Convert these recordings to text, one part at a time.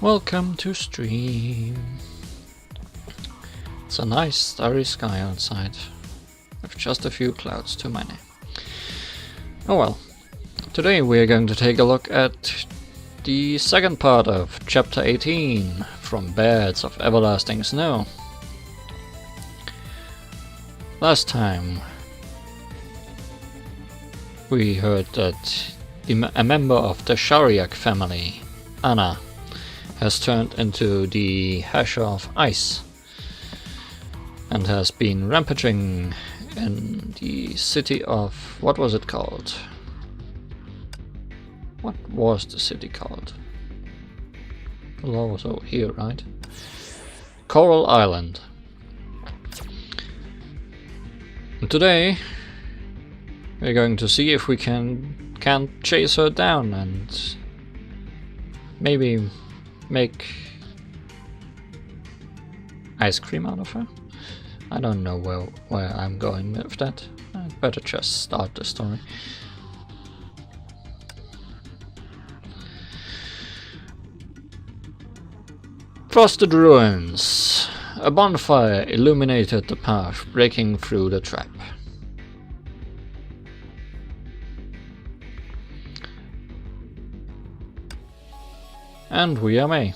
Welcome to stream. It's a nice starry sky outside, with just a few clouds too many. Oh well. Today we are going to take a look at the second part of Chapter 18, From Beds of Everlasting Snow. Last time we heard that a member of the Chariot family, Anna, has turned into the Hasher of Ice and has been rampaging in the city of... what was it called? What was the city called? The law was over here, right? Coral Island. And today we're going to see if we can't chase her down and maybe make ice cream out of her. I don't know where I'm going with that. I'd better just start the story. Frosted ruins. A bonfire illuminated the path, breaking through the trap. And we are May.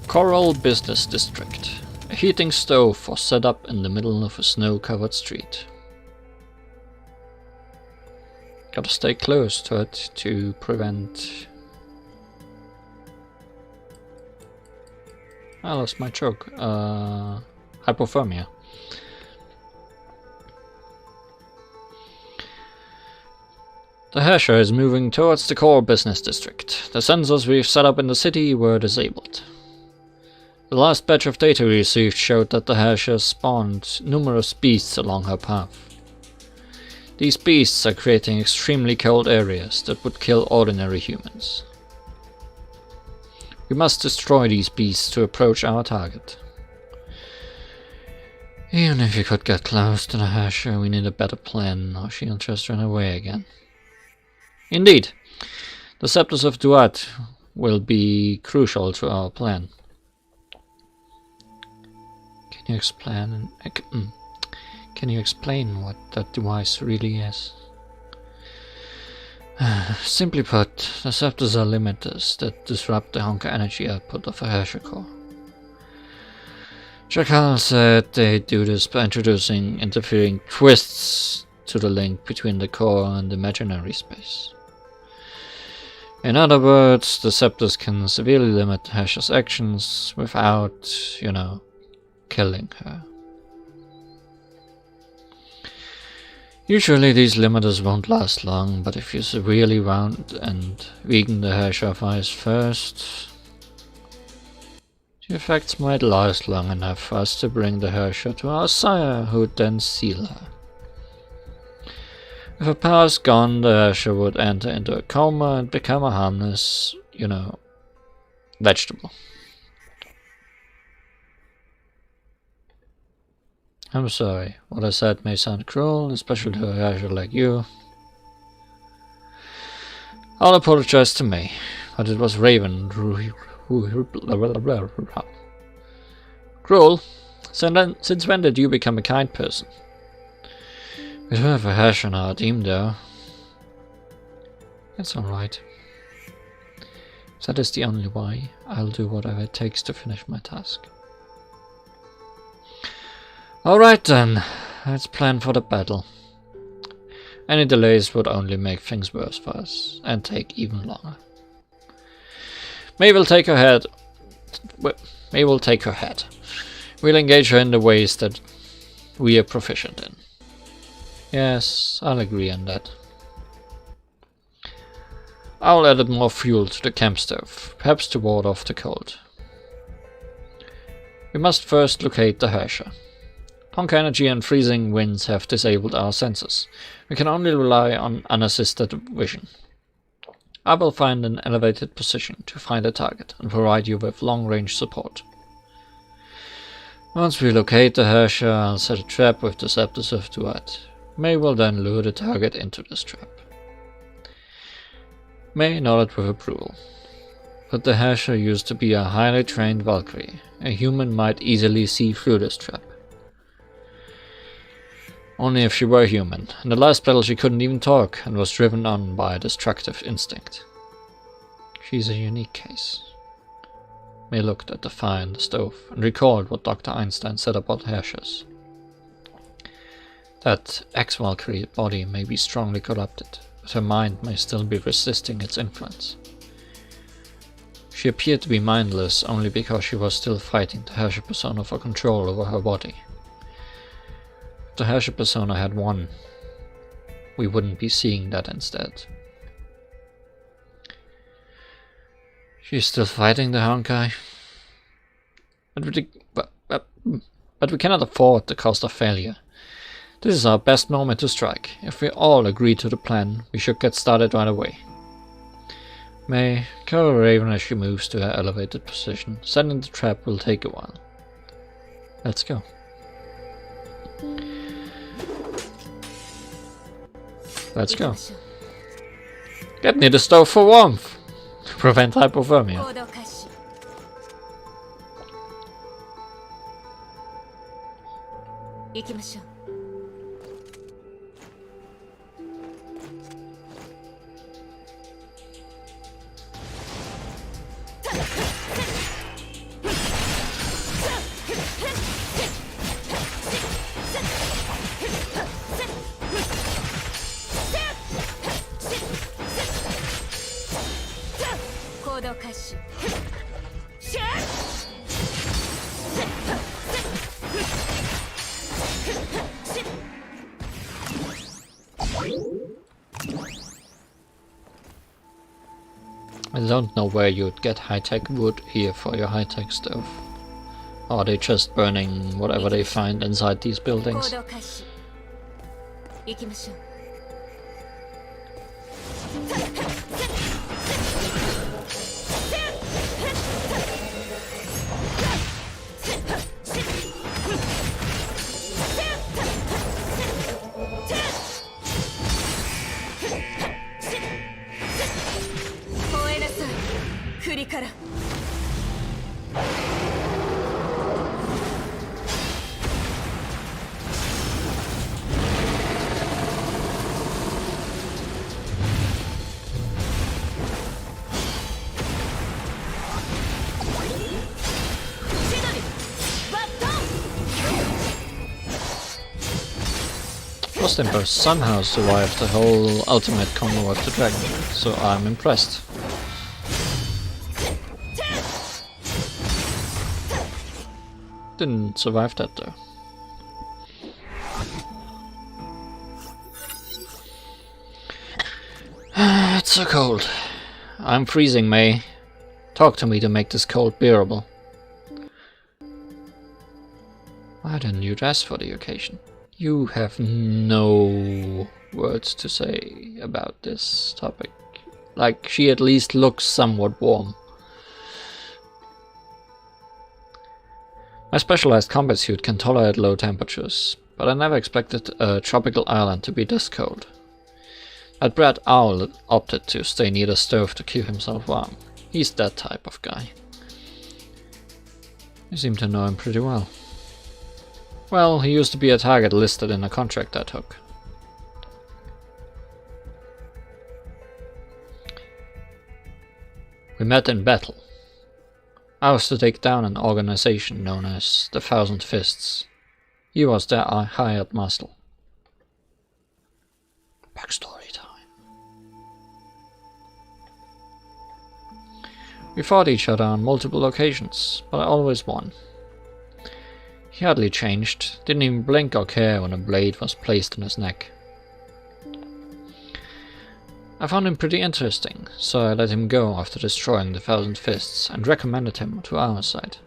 Coral Business District. A heating stove was set up in the middle of a snow-covered street. Gotta stay close to it to prevent... I lost my choke. Hypothermia. The Hasher is moving towards the core business district. The sensors we've set up in the city were disabled. The last batch of data we received showed that the Hasher spawned numerous beasts along her path. These beasts are creating extremely cold areas that would kill ordinary humans. We must destroy these beasts to approach our target. Even if we could get close to the Hasher, we need a better plan, or she'll just run away again. Indeed, the Scepters of Duat will be crucial to our plan. Can you explain what that device really is? Simply put, the scepters are limiters that disrupt the Honkai energy output of a Hasher core. Chakal said they do this by introducing interfering twists to the link between the core and imaginary space. In other words, the scepters can severely limit the Hasher's actions without, killing her. Usually these limiters won't last long, but if you severely wound and weaken the Hasher of Ice first, the effects might last long enough for us to bring the Hasher to our sire, who would then seal her. If her power is gone, the Hasher would enter into a coma and become a harmless, vegetable. I'm sorry, what I said may sound cruel, especially to a Hasher like you. I'll apologize to May, but it was Raven who... Cruel? Since when did you become a kind person? We do have a Hasher on our team though. It's alright. If that is the only way, I'll do whatever it takes to finish my task. Alright then, let's plan for the battle. Any delays would only make things worse for us, and take even longer. May will take her head. We'll engage her in the ways that we are proficient in. Yes, I'll agree on that. I'll add more fuel to the camp stove, perhaps to ward off the cold. We must first locate the Hasher. Honkai energy and freezing winds have disabled our senses. We can only rely on unassisted vision. I will find an elevated position to find a target and provide you with long-range support. Once we locate the Herrscher, I'll set a trap with the Scepters of Duat. May will then lure the target into this trap. May nodded with approval. But the Herrscher used to be a highly trained Valkyrie. A human might easily see through this trap. Only if she were human. In the last battle she couldn't even talk and was driven on by a destructive instinct. She's a unique case. May looked at the fire in the stove and recalled what Dr. Einstein said about Herrschers. That ex-Valkyrie body may be strongly corrupted, but her mind may still be resisting its influence. She appeared to be mindless only because she was still fighting the Herrscher persona for control over her body. If the Herrscher persona had won, we wouldn't be seeing that instead. She's still fighting the Honkai. But we cannot afford the cost of failure. This is our best moment to strike. If we all agree to the plan, we should get started right away. May cover Raven as she moves to her elevated position. Setting the trap will take a while. Let's go. Let's go. Get near the stove for warmth. Prevent hypothermia. 行きましょう。行動開始。 I don't know where you'd get high-tech wood here for your high-tech stove. Or are they just burning whatever they find inside these buildings? Frostimper somehow survived the whole ultimate combo of the dragon, so I'm impressed. Didn't survive that though. It's so cold. I'm freezing, May. Talk to me to make this cold bearable. Why didn't you dress for the occasion? You have no words to say about this topic. Like, she at least looks somewhat warm. My specialized combat suit can tolerate low temperatures, but I never expected a tropical island to be this cold. That Brad Owl opted to stay near the stove to keep himself warm. He's that type of guy. You seem to know him pretty well. Well, he used to be a target listed in a contract I took. We met in battle. I was to take down an organization known as the Thousand Fists. He was their hired muscle. Backstory time. We fought each other on multiple occasions, but I always won. He hardly changed, didn't even blink or care when a blade was placed on his neck. I found him pretty interesting, so I let him go after destroying the Thousand Fists and recommended him to our side.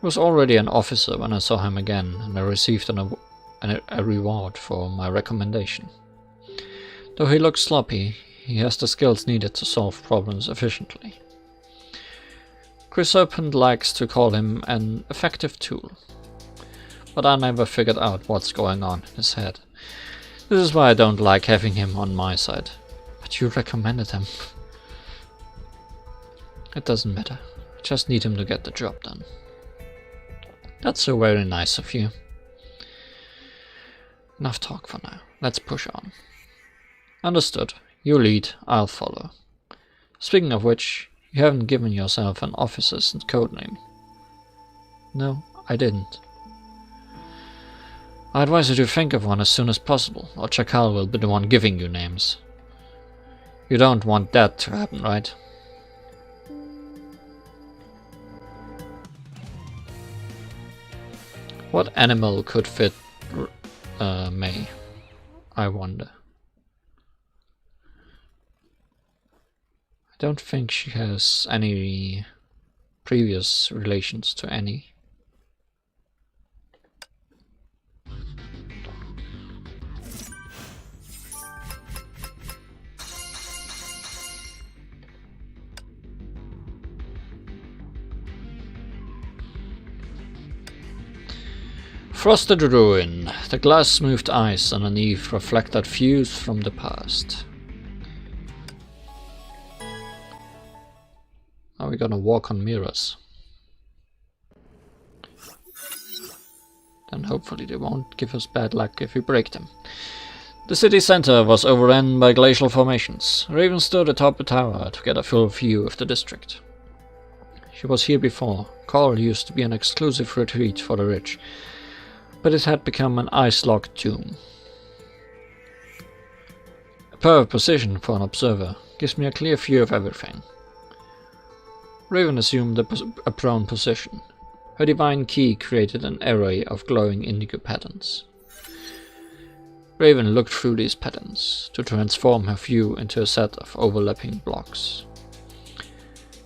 He was already an officer when I saw him again, and I received a reward for my recommendation. Though he looks sloppy, he has the skills needed to solve problems efficiently. Serpent likes to call him an effective tool, but I never figured out what's going on in his head. This is why I don't like having him on my side. But you recommended him. It doesn't matter. I just need him to get the job done. That's so very nice of you. Enough talk for now. Let's push on. Understood. You lead, I'll follow. Speaking of which, you haven't given yourself an officer's codename. No, I didn't. I advise you to think of one as soon as possible, or Chakal will be the one giving you names. You don't want that to happen, right? What animal could fit May? I wonder. I don't think she has any previous relations to any. Frosted ruin. The glass-smoothed ice underneath reflected views from the past. Are we gonna walk on mirrors? Then hopefully they won't give us bad luck if we break them. The city center was overrun by glacial formations. Raven stood atop a tower to get a full view of the district. She was here before. Coral used to be an exclusive retreat for the rich, but it had become an ice-locked tomb. A perfect position for an observer, gives me a clear view of everything. Raven assumed a prone position. Her divine key created an array of glowing indigo patterns. Raven looked through these patterns to transform her view into a set of overlapping blocks.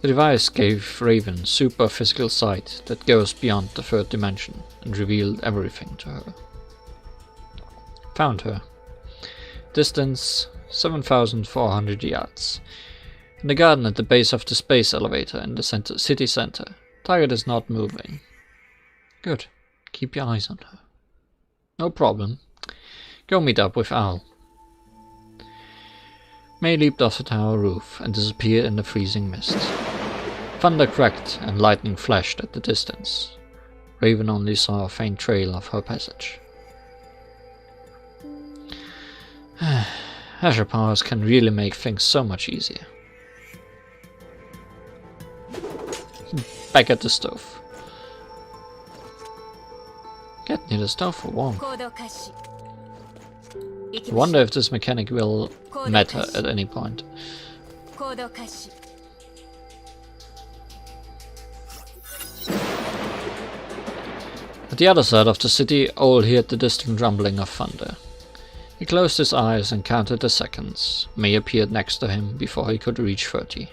The device gave Raven super physical sight that goes beyond the third dimension and revealed everything to her. Found her. Distance 7,400 yards. In the garden at the base of the space elevator in the city center. Target is not moving. Good. Keep your eyes on her. No problem. Go meet up with Owl. May leaped off the tower roof and disappeared in the freezing mist. Thunder cracked and lightning flashed at the distance. Raven only saw a faint trail of her passage. Azure powers can really make things so much easier. Back at the stove. Get near the stove for warmth. I wonder if this mechanic will matter at any point. At the other side of the city, Owl heard the distant rumbling of thunder. He closed his eyes and counted the seconds. May appeared next to him before he could reach 30.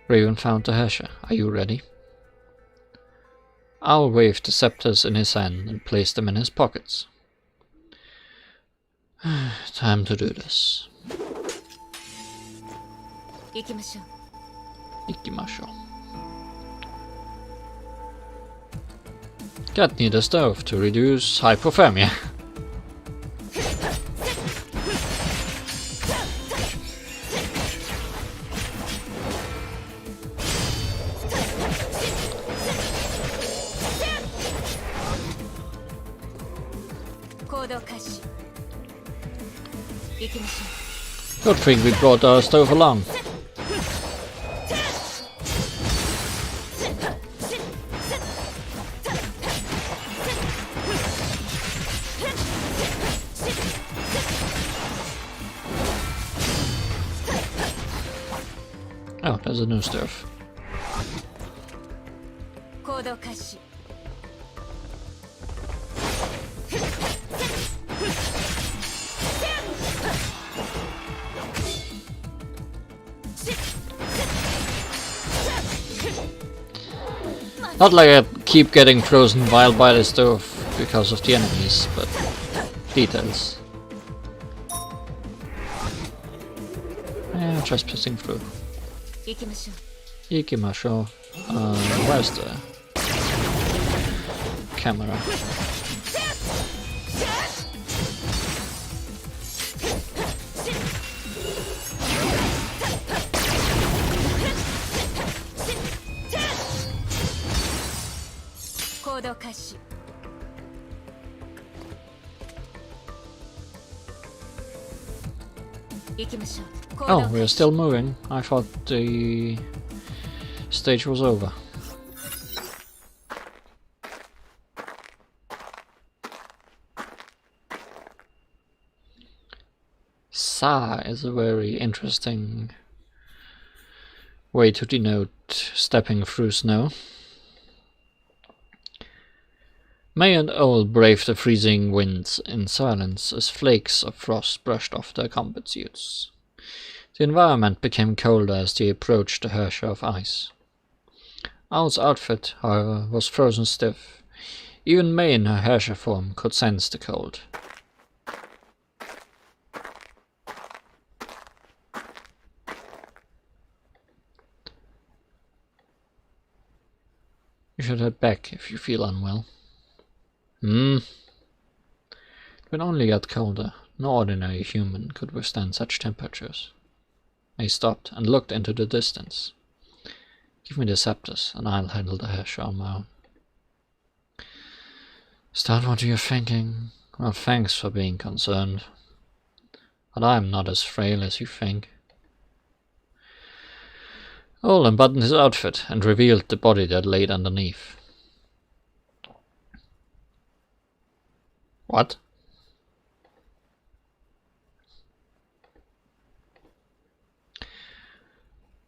Raven found the Hesher. Are you ready? Owl waved the scepters in his hand and placed them in his pockets. Time to do this. Ikimashou. Get near the stove to reduce hypothermia. Good thing we brought our stove along. Oh, there's a new stove. Not like I keep getting frozen while by the stove because of the enemies, but details. Yeah, just passing through. Ikimashou. Where's the camera? Oh, we're still moving. I thought the stage was over. Sa is a very interesting way to denote stepping through snow. May and Owl braved the freezing winds in silence as flakes of frost brushed off their combat suits. The environment became colder as they approached the Herrscher of Ice. Owl's outfit, however, was frozen stiff. Even May in her Herrscher form could sense the cold. You should head back if you feel unwell. It would only get colder. No ordinary human could withstand such temperatures. May stopped and looked into the distance. Give me the scepters and I'll handle the Herrscher on my own. Is that what you're thinking? Well, thanks for being concerned. But I'm not as frail as you think. Owl unbuttoned his outfit and revealed the body that laid underneath. What?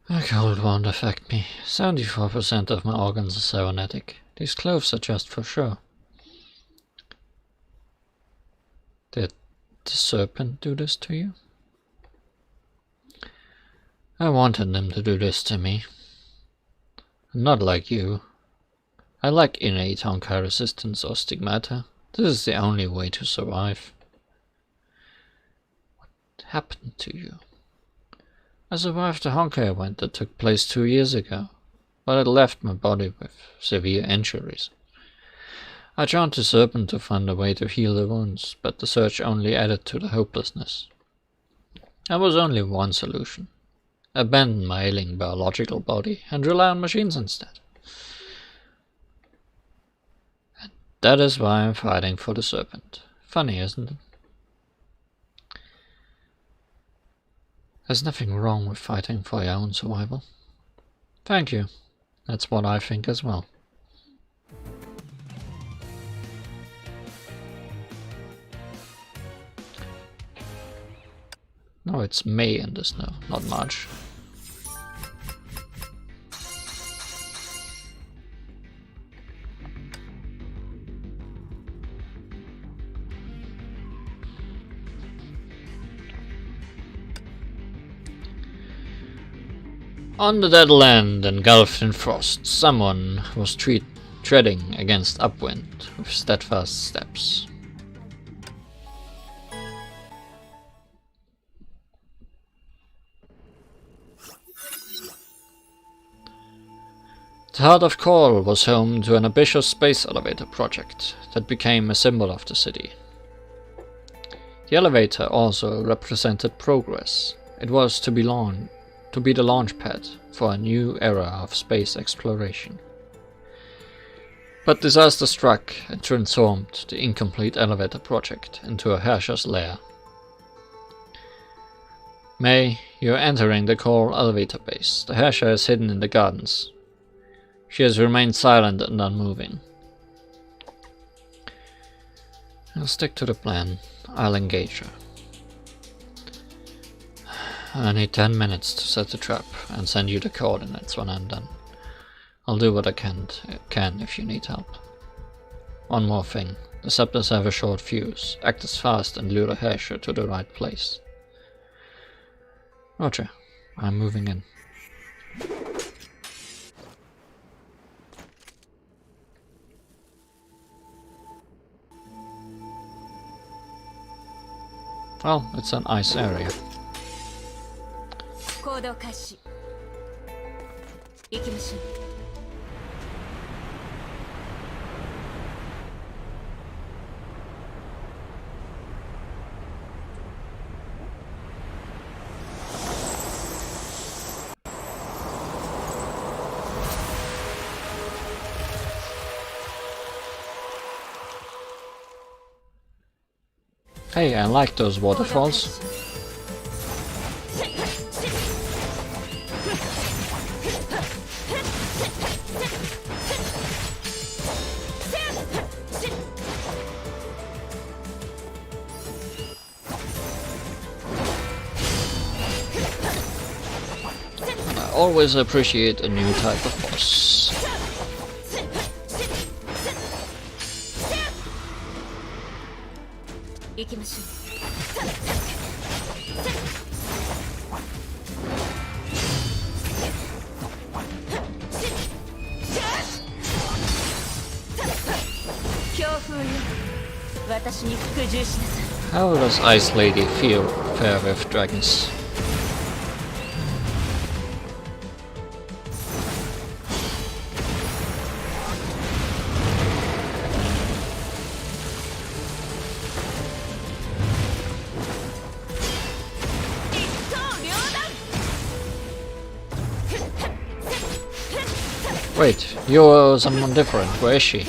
The cold won't affect me. 74% of my organs are cybernetic. These clothes are just for show. Did the Serpent do this to you? I wanted them to do this to me. Not like you. I lack innate Honkai resistance or Stigmata. This is the only way to survive. What happened to you? I survived the Honkai event that took place 2 years ago, but it left my body with severe injuries. I joined the Serpent to find a way to heal the wounds, but the search only added to the hopelessness. There was only one solution. Abandon my ailing biological body and rely on machines instead. And that is why I'm fighting for the Serpent. Funny, isn't it? There's nothing wrong with fighting for your own survival. Thank you. That's what I think as well. No, it's May in the snow, not March. On the dead land, engulfed in frost, someone was treading against upwind with steadfast steps. The Heart of Coral was home to an ambitious space elevator project that became a symbol of the city. The elevator also represented progress. It was to be the launch pad for a new era of space exploration. But disaster struck and transformed the incomplete elevator project into a Herrscher's lair. May, you're entering the Coral elevator base. The Herrscher is hidden in the gardens. She has remained silent and unmoving. I'll stick to the plan. I'll engage her. I need 10 minutes to set the trap and send you the coordinates when I'm done. I'll do what I can if you need help. One more thing. The scepters have a short fuse. Act as fast and lure the Herrscher to the right place. Roger. I'm moving in. Well, it's an ice area. Hey, I like those waterfalls. I always appreciate a new type of boss. How does Ice Lady fare with dragons? Wait, you're someone different. Where is she?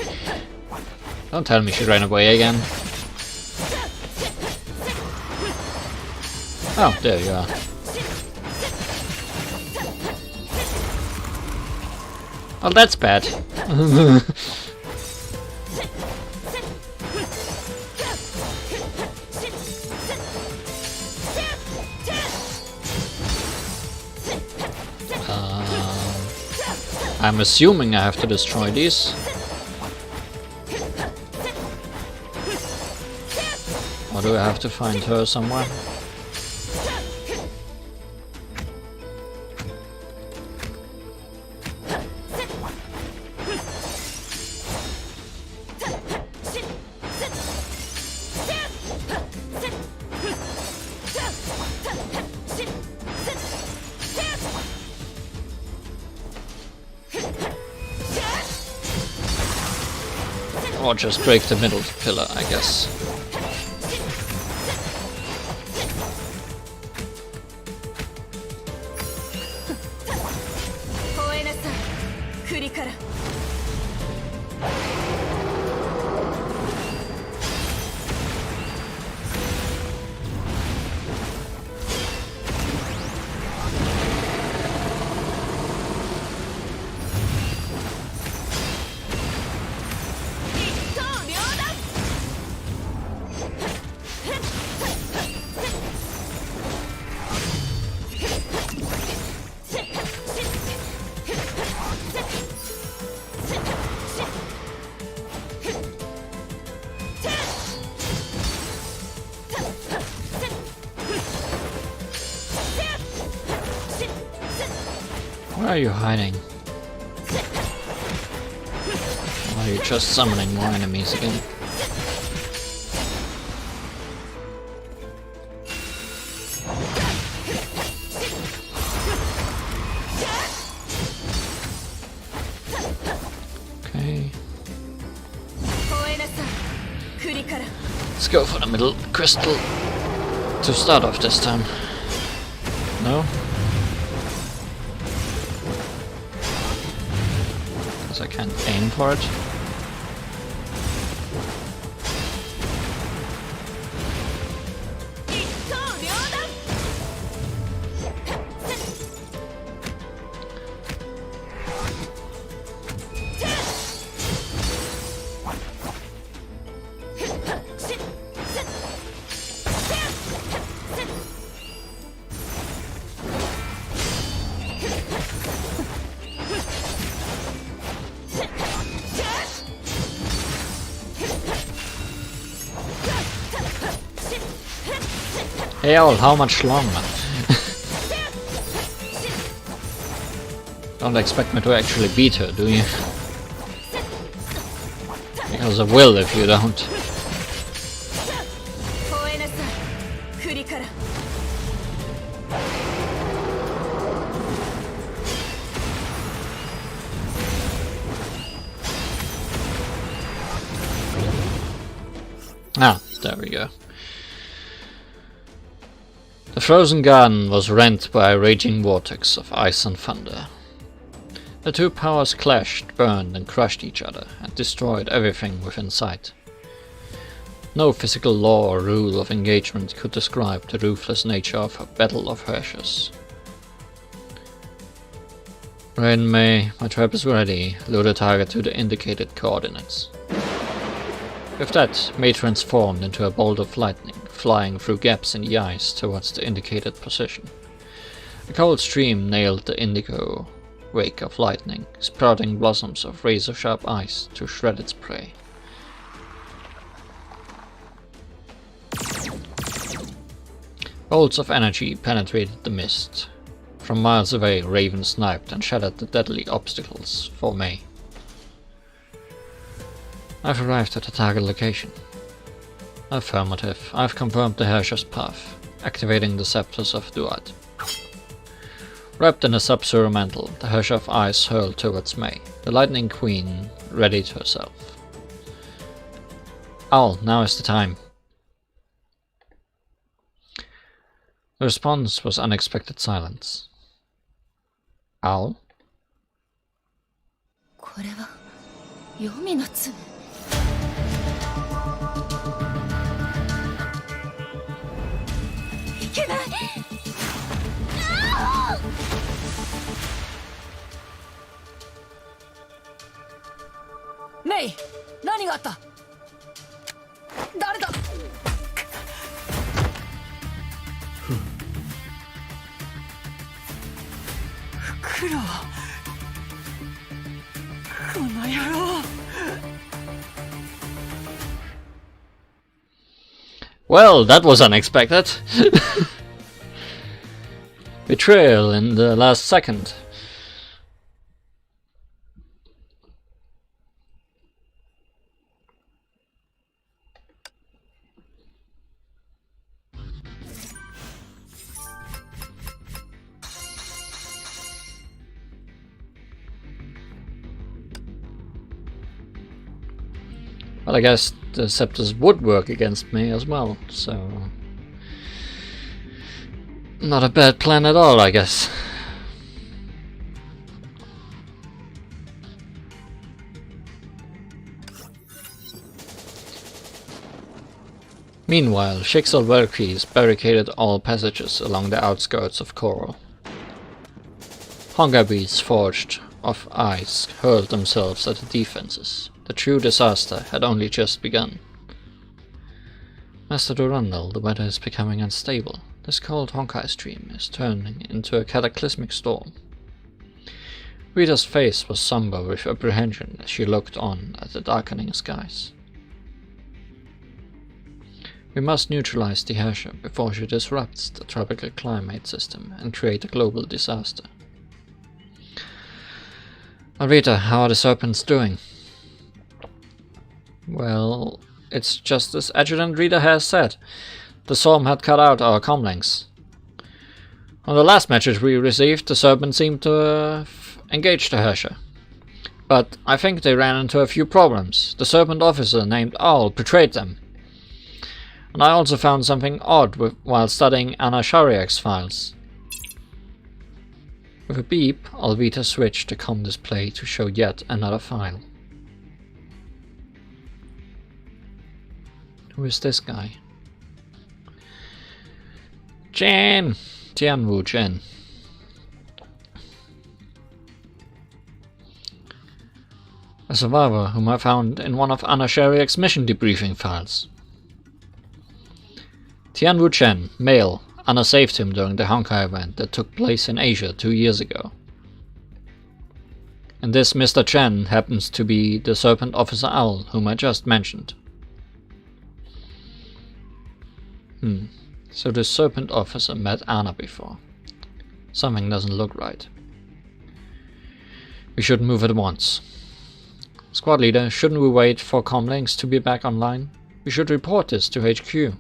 Don't tell me she ran away again. Oh, there you are. Well, that's bad. I'm assuming I have to destroy these. Or do I have to find her somewhere? Or just break the middle pillar, I guess. Where are you hiding? Or are you just summoning more enemies again? Okay. Let's go for the middle crystal to start off this time. No? I can't aim for it. Hell, how much longer? Don't expect me to actually beat her, do you? Because I will if you don't. There we go. The frozen garden was rent by a raging vortex of ice and thunder. The two powers clashed, burned and crushed each other, and destroyed everything within sight. No physical law or rule of engagement could describe the ruthless nature of a battle of Hershers. Rain May, my trap is ready. Lure the target to the indicated coordinates. With that, May transformed into a bolt of lightning, flying through gaps in the ice towards the indicated position. A cold stream nailed the indigo wake of lightning, sprouting blossoms of razor-sharp ice to shred its prey. Bolts of energy penetrated the mist. From miles away, Raven sniped and shattered the deadly obstacles for May. I've arrived at the target location. Affirmative. I've confirmed the Herrscher's path, activating the scepters of Duat. Wrapped in a sub-zero mantle, the Herrscher of Ice hurled towards May, the Lightning Queen readied herself. Owl, now is the time. The response was unexpected silence. Owl? これは黄泉の爪。いけない。メイ、何があった？誰だ？フクロウ。この野郎。Well, that was unexpected. Betrayal in the last second. Well, I guess the scepters would work against me as well, so... not a bad plan at all, I guess. Meanwhile, Schicksal Valkyries barricaded all passages along the outskirts of Coral. Honkai beasts forged of ice hurled themselves at the defenses. The true disaster had only just begun. Master Durandal, the weather is becoming unstable. This cold Honkai stream is turning into a cataclysmic storm. Rita's face was somber with apprehension as she looked on at the darkening skies. We must neutralize the Herrscher before she disrupts the tropical climate system and create a global disaster. Rita, how are the Serpents doing? Well, it's just as Adjutant Rita has said. The storm had cut out our comlinks. On the last message we received, the Serpent seemed to have engaged the Herrscher. But I think they ran into a few problems. The Serpent officer named Owl betrayed them. And I also found something odd while studying Anna Shariak's files. With a beep, Alvita switched the com display to show yet another file. Who is this guy? Chen! Tianwu Chen. A survivor whom I found in one of Anna Shariak's mission debriefing files. Tianwu Chen, male. Anna saved him during the Honkai event that took place in Asia 2 years ago. And this Mr. Chen happens to be the Serpent Officer Owl whom I just mentioned. So the Serpent Officer met Anna before. Something doesn't look right. We should move at once. Squad leader, shouldn't we wait for comlinks to be back online? We should report this to HQ.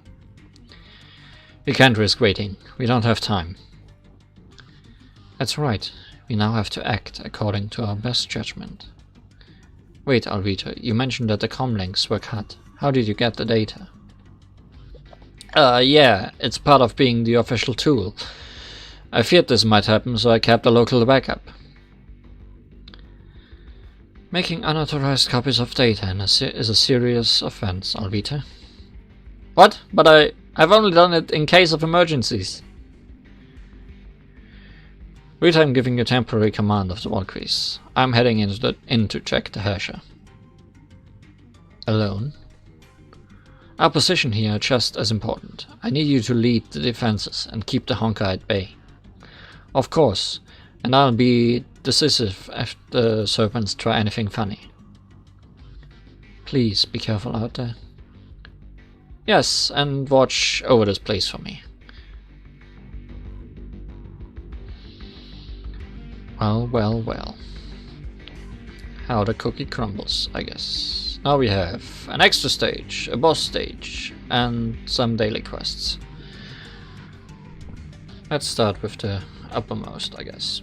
We can't risk waiting. We don't have time. That's right. We now have to act according to our best judgment. Wait, Alvita, you mentioned that the comlinks were cut. How did you get the data? Yeah, it's part of being the official tool. I feared this might happen, so I kept a local backup. Making unauthorized copies of data is a serious offense, Alvita. What? But I've only done it in case of emergencies. Rita, I'm giving you temporary command of the Valkyries. I'm heading in to check the Herrscher. Alone? Our position here is just as important. I need you to lead the defenses and keep the Honkai at bay. Of course, and I'll be decisive if the Serpents try anything funny. Please be careful out there. Yes, and watch over this place for me. Well. How the cookie crumbles, I guess. Now we have an extra stage, a boss stage, and some daily quests. Let's start with the uppermost, I guess.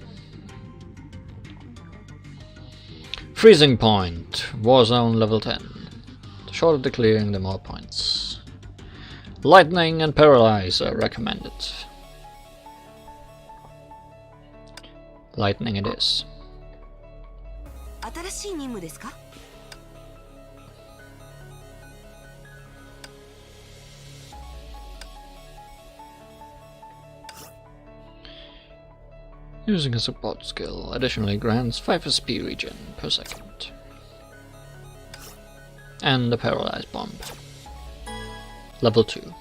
Freezing point, Warzone level 10. The shorter the clearing, the more points. Lightning and Paralyze are recommended. Lightning it is. 新しい任務ですか? Using a support skill additionally grants 5 SP regen per second. And the Paralyze Bomb. Level 2.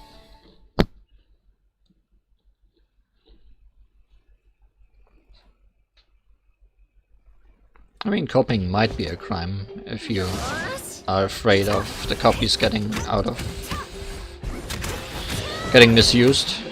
I mean, copying might be a crime if you are afraid of the copies getting misused.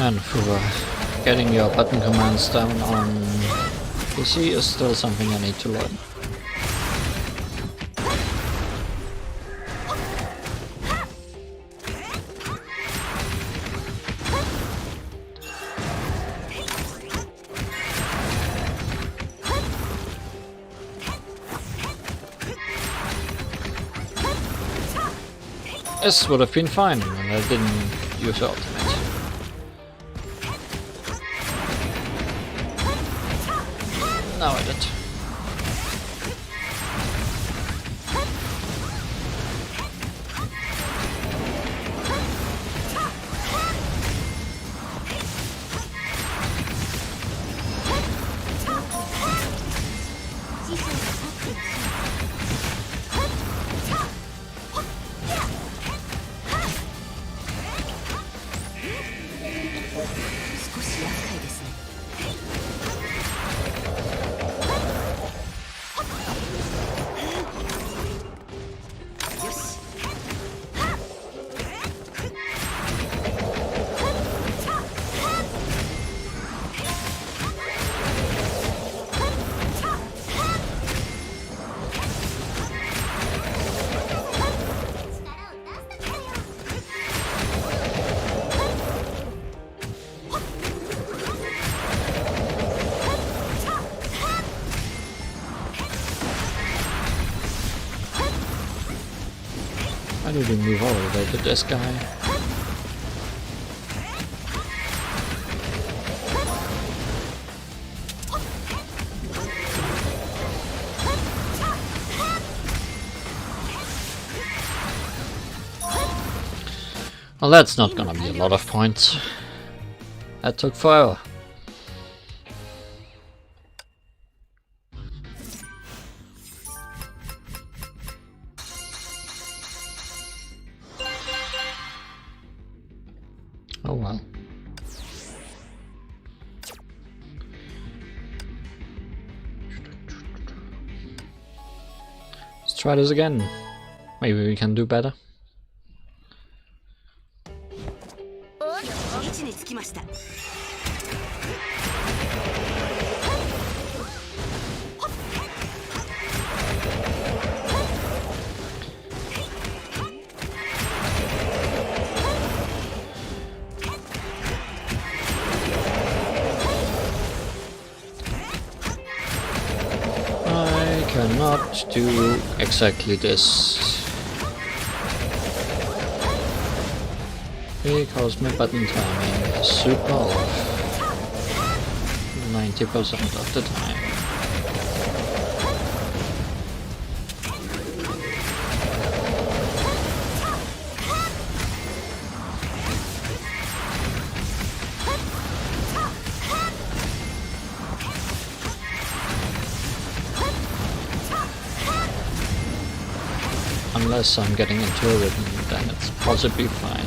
And for getting your button commands down on PC is still something I need to learn. This would have been fine when I didn't use ultimate. Now I did. I need to move all the way to this guy. Well, that's not gonna be a lot of points. That took forever. Oh well. Let's try this again. Maybe we can do better. I cannot do exactly this because my button timing is super off 90% of the time. Unless I'm getting into a rhythm, then it's possibly fine.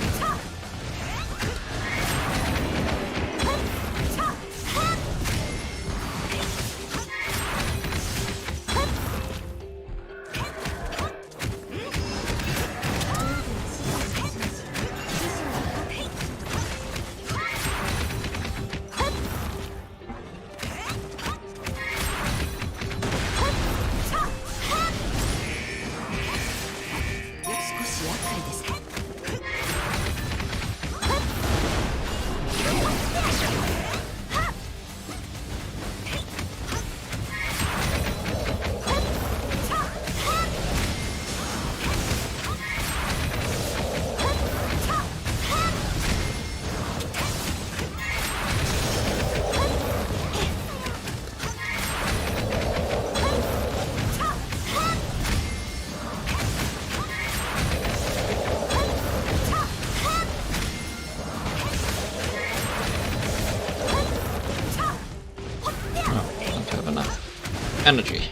Energy.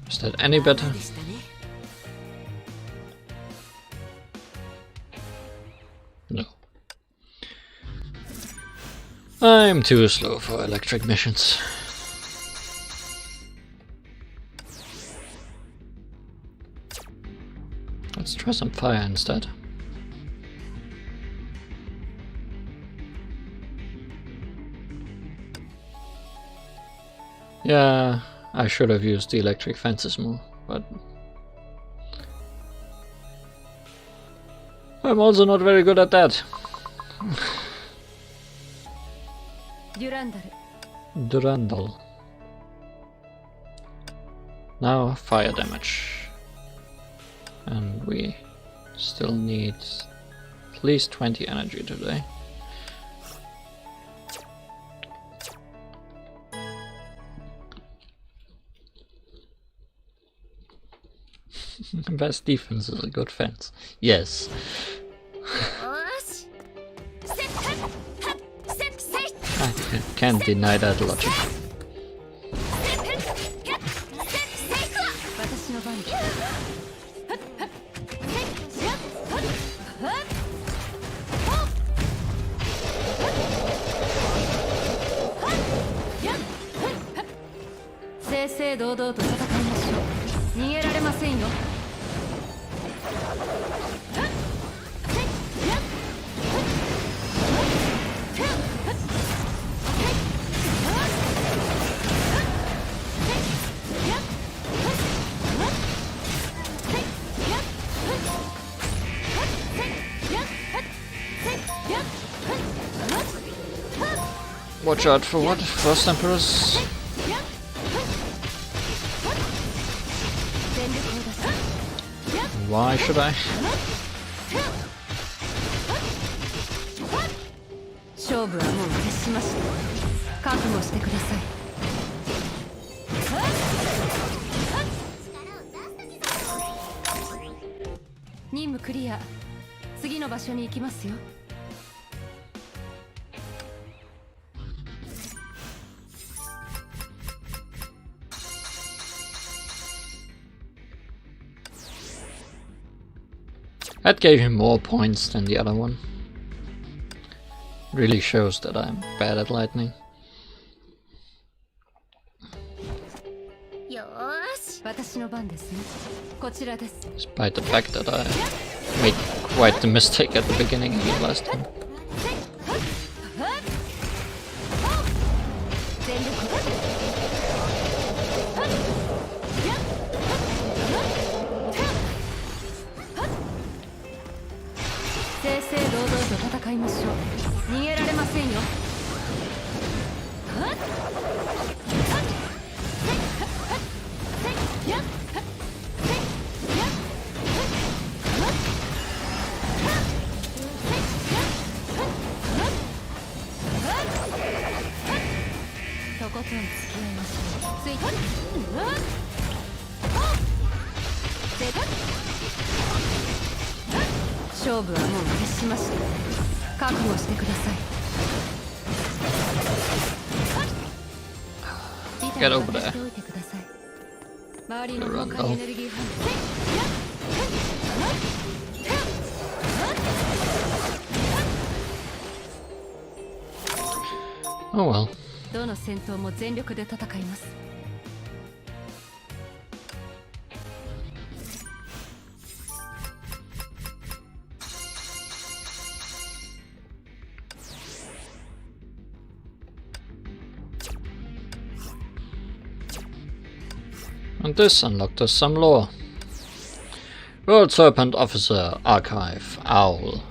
Is that any better? No. I'm too slow for electric missions. Let's try some fire instead. Yeah, I should have used the electric fences more, but I'm also not very good at that. Durandal. Now fire damage. And we still need at least 20 energy today. Best defense is a good fence. Yes. I can't deny that logic. Watch out for what? First Emperors? Why should I? That gave him more points than the other one. Really shows that I'm bad at lightning. Despite the fact that I made quite the mistake at the beginning again last time. Get over there. The run though. Oh well. And this unlocked us some lore. World Serpent Officer Archive Owl.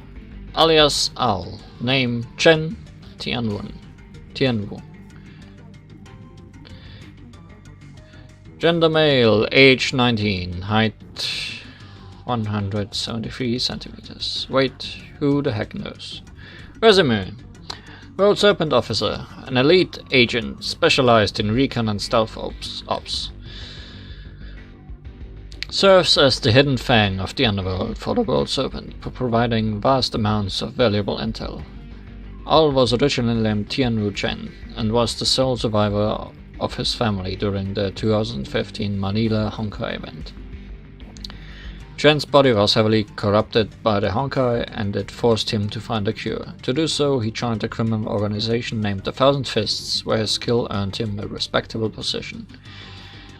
Alias Owl. Name Chen Tianwu. Gender male. Age 19. Height 173 centimeters. Weight who the heck knows. Resume. World Serpent Officer. An elite agent specialized in recon and stealth ops. Serves as the hidden fang of the underworld for the World Serpent, providing vast amounts of valuable intel. Owl was originally named Tianwu Chen, and was the sole survivor of his family during the 2015 Manila Honkai event. Chen's body was heavily corrupted by the Honkai, and it forced him to find a cure. To do so, he joined a criminal organization named the Thousand Fists, where his skill earned him a respectable position.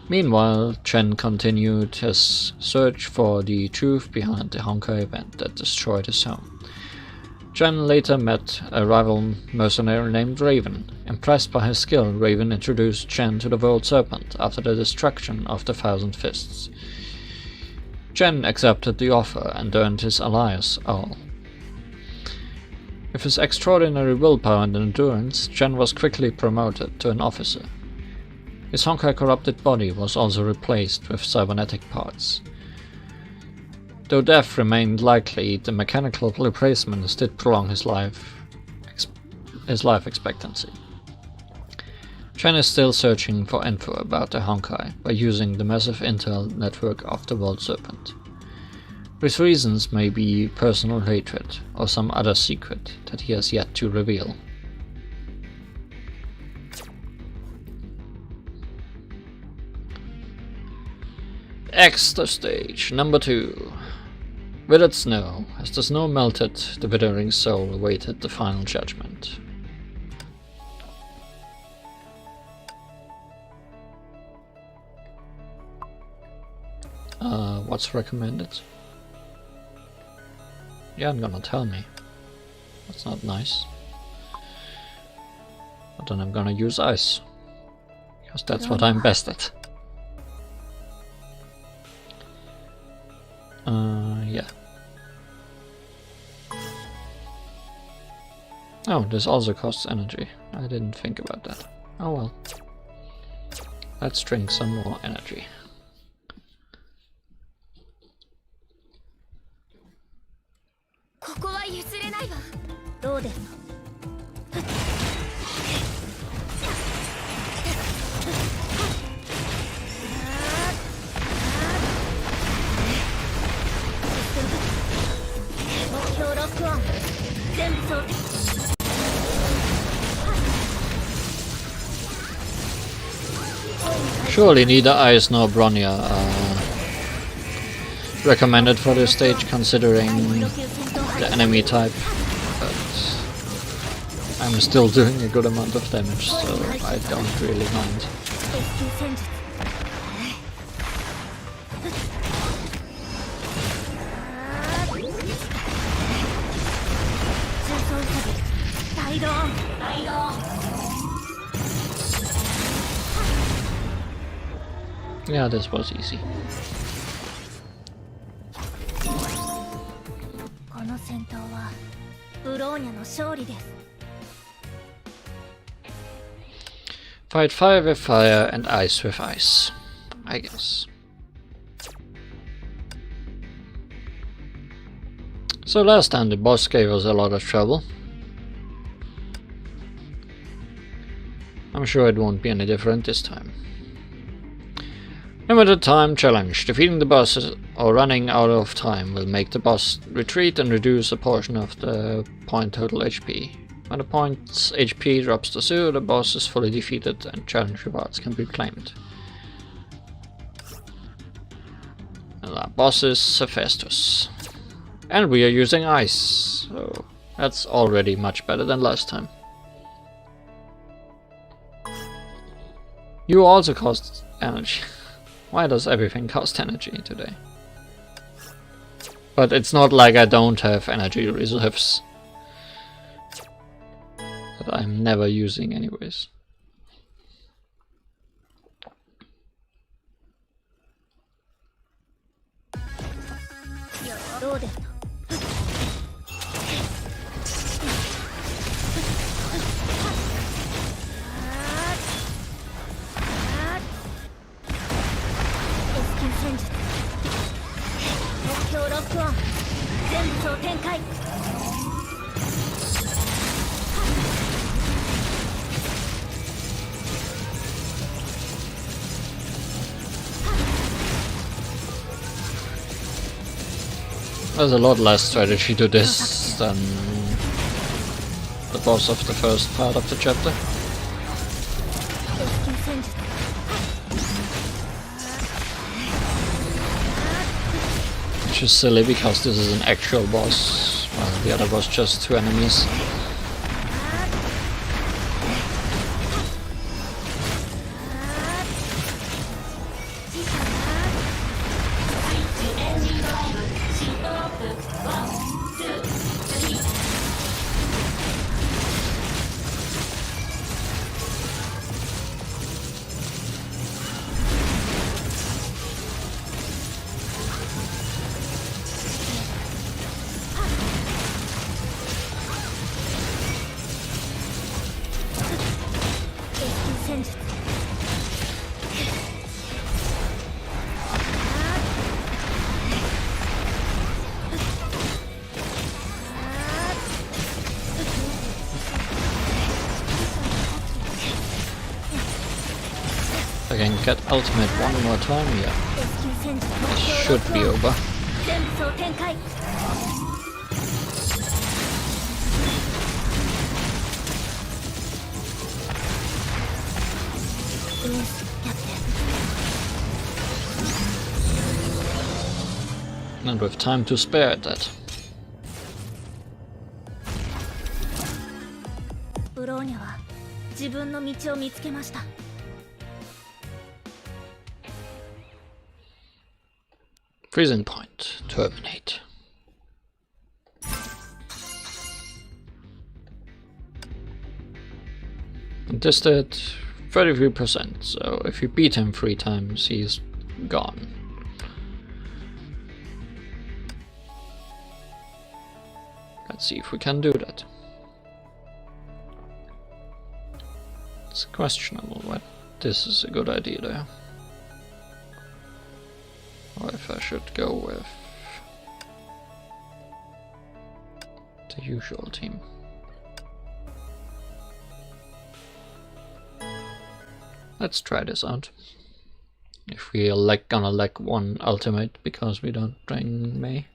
Meanwhile, Chen continued his search for the truth behind the Honkai event that destroyed his home. Chen later met a rival mercenary named Raven. Impressed by his skill, Raven introduced Chen to the World Serpent after the destruction of the Thousand Fists. Chen accepted the offer and earned his alias, Owl. With his extraordinary willpower and endurance, Chen was quickly promoted to an officer. His Honkai corrupted body was also replaced with cybernetic parts. Though death remained likely, the mechanical replacements did prolong his life expectancy. Chen is still searching for info about the Honkai by using the massive intel network of the World Serpent. His reasons may be personal hatred or some other secret that he has yet to reveal. Extra stage number 2. Withered snow. As the snow melted, the withering soul awaited the final judgment. What's recommended? Yeah, I'm gonna tell me. That's not nice. But then I'm gonna use ice. Because that's what I'm best at. Yeah. Oh, this also costs energy. I didn't think about that. Oh well. Let's drink some more energy. Surely neither Ice nor Bronya are recommended for this stage considering the enemy type, but I'm still doing a good amount of damage, so I don't really mind. Yeah, this was easy. Fight fire with fire and ice with ice, I guess. So last time the boss gave us a lot of trouble. I'm sure it won't be any different this time. Limited time challenge. Defeating the boss or running out of time will make the boss retreat and reduce a portion of the point total HP. When the point's HP drops to 0, the boss is fully defeated and challenge rewards can be claimed. And our boss is Hephaestus. And we are using ice, so that's already much better than last time. You also cost energy. Why does everything cost energy today? But it's not like I don't have energy reserves that I'm never using anyways. There's a lot less strategy to this than the boss of the first part of the chapter. Which is silly because this is an actual boss, while the other was just 2 enemies. I can get ultimate one more time, yeah. This should be over. And with time to spare at that. Freezing point. Terminate. And this did 33%, so if you beat him 3 times, he's gone. Let's see if we can do that. It's questionable whether this is a good idea there. Or if I should go with the usual team. Let's try this out. If we are gonna lack 1 ultimate because we don't bring May.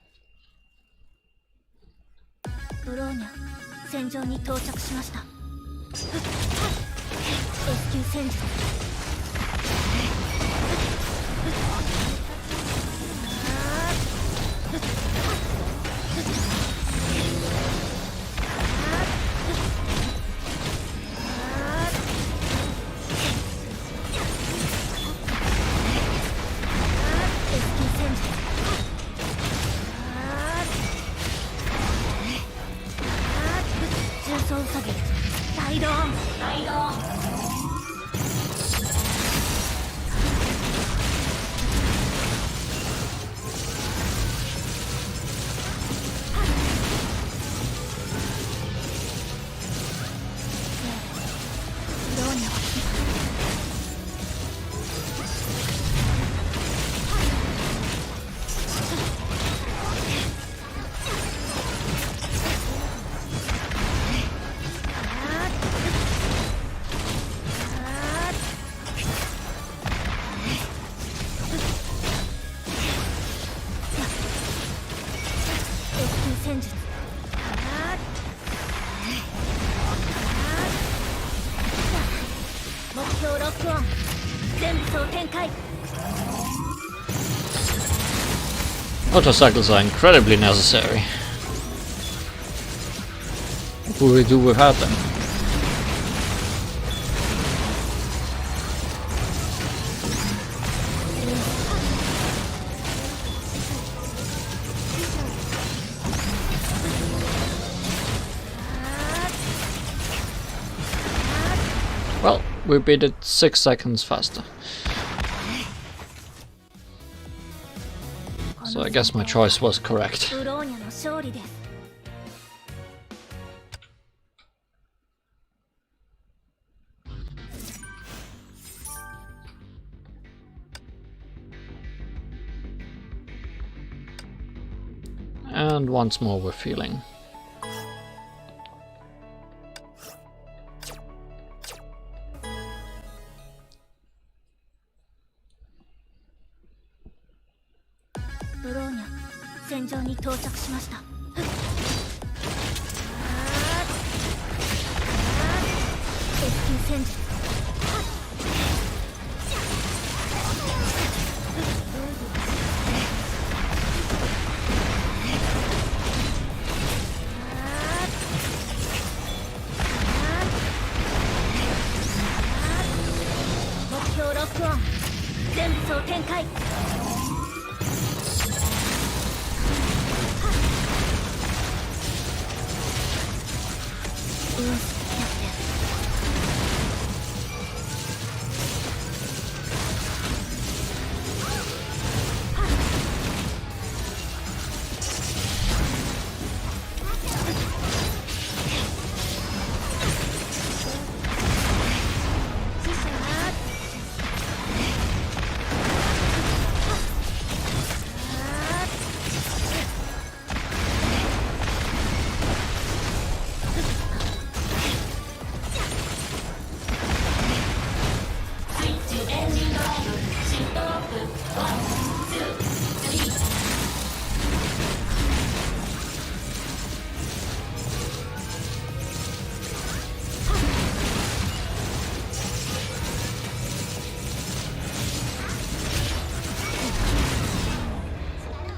Motorcycles are incredibly necessary. What would we do without them? Well, we beat it 6 seconds faster. So I guess my choice was correct. And once more we're feeling.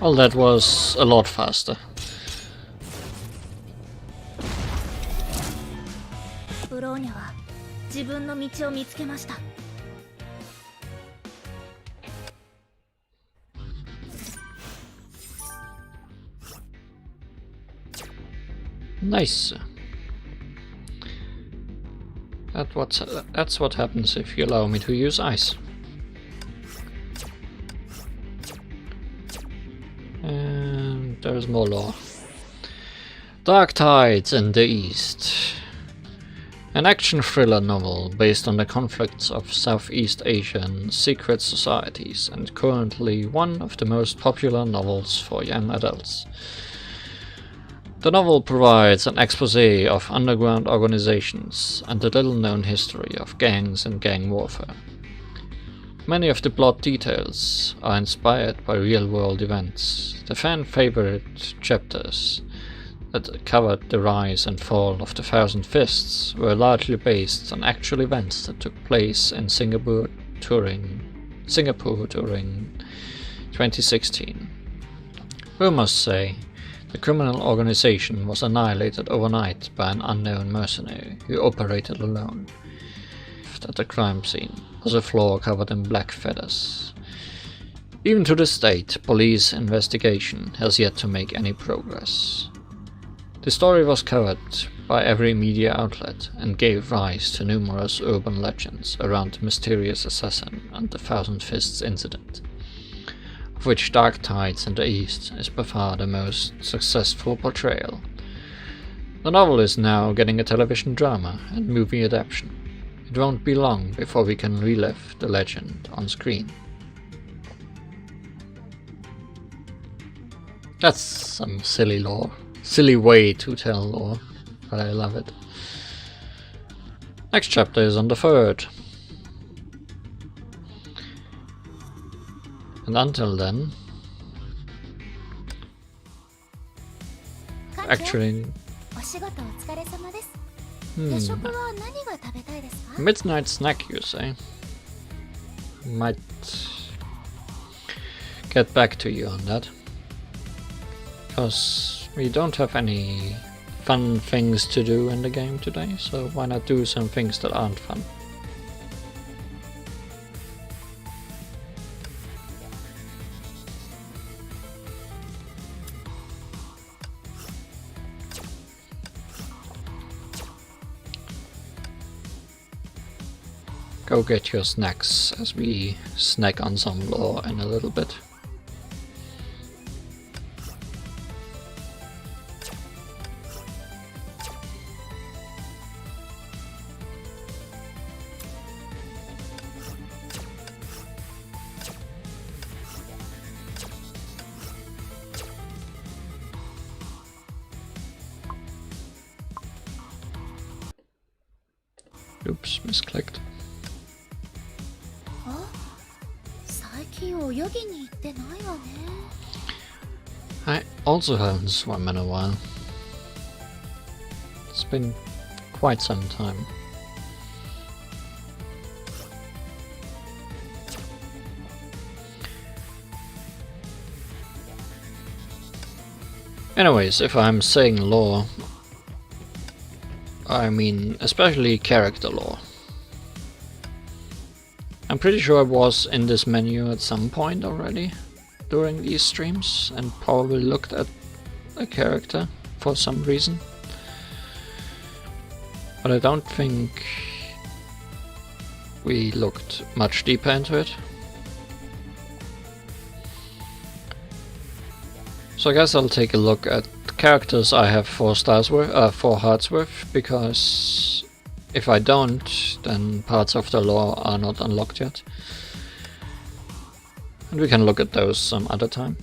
Well, that was a lot faster. Nice. That's what happens if you allow me to use ice. And there's more lore. Dark Tides in the East. An action thriller novel based on the conflicts of Southeast Asian secret societies and currently one of the most popular novels for young adults. The novel provides an exposé of underground organizations and the little-known history of gangs and gang warfare. Many of the plot details are inspired by real-world events. The fan-favorite chapters that covered the rise and fall of the Thousand Fists were largely based on actual events that took place in Singapore during 2016. Rumors say the criminal organization was annihilated overnight by an unknown mercenary who operated alone. At the crime scene was a floor covered in black feathers. Even to this date, police investigation has yet to make any progress. The story was covered by every media outlet and gave rise to numerous urban legends around the mysterious assassin and the Thousand Fists incident, of which Dark Tides in the East is by far the most successful portrayal. The novel is now getting a television drama and movie adaptation. It won't be long before we can relive the legend on screen. That's some silly lore. Silly way to tell lore, but I love it. Next chapter is on the 3rd. And until then... Actually... Midnight snack, you say? Might get back to you on that. Because we don't have any fun things to do in the game today, so why not do some things that aren't fun? Go get your snacks as we snack on some lore in a little bit. Oops, misclicked. I also haven't swum in a while. It's been quite some time. Anyways, if I'm saying lore, I mean especially character lore. I'm pretty sure I was in this menu at some point already during these streams and probably looked at a character for some reason. But I don't think we looked much deeper into it. So I guess I'll take a look at the characters I have 4 hearts worth, because if I don't, then parts of the lore are not unlocked yet. And we can look at those some other time.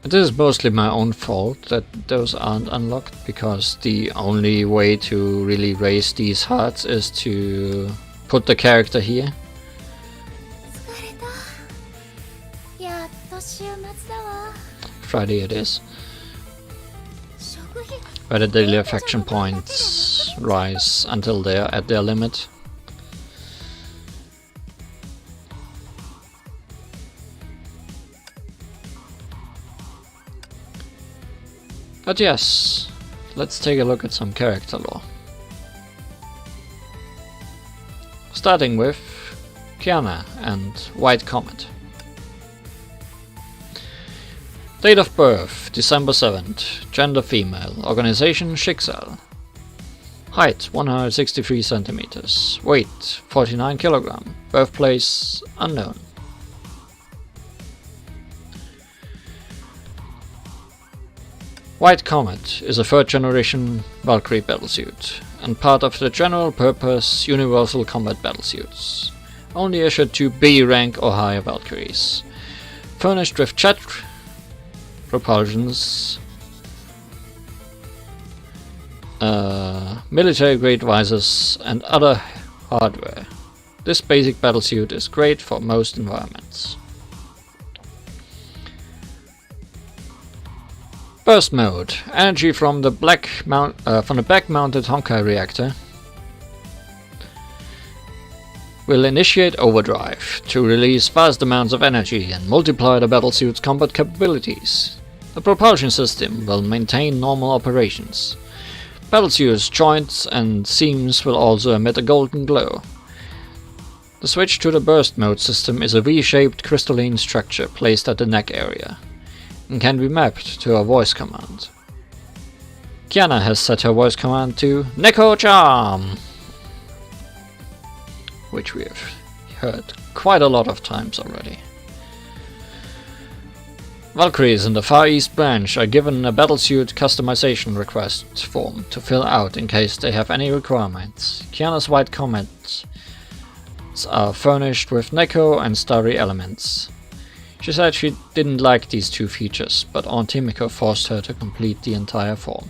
It is mostly my own fault that those aren't unlocked, because the only way to really raise these hearts is to put the character here. Friday it is. Where the daily affection points rise until they're at their limit. But yes, let's take a look at some character lore. Starting with Kiana and White Comet. Date of birth, December 7th, gender female, organization Schicksal. Height 163 centimeters, weight 49 kilogram, birthplace unknown. White Comet is a 3rd generation Valkyrie battlesuit and part of the general purpose Universal Combat Battlesuits, only issued to B rank or higher Valkyries. Furnished with jet propulsions, military grade visors and other hardware. This basic battlesuit is great for most environments. Burst mode. Energy from the back-mounted Honkai reactor will initiate overdrive to release vast amounts of energy and multiply the battlesuit's combat capabilities. The propulsion system will maintain normal operations. Battlesuit's joints and seams will also emit a golden glow. The switch to the burst mode system is a V-shaped crystalline structure placed at the neck area and can be mapped to a voice command. Kiana has set her voice command to Neko Charm, which we have heard quite a lot of times already. Valkyries in the Far East branch are given a battlesuit customization request form to fill out in case they have any requirements. Kiana's White Comets are furnished with Neko and Starry elements. She said she didn't like these 2 features, but Aunt Himiko forced her to complete the entire form.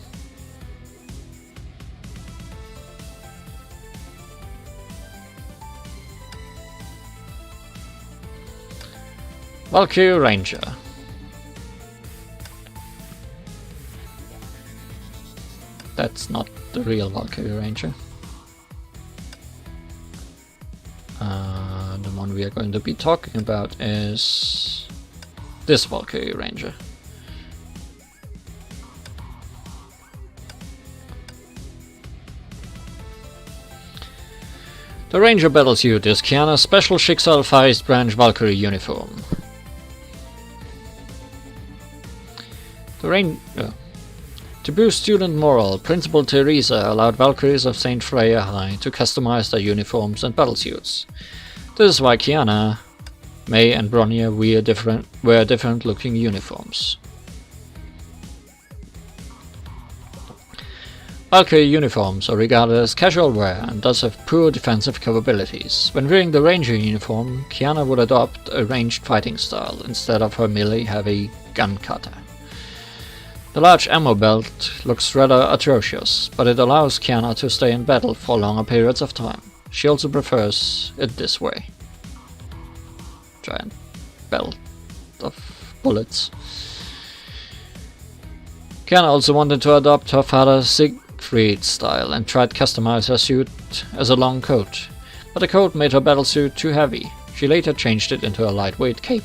Valkyrie Ranger. That's not the real Valkyrie Ranger. one we are going to be talking about is this Valkyrie Ranger. The Ranger battlesuit is Kiana's special Schicksal Feist branch Valkyrie uniform. To boost student morale, Principal Teresa allowed Valkyries of St. Freya High to customize their uniforms and battlesuits. This is why Kiana, May and Bronya wear different looking uniforms. Valkyrie uniforms are regarded as casual wear and thus have poor defensive capabilities. When wearing the Ranger uniform, Kiana would adopt a ranged fighting style instead of her melee-heavy gun kata. The large ammo belt looks rather atrocious, but it allows Kiana to stay in battle for longer periods of time. She also prefers it this way. Giant belt of bullets. Kiana also wanted to adopt her father's Siegfried style and tried to customize her suit as a long coat, but the coat made her battlesuit too heavy. She later changed it into a lightweight cape.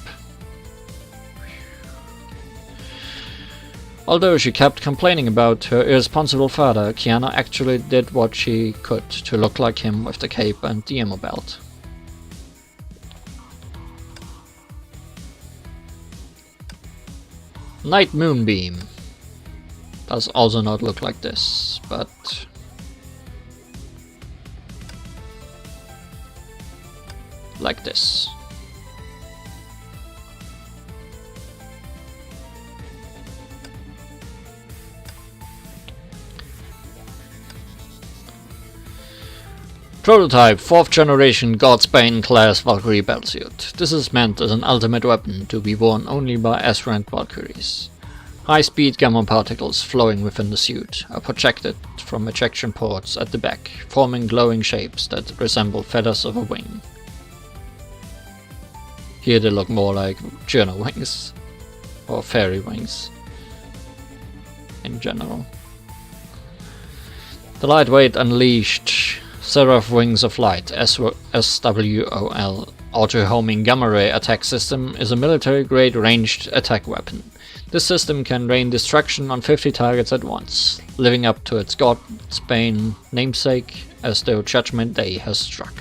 Although she kept complaining about her irresponsible father, Kiana actually did what she could to look like him with the cape and the ammo belt. Night Moonbeam does also not look like this, but like this. Prototype 4th generation Godsbane class Valkyrie battlesuit. This is meant as an ultimate weapon to be worn only by S-rank Valkyries. High-speed gamma particles flowing within the suit are projected from ejection ports at the back, forming glowing shapes that resemble feathers of a wing. Here they look more like journal wings, or fairy wings in general. The lightweight unleashed Seraph Wings of Light SWOL auto-homing gamma ray attack system is a military-grade ranged attack weapon. This system can rain destruction on 50 targets at once, living up to its Godsbane namesake as though Judgment Day has struck.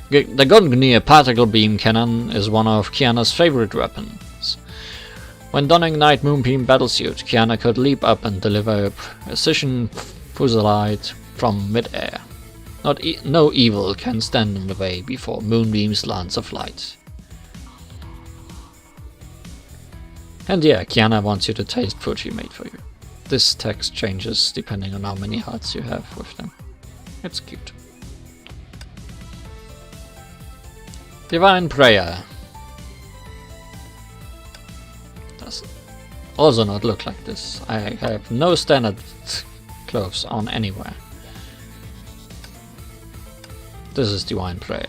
The Gungnir particle beam cannon is one of Kiana's favorite weapons. When donning Night Moonbeam battlesuit, Kiana could leap up and deliver a precision fusillade from mid-air. No evil can stand in the way before Moonbeam's lance of light. And yeah, Kiana wants you to taste food she made for you. This text changes depending on how many hearts you have with them. It's cute. Divine Prayer. Does also not look like this. I have no standard clothes on anywhere. This is Divine Prayer.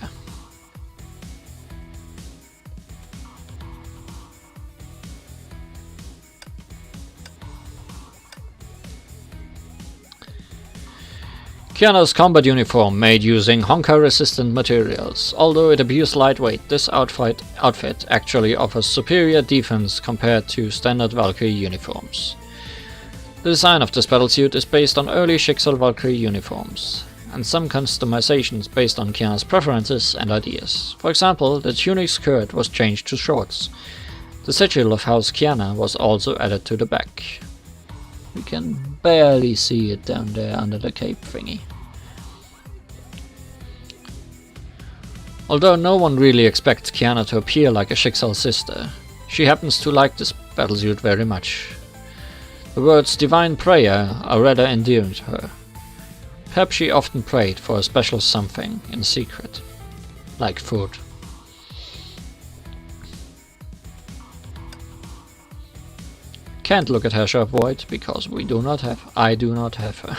Kiana's combat uniform made using Honkai resistant materials. Although it appears lightweight, this outfit actually offers superior defense compared to standard Valkyrie uniforms. The design of this battlesuit is based on early Schicksal Valkyrie uniforms, and some customizations based on Kiana's preferences and ideas. For example, the tunic skirt was changed to shorts. The sigil of House Kiana was also added to the back. We can barely see it down there under the cape thingy. Although no one really expects Kiana to appear like a Schicksal sister, she happens to like this battlesuit very much. The words Divine Prayer are rather endearing to her. Perhaps she often prayed for a special something in secret, like food. Can't look at her shop void because I do not have her.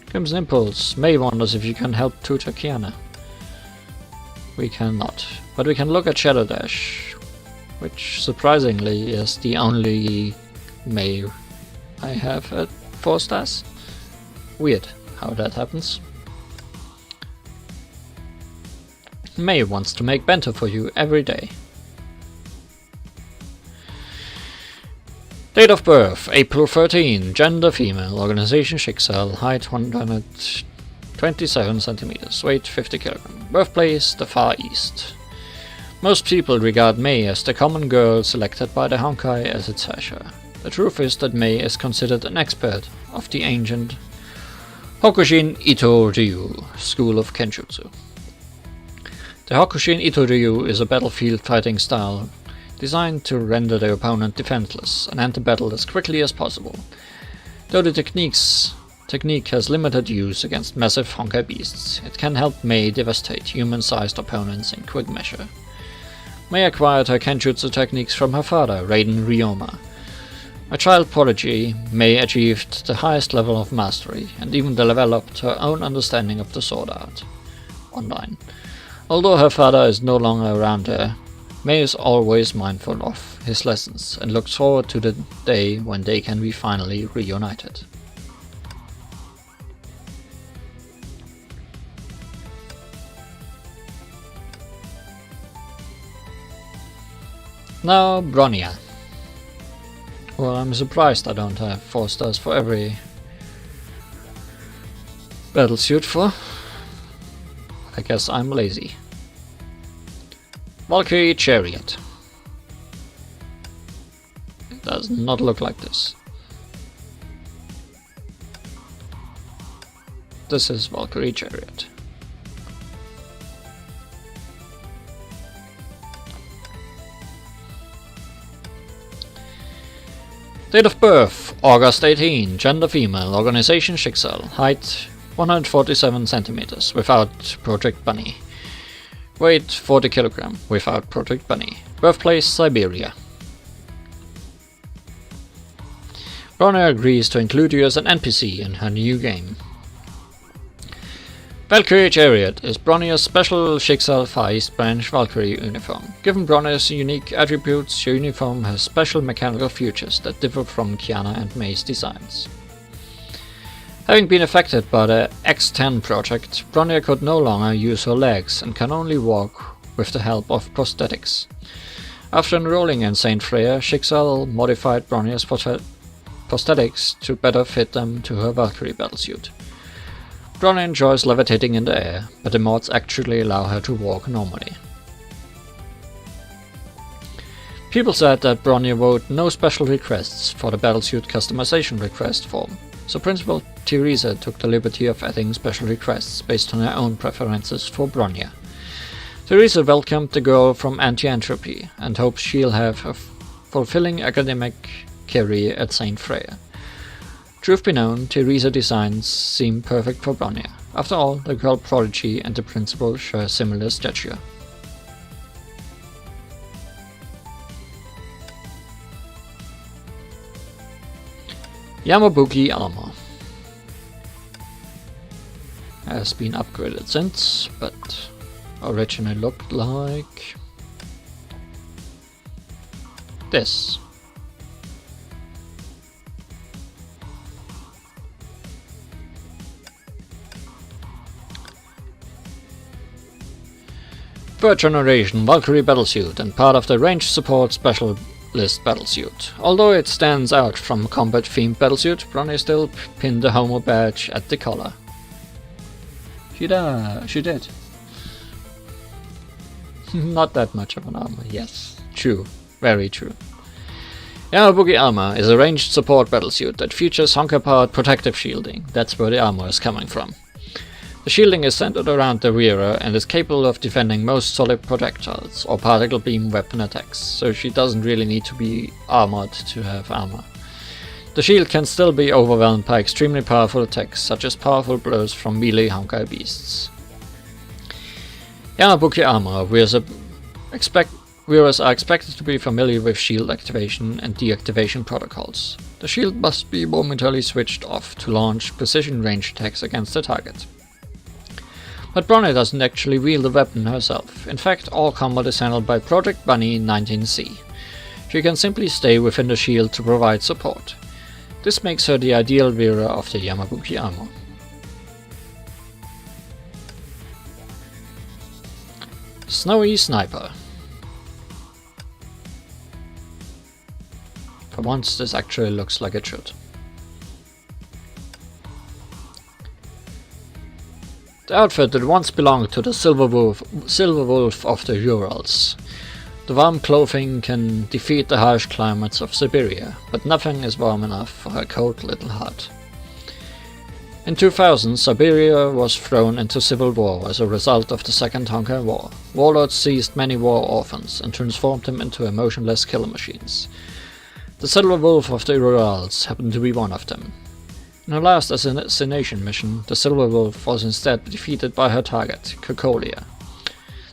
Crimson Impulse. May wonders if you can help tutor Kiana. We cannot, but we can look at Shadow Dash, which surprisingly is the only May I have at 4 stars. Weird. how that happens. May wants to make bento for you every day. Date of birth, April 13, gender female, organization Schicksal, height 127 centimeters, weight 50 kg, birthplace the Far East. Most people regard Mei as the common girl selected by the Honkai as its Herrscher. The truth is that Mei is considered an expert of the ancient Hokushin Ito Ryu school of Kenjutsu. The Hokushin Ito Ryu is a battlefield fighting style designed to render the opponent defenseless and end the battle as quickly as possible. Though the technique has limited use against massive Honkai beasts, it can help Mei devastate human-sized opponents in quick measure. Mei acquired her Kenjutsu techniques from her father, Raiden Ryoma. A child prodigy, Mei achieved the highest level of mastery, and even developed her own understanding of the sword art. Online. Although her father is no longer around her, Mei is always mindful of his lessons, and looks forward to the day when they can be finally reunited. Now, Bronya. Well, I'm surprised I don't have 4 stars for every battlesuit for. I guess I'm lazy. Valkyrie Chariot. It does not look like this. This is Valkyrie Chariot. Date of birth, August 18, gender female, organization Schicksal, height 147 centimeters without Project Bunny. Weight 40 kg without Project Bunny. Birthplace Siberia. Bronya agrees to include you as an NPC in her new game. Valkyrie Chariot is Bronya's special Schicksal Far East branch Valkyrie uniform. Given Bronya's unique attributes, your uniform has special mechanical features that differ from Kiana and Mei's designs. Having been affected by the X10 project, Bronya could no longer use her legs and can only walk with the help of prosthetics. After enrolling in Saint Freya, Schicksal modified Bronya's prosthetics to better fit them to her Valkyrie battlesuit. Bronya enjoys levitating in the air, but the mods actually allow her to walk normally. People said that Bronya wrote no special requests for the battlesuit customization request form, so Principal Teresa took the liberty of adding special requests based on her own preferences for Bronya. Teresa welcomed the girl from Anti-Entropy and hopes she'll have a fulfilling academic career at Saint Freya. Truth be known, Teresa designs seem perfect for Bronya. After all, the girl prodigy and the principal share a similar stature. Yamabuki Armor has been upgraded since, but originally looked like this. Third generation Valkyrie battlesuit and part of the range support specialist battlesuit. Although it stands out from combat themed battlesuit, Bronya still pinned the Homo badge at the collar. She did. Not that much of an armor, yes. True, very true. Yamabuki Armor is a ranged support battlesuit that features Honkai-powered protective shielding. That's where the armor is coming from. The shielding is centered around the wearer and is capable of defending most solid projectiles or particle beam weapon attacks, so she doesn't really need to be armored to have armor. The shield can still be overwhelmed by extremely powerful attacks, such as powerful blows from melee Honkai beasts. Yamabuki Armor wearers are expected to be familiar with shield activation and deactivation protocols. The shield must be momentarily switched off to launch precision range attacks against the target. But Bronya doesn't actually wield the weapon herself. In fact, all combat is handled by Project Bunny 19C. She can simply stay within the shield to provide support. This makes her the ideal wearer of the Yamabuki Armor. Snowy Sniper. For once, this actually looks like it should. The outfit that once belonged to the Silver Wolf of the Urals. The warm clothing can defeat the harsh climates of Siberia, but nothing is warm enough for her cold little heart. In 2000, Siberia was thrown into civil war as a result of the Second Honkai War. Warlords seized many war orphans and transformed them into emotionless killer machines. The Silver Wolf of the Urals happened to be one of them. In her last assassination mission, the Silver Wolf was instead defeated by her target, Kokolia.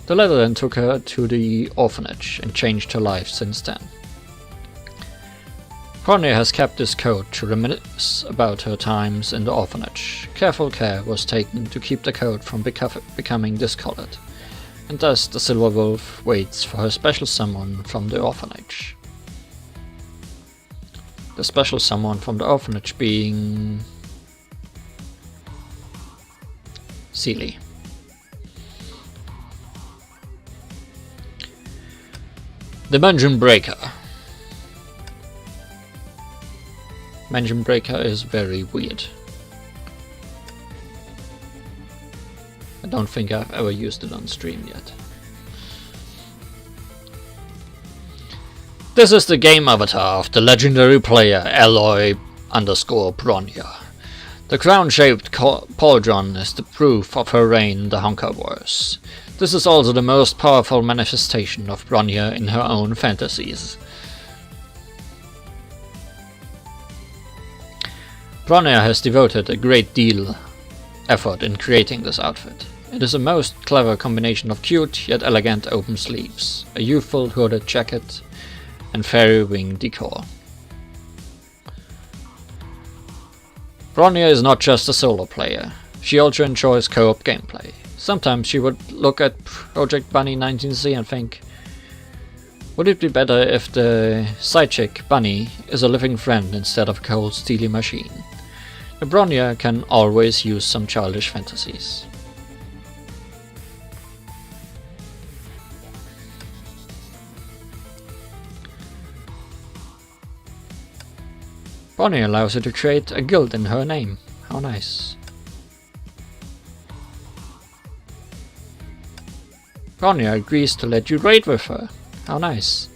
The latter then took her to the orphanage and changed her life since then. Bronya has kept this code to reminisce about her times in the orphanage. Careful care was taken to keep the code from becoming discolored, and thus the Silver Wolf waits for her special summon from the orphanage. The special someone from the orphanage being Seely. Dimension Breaker. Dimension Breaker is very weird. I don't think I've ever used it on stream yet. This is the game avatar of the legendary player Aloy_Bronya. The crown-shaped pauldron is the proof of her reign in the Honkai Wars. This is also the most powerful manifestation of Bronya in her own fantasies. Bronya has devoted a great deal effort in creating this outfit. It is a most clever combination of cute yet elegant open sleeves, a youthful hooded jacket, and fairy wing decor. Bronya is not just a solo player, she also enjoys co-op gameplay. Sometimes she would look at Project Bunny 19C and think, would it be better if the side chick Bunny is a living friend instead of a cold steely machine? The Bronya can always use some childish fantasies. Bronya allows her to create a guild in her name. How nice. Bronya agrees to let you raid with her. How nice.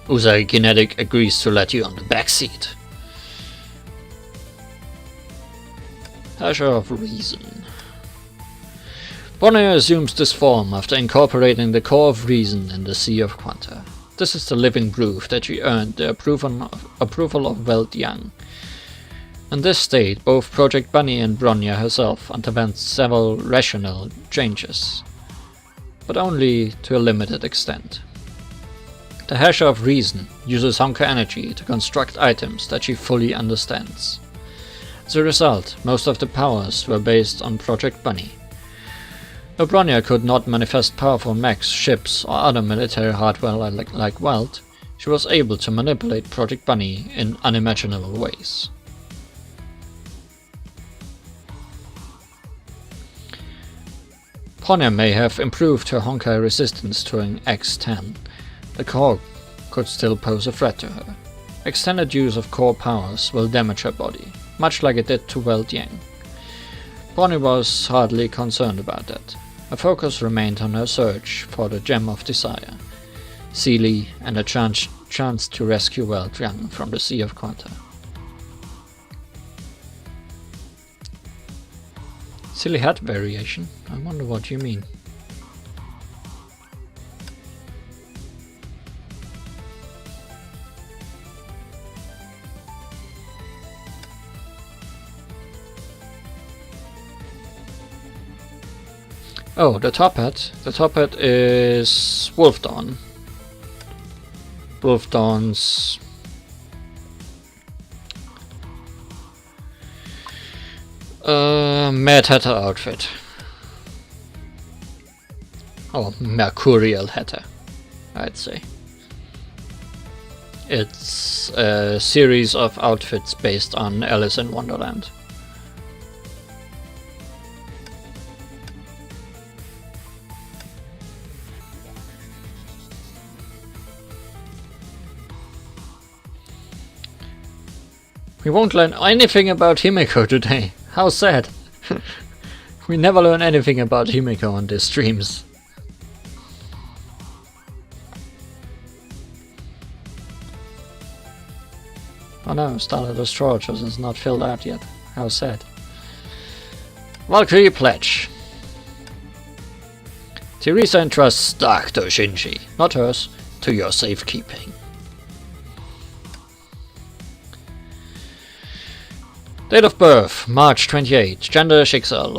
Usagi Kinetic agrees to let you on the backseat. Asher of Reason. Bronya assumes this form after incorporating the core of reason in the Sea of Quanta. This is the living proof that she earned the approval of Welt Young. In this state, both Project Bunny and Bronya herself underwent several rational changes, but only to a limited extent. The Asher of Reason uses Honkai energy to construct items that she fully understands. As a result, most of the powers were based on Project Bunny. Though Bronya could not manifest powerful mechs, ships, or other military hardware like Welt, she was able to manipulate Project Bunny in unimaginable ways. Bronya may have improved her Honkai resistance to an X10. The core could still pose a threat to her. Extended use of core powers will damage her body, much like it did to Welt Yang. Bronya was hardly concerned about that. Her focus remained on her search for the Gem of Desire, Seely, and a chance to rescue Welt Yang from the Sea of Quanta. Silly hat variation? I wonder what you mean. Oh, the top hat. The top hat is Wolfdawn. Wolfdawn's Mad Hatter outfit. Or Mercurial Hatter, I'd say. It's a series of outfits based on Alice in Wonderland. We won't learn anything about Himeko today. How sad. We never learn anything about Himeko on these streams. Oh no, Starlight Destroyer is not filled out yet. How sad. Valkyrie Pledge. Teresa entrusts Dark to Shinji, not hers, to your safekeeping. Date of birth, March 28. Gender Schicksal,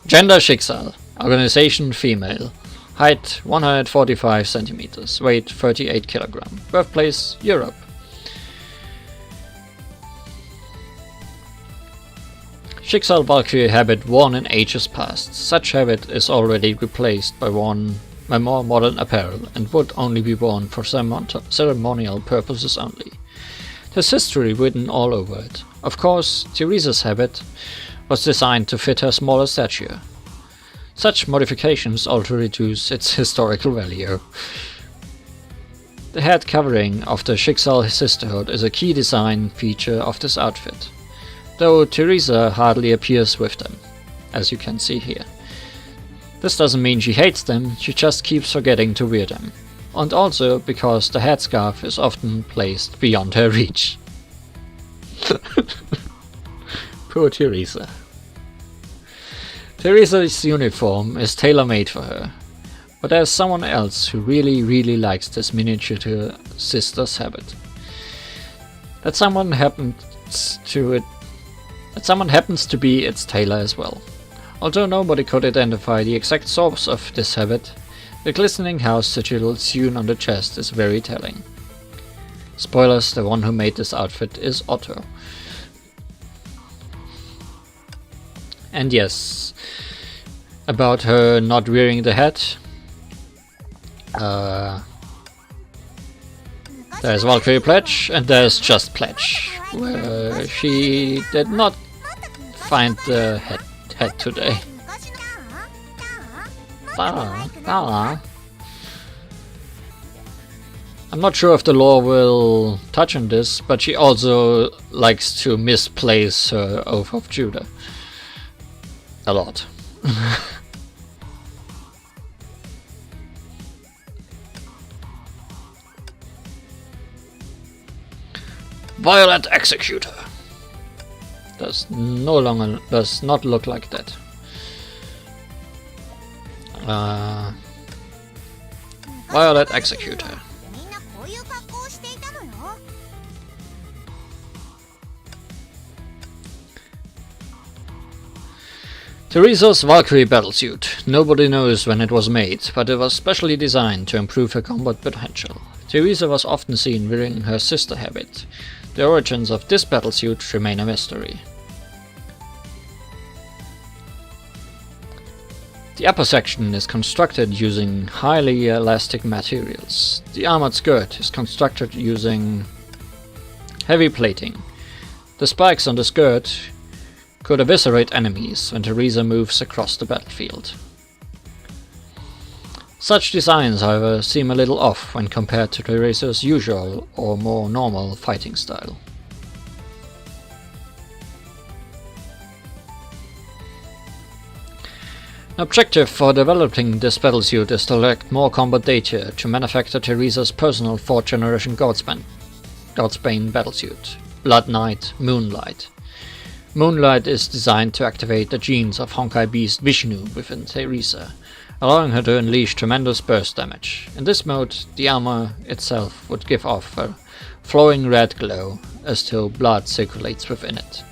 Gender Schicksal, organization female. Height 145 centimeters, weight 38 kilogram. Birthplace Europe. Schicksal Valkyrie habit worn in ages past. Such habit is already replaced by more modern apparel and would only be worn for ceremonial purposes only. There's history written all over it. Of course, Teresa's habit was designed to fit her smaller stature. Such modifications also reduce its historical value. The head covering of the Schicksal Sisterhood is a key design feature of this outfit, though Teresa hardly appears with them, as you can see here. This doesn't mean she hates them, she just keeps forgetting to wear them. And also because the headscarf is often placed beyond her reach. Poor Teresa. Teresa's uniform is tailor-made for her, but there's someone else who really likes this miniature sister's habit. That someone happens to be its tailor as well. Although nobody could identify the exact source of this habit, the glistening house sigil sewn on the chest is very telling. Spoilers, the one who made this outfit is Otto. And yes, about her not wearing the hat, there's Valkyrie Pledge and there's just Pledge, where she did not find the head today. I'm not sure if the lore will touch on this, but she also likes to misplace her Oath of Judah. A lot. Violet Executor. Does not look like that. Violet Executor. Teresa's Valkyrie battlesuit. Nobody knows when it was made, but it was specially designed to improve her combat potential. Teresa was often seen wearing her sister habit. The origins of this battlesuit remain a mystery. The upper section is constructed using highly elastic materials. The armored skirt is constructed using heavy plating. The spikes on the skirt could eviscerate enemies when Teresa moves across the battlefield. Such designs, however, seem a little off when compared to Teresa's usual or more normal fighting style. An objective for developing this battlesuit is to collect more combat data to manufacture Teresa's personal 4th generation Godsbane battlesuit, Blood Knight Moonlight. Moonlight is designed to activate the genes of Honkai beast Vishnu within Teresa, allowing her to unleash tremendous burst damage. In this mode, the armor itself would give off a flowing red glow as till blood circulates within it.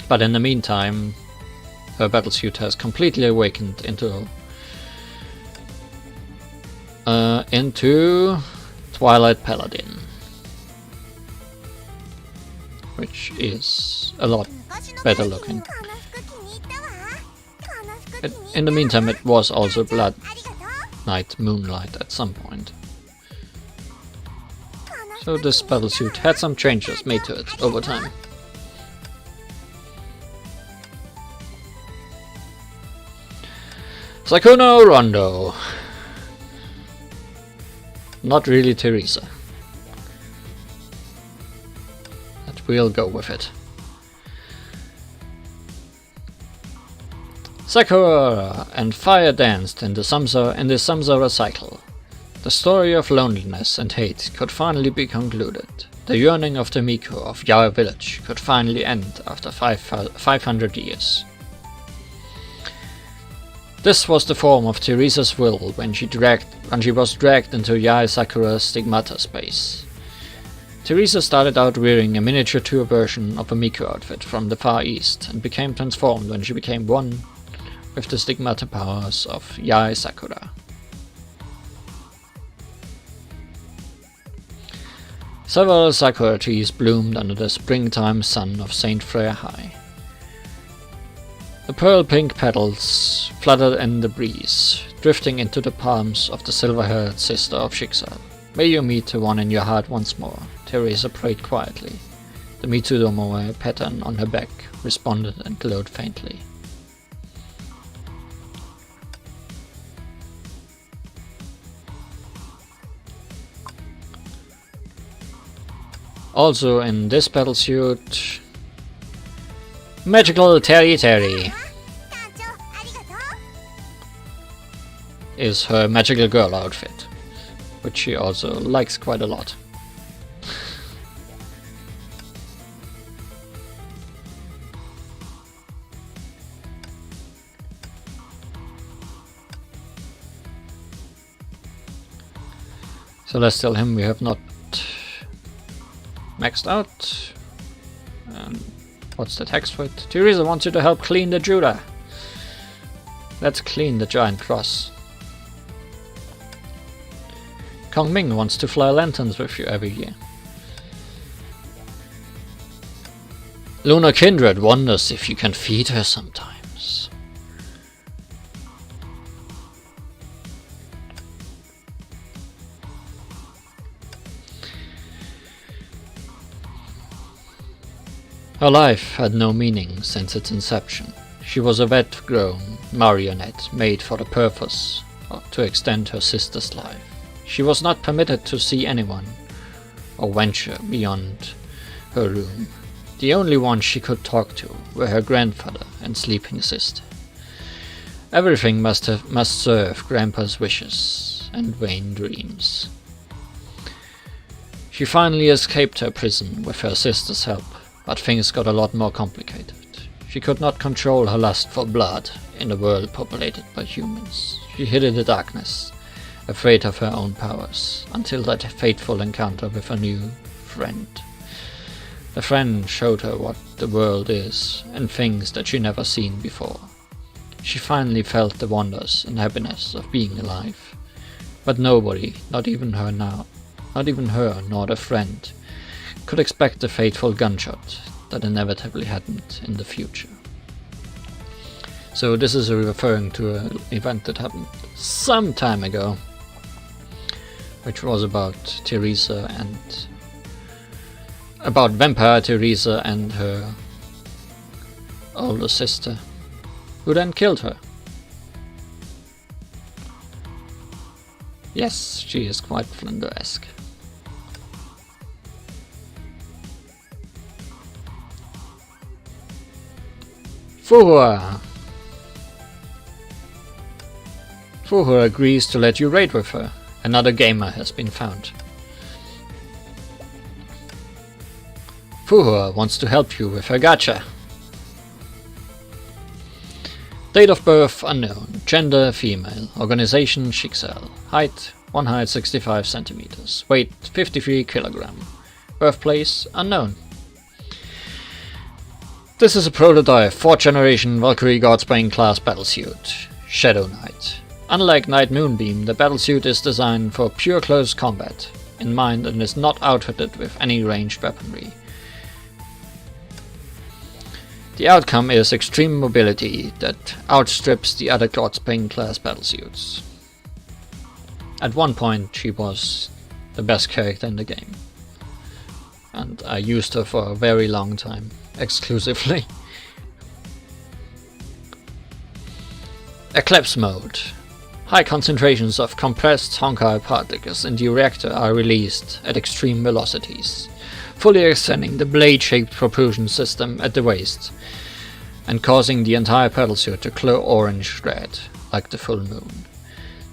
But in the meantime, her battlesuit has completely awakened into Twilight Paladin, which is a lot better looking. In the meantime, it was also Blood Knight Moonlight at some point. So this battlesuit had some changes made to it over time. Sakuno Rondo. Not really Teresa. but we'll go with it. Sakura and fire danced in the Samsara cycle. The story of loneliness and hate could finally be concluded. The yearning of the Miko of Yara village could finally end after 500 years. This was the form of Teresa's will when she was dragged into Yae Sakura's Stigmatas base. Teresa started out wearing a miniature version of a Miko outfit from the Far East and became transformed when she became one with the Stigmata powers of Yae Sakura. Several sakura trees bloomed under the springtime sun of St. Freya High. The pearl-pink petals fluttered in the breeze, drifting into the palms of the silver-haired sister of Shixal. May you meet the one in your heart once more, Teresa prayed quietly. The Mitsudomo pattern on her back responded and glowed faintly. Also in this battlesuit, Magical Terry is her magical girl outfit, which she also likes quite a lot. Celestial Hymn we have not maxed out. And what's the text for it? Teresa wants you to help clean the Judah. Let's clean the giant cross. Kong Ming wants to fly lanterns with you every year. Lunar Kindred wonders if you can feed her sometimes. Her life had no meaning since its inception. She was a wet-grown marionette made for the purpose to extend her sister's life. She was not permitted to see anyone or venture beyond her room. The only ones she could talk to were her grandfather and sleeping sister. Everything must serve Grandpa's wishes and vain dreams. She finally escaped her prison with her sister's help, but things got a lot more complicated. She could not control her lust for blood in a world populated by humans. She hid in the darkness, afraid of her own powers, until that fateful encounter with a new friend. The friend showed her what the world is, and things that she never seen before. She finally felt the wonders and happiness of being alive. But nobody, not even her nor the friend, could expect the fateful gunshot that inevitably happened in the future. So this is referring to an event that happened some time ago, which was about Vampire Teresa and her older sister, who then killed her. Yes, she is quite Flinder-esque. Fuhua agrees to let you raid with her. Another gamer has been found. Fuhua wants to help you with her gacha. Date of birth unknown. Gender female. Organization Shixal. Height 165 centimeters. Weight 53 kilogram. Birthplace unknown. This is a prototype 4th generation Valkyrie Godsbane class battlesuit. Shadow Knight. Unlike Knight Moonbeam, the battlesuit is designed for pure close combat in mind and is not outfitted with any ranged weaponry. The outcome is extreme mobility that outstrips the other Godsbane class battlesuits. At one point she was the best character in the game, and I used her for a very long time, exclusively. Eclipse Mode. High concentrations of compressed Honkai particles in the reactor are released at extreme velocities. fully extending the blade-shaped propulsion system at the waist, and causing the entire battlesuit to glow orange-red, like the full moon.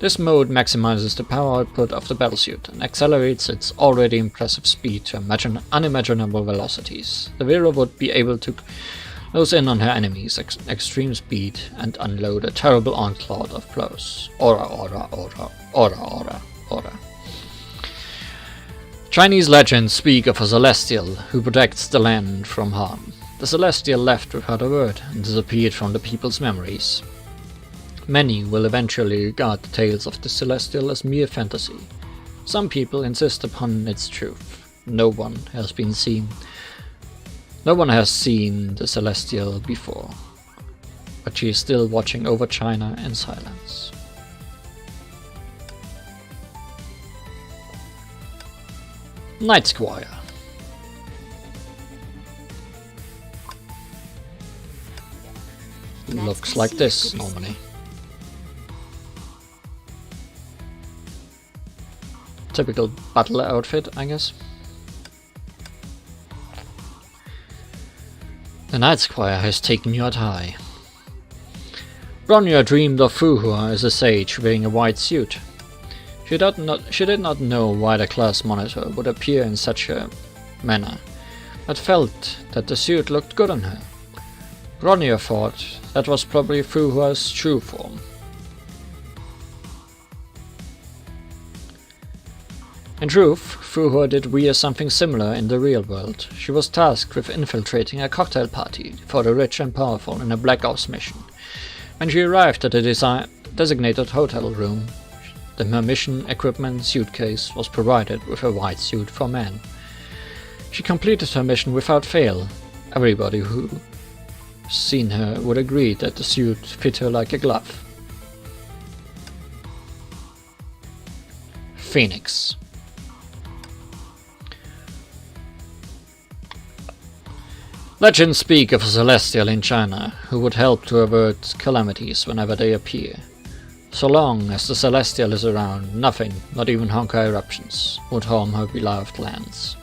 This mode maximizes the power output of the battlesuit and accelerates its already impressive speed to unimaginable velocities. The Vera would be able to close in on her enemies at extreme speed and unload a terrible onslaught of blows. Aura. Chinese legends speak of a celestial who protects the land from harm. The celestial left without a word and disappeared from the people's memories. Many will eventually regard the tales of the celestial as mere fantasy. Some people insist upon its truth. No one has seen the celestial before, but she is still watching over China in silence. Night Squire. Looks like this normally. Typical butler outfit, I guess. The Night Squire has taken you at high. Bronya dreamed of Fuhua as a sage wearing a white suit. She did not know why the class monitor would appear in such a manner, but felt that the suit looked good on her. Bronya thought that was probably Fuhua's true form. In truth, Fuhua did wear something similar in the real world. She was tasked with infiltrating a cocktail party for the rich and powerful in a Black Ops mission. When she arrived at the designated hotel room, her mission equipment suitcase was provided with a white suit for men. She completed her mission without fail. Everybody who seen her would agree that the suit fit her like a glove. Phoenix. Legends speak of a celestial in China who would help to avert calamities whenever they appear. So long as the celestial is around, nothing, not even Honkai eruptions, would harm her beloved lands.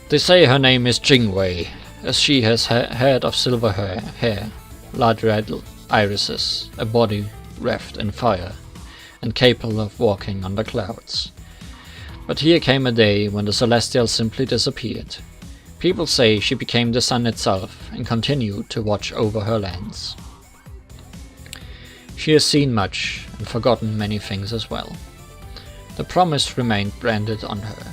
They say her name is Jingwei, as she has head of silver hair, large red irises, a body wreathed in fire, and capable of walking on the clouds. But here came a day when the celestial simply disappeared. People say she became the sun itself and continued to watch over her lands. She has seen much and forgotten many things as well. The promise remained branded on her.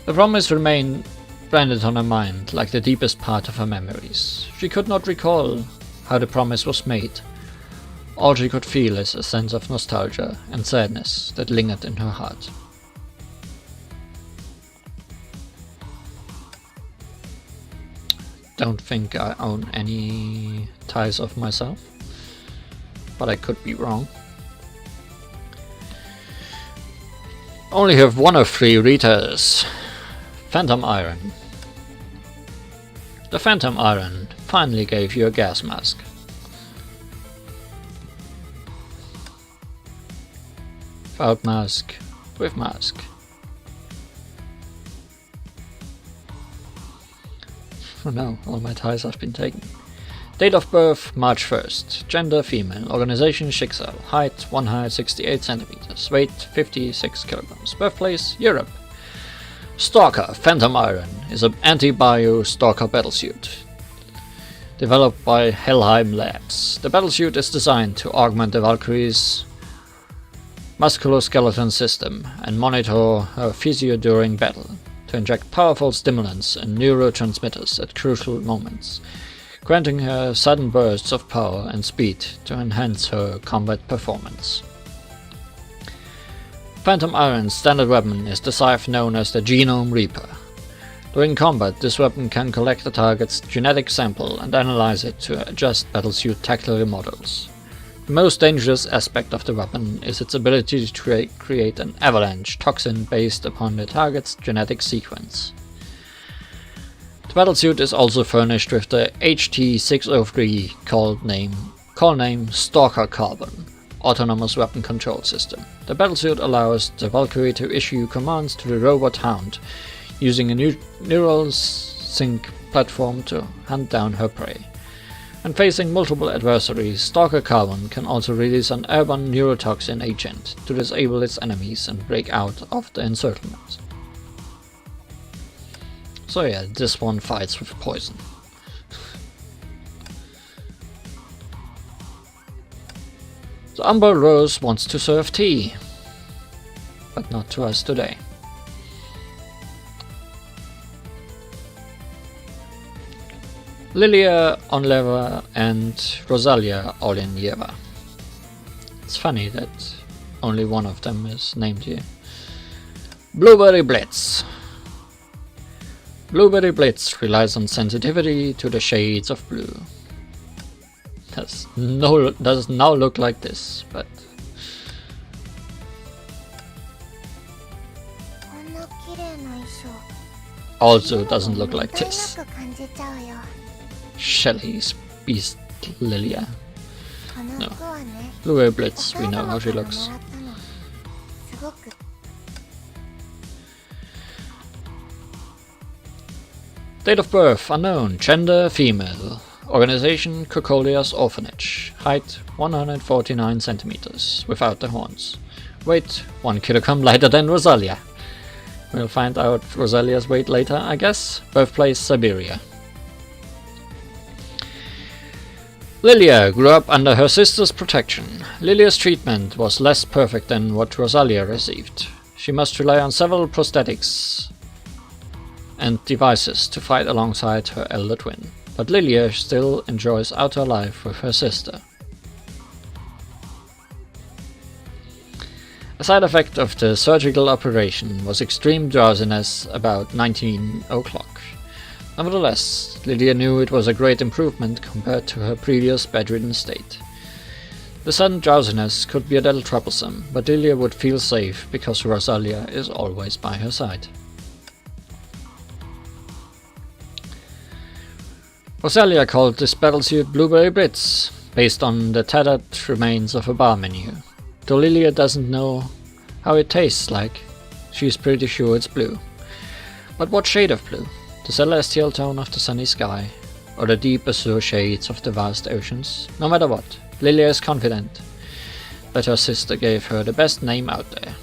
The promise remained branded on her mind like the deepest part of her memories. She could not recall how the promise was made. All she could feel is a sense of nostalgia and sadness that lingered in her heart. Don't think I own any ties of myself, but I could be wrong. Only have one of 3 Ritas. Phantom Iron. The Phantom Iron finally gave you a gas mask. Without mask, with mask. Oh no, all my ties have been taken. Date of birth, March 1st. Gender, female. Organization, Schicksal. Height, 168 centimeters. Weight, 56 kilograms. Birthplace, Europe. Stalker, Phantom Iron, is an anti-bio stalker battlesuit. Developed by Helheim Labs. The battlesuit is designed to augment the Valkyrie's musculoskeleton system and monitor her physio during battle, to inject powerful stimulants and neurotransmitters at crucial moments, granting her sudden bursts of power and speed to enhance her combat performance. Phantom Iron's standard weapon is the scythe known as the Genome Reaper. During combat, this weapon can collect the target's genetic sample and analyze it to adjust battlesuit tactical models. The most dangerous aspect of the weapon is its ability to create an avalanche toxin based upon the target's genetic sequence. The battlesuit is also furnished with the HT-603 call name Stalker Carbon, autonomous weapon control system. The battlesuit allows the Valkyrie to issue commands to the robot Hound, using a neural sync platform to hunt down her prey. When facing multiple adversaries, Stalker Carbon can also release an airborne neurotoxin agent to disable its enemies and break out of the encirclement. So yeah, this one fights with poison. The Umber Rose wants to serve tea, but not to us today. Lilia Onleva and Rosalia Olenjeva. It's funny that only one of them is named here. Blueberry Blitz. Blueberry Blitz relies on sensitivity to the shades of blue. Does now look like this, but also doesn't look like this. Shelly's Beast Lilia. No. Blueberry Blitz, we know how she looks. Date of birth unknown, gender female. Organization Cocolia's Orphanage. Height 149 centimeters, without the horns. Weight 1 kilogram lighter than Rosalia. We'll find out Rosalia's weight later, I guess. Birthplace Siberia. Lilia grew up under her sister's protection. Lilia's treatment was less perfect than what Rosalia received. She must rely on several prosthetics and devices to fight alongside her elder twin. But Lilia still enjoys outdoor life with her sister. A side effect of the surgical operation was extreme drowsiness about 19 o'clock. Nevertheless, Lilia knew it was a great improvement compared to her previous bedridden state. The sudden drowsiness could be a little troublesome, but Lilia would feel safe because Rosalia is always by her side. Rosalia called this battlesuit Blueberry Blitz, based on the tattered remains of a bar menu. Though Lilia doesn't know how it tastes like, she's pretty sure it's blue. But what shade of blue? The celestial tone of the sunny sky, or the deep azure shades of the vast oceans? No matter what, Lilia is confident that her sister gave her the best name out there.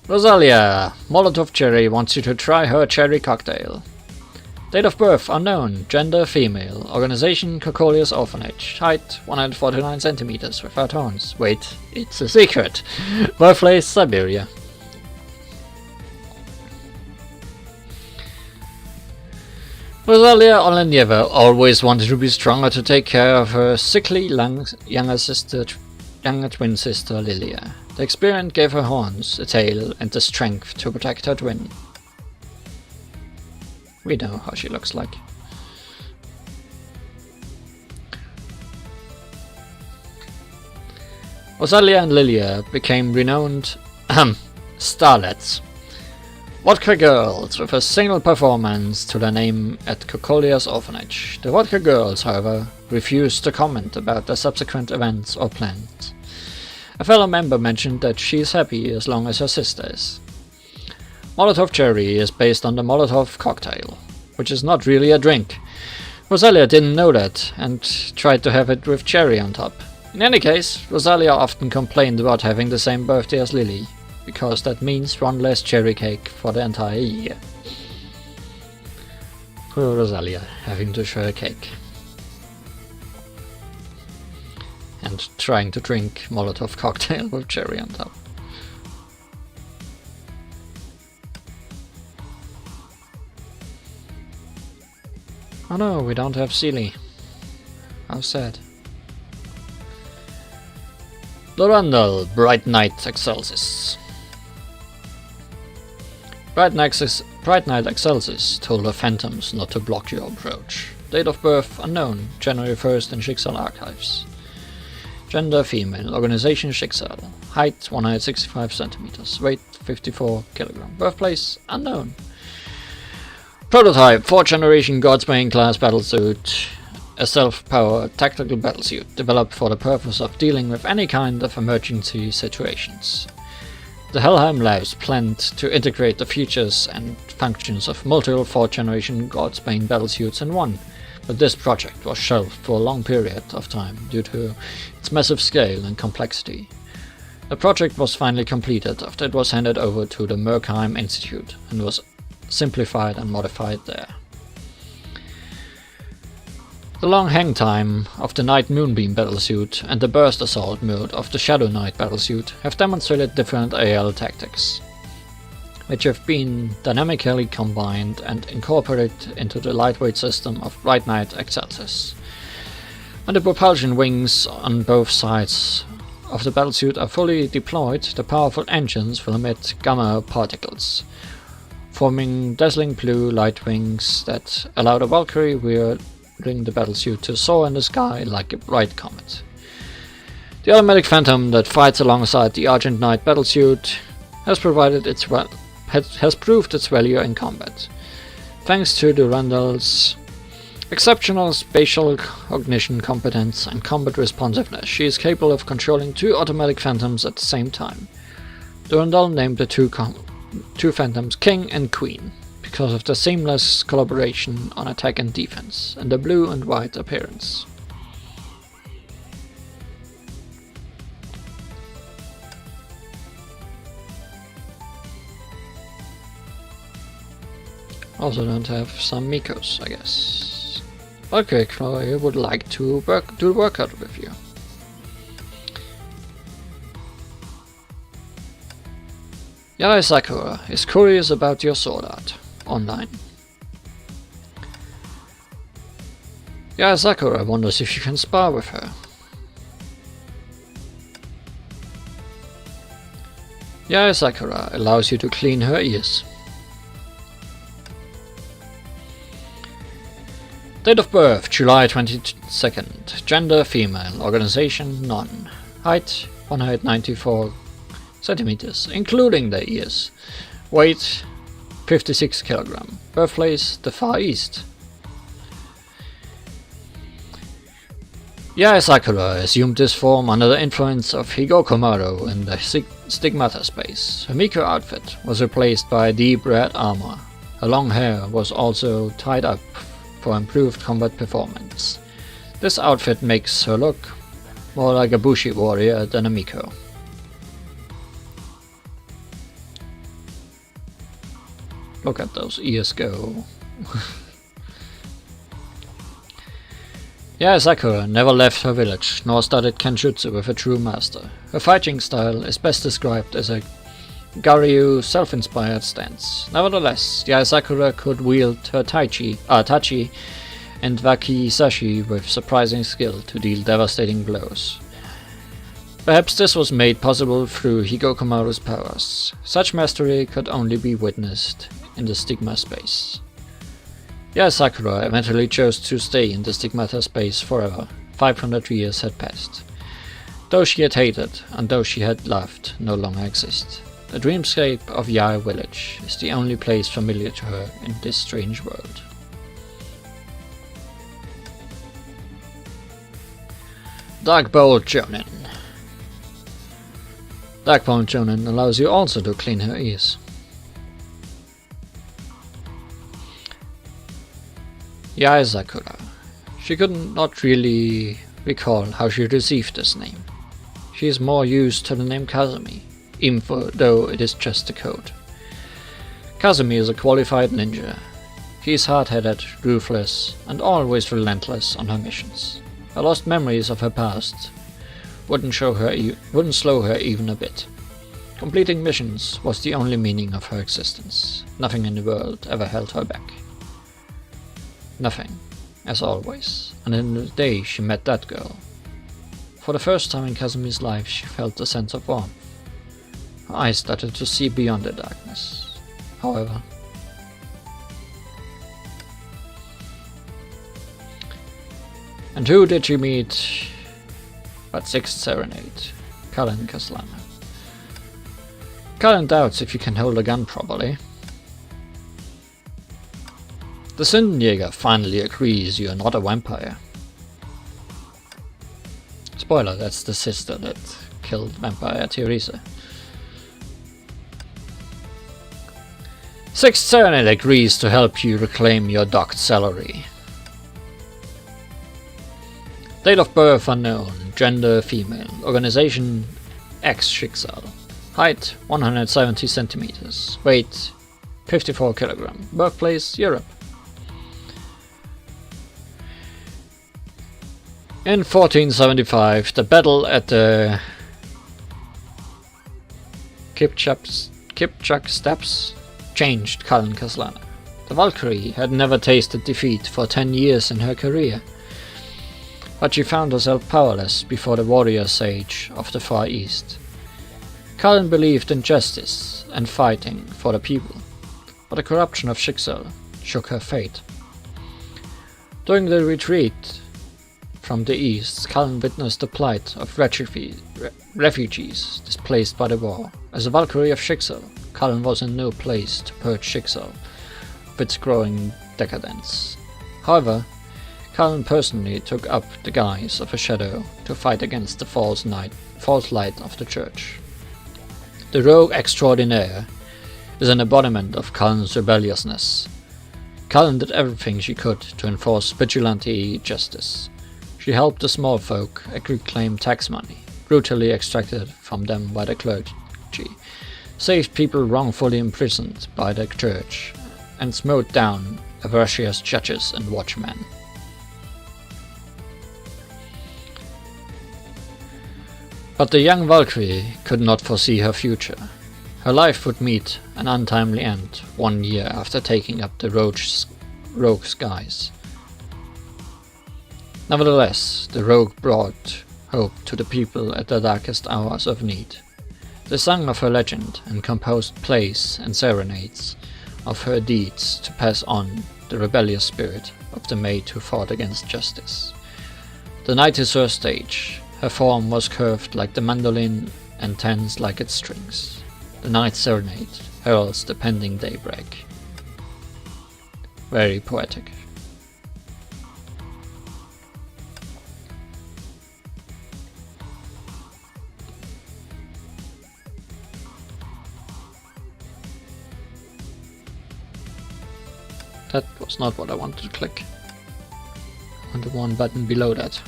Rosalia, Molotov Cherry wants you to try her cherry cocktail. Date of birth unknown, gender female, organization Cocolia's Orphanage, height 149 centimeters without horns. Wait, it's a secret. Birthplace Siberia. Rosalia Olenjeva always wanted to be stronger to take care of her sickly younger twin sister Lilia. The experience gave her horns, a tail, and the strength to protect her twin. We know how she looks like. Rosalia and Lilia became renowned starlets. Vodka Girls, with a single performance to their name at Cocolia's Orphanage. The Vodka Girls, however, refused to comment about their subsequent events or plans. A fellow member mentioned that she is happy as long as her sister is. Molotov Cherry is based on the Molotov cocktail, which is not really a drink. Rosalia didn't know that and tried to have it with cherry on top. In any case, Rosalia often complained about having the same birthday as Lily, because that means one less cherry cake for the entire year. Poor Rosalia, having to share a cake. And trying to drink Molotov cocktail with cherry on top. Oh no, we don't have Sealy. How sad. Lorandal, Bright Night Excelsis. Bright Night Excelsis told her phantoms not to block your approach. Date of birth unknown, January 1st in Schicksal Archives. Gender female, organization Schicksal. Height 165 centimeters, weight 54 kg. Birthplace unknown. Prototype 4th generation Godsbane class battlesuit. A self-powered tactical battlesuit developed for the purpose of dealing with any kind of emergency situations. The Helheim Labs planned to integrate the features and functions of multiple 4th generation Godsbane battlesuits in one, but this project was shelved for a long period of time due to its massive scale and complexity. The project was finally completed after it was handed over to the Merkheim Institute and was simplified and modified there. The long hang time of the Night Moonbeam battlesuit and the burst assault mode of the Shadow Knight battlesuit have demonstrated different AL tactics, which have been dynamically combined and incorporated into the lightweight system of Bright Knight Excelsis. When the propulsion wings on both sides of the battlesuit are fully deployed, the powerful engines will emit gamma particles, forming dazzling blue light wings that allow the Valkyrie wearing the battlesuit to soar in the sky like a bright comet. The automatic phantom that fights alongside the Argent Knight battlesuit has proved its value in combat. Thanks to the Randall's exceptional spatial cognition competence and combat responsiveness, she is capable of controlling 2 automatic phantoms at the same time. Durandal named the two phantoms King and Queen because of the seamless collaboration on attack and defense, and the blue and white appearance. Also don't have some Mikos, I guess. Okay, Chloe would like to do the workout with you. Yarai Sakura is curious about your sword art. Online. Yarai Sakura wonders if you can spar with her. Yarai Sakura allows you to clean her ears. Date of birth, July 22nd. Gender, female. Organization, none. Height, 194 centimeters, including the ears. Weight, 56 kg. Birthplace, the Far East. Yarai Sakura assumed this form under the influence of Higokomaro in the Stigmata space. Her Miko outfit was replaced by deep red armor. Her long hair was also tied up for improved combat performance. This outfit makes her look more like a Bushi warrior than a Miko. Look at those ears go. Yarai Sakura never left her village, nor studied Kenjutsu with a true master. Her fighting style is best described as a Garyu self-inspired stance. Nevertheless, Yarai Sakura could wield her Tachi and Wakizashi with surprising skill to deal devastating blows. Perhaps this was made possible through Higokomaru's powers. Such mastery could only be witnessed in the Stigma space. Yarai Sakura eventually chose to stay in the Stigmata space forever. 500 years had passed. Those she had hated and those she had loved no longer exist. The dreamscape of Yarai village is the only place familiar to her in this strange world. Darkbolt Jonin. Darkbolt Jonin allows you also to clean her ears. Yarai Sakura. She could not really recall how she received this name. She is more used to the name Kazumi, even though it is just a code. Kazumi is a qualified ninja. She is hard-headed, ruthless, and always relentless on her missions. Her lost memories of her past wouldn't slow her even a bit. Completing missions was the only meaning of her existence. Nothing in the world ever held her back. Nothing, as always, and in the day she met that girl. For the first time in Kazumi's life she felt a sense of warmth. Her eyes started to see beyond the darkness. However, and who did you meet but Sixth Serenade, Kalin Kaslana? Kalin doubts if you can hold a gun properly. The Sündenjäger finally agrees you are not a vampire. Spoiler, that's the sister that killed Vampire Teresa. Sixth Serenade agrees to help you reclaim your docked salary. Date of birth unknown, gender female, organization X-Schicksal, height 170 centimeters, weight 54 kilogram, birthplace Europe. In 1475, the battle at the Kipchak Steppes changed Kallen Kaslana. The Valkyrie had never tasted defeat for 10 years in her career, but she found herself powerless before the warrior sage of the Far East. Kallen believed in justice and fighting for the people, but the corruption of Schicksal shook her fate. During the retreat from the east, Kallen witnessed the plight of refugees displaced by the war. As a Valkyrie of Schicksal, Kallen was in no place to purge Schicksal of its growing decadence. However, Kallen personally took up the guise of a shadow to fight against the false light of the church. The Rogue Extraordinaire is an embodiment of Kallen's rebelliousness. Kallen did everything she could to enforce vigilante justice. She helped the small folk reclaim tax money, brutally extracted from them by the clergy, saved people wrongfully imprisoned by the church, and smote down avaricious judges and watchmen. But the young Valkyrie could not foresee her future. Her life would meet an untimely end 1 year after taking up the rogue's guise. Nevertheless, the rogue brought hope to the people at their darkest hours of need. They sung of her legend and composed plays and serenades of her deeds to pass on the rebellious spirit of the maid who fought against justice. The night is her stage. Her form was curved like the mandolin and tense like its strings. The night serenade heralds the pending daybreak. Very poetic. That was not what I wanted to click. I wanted one button below that.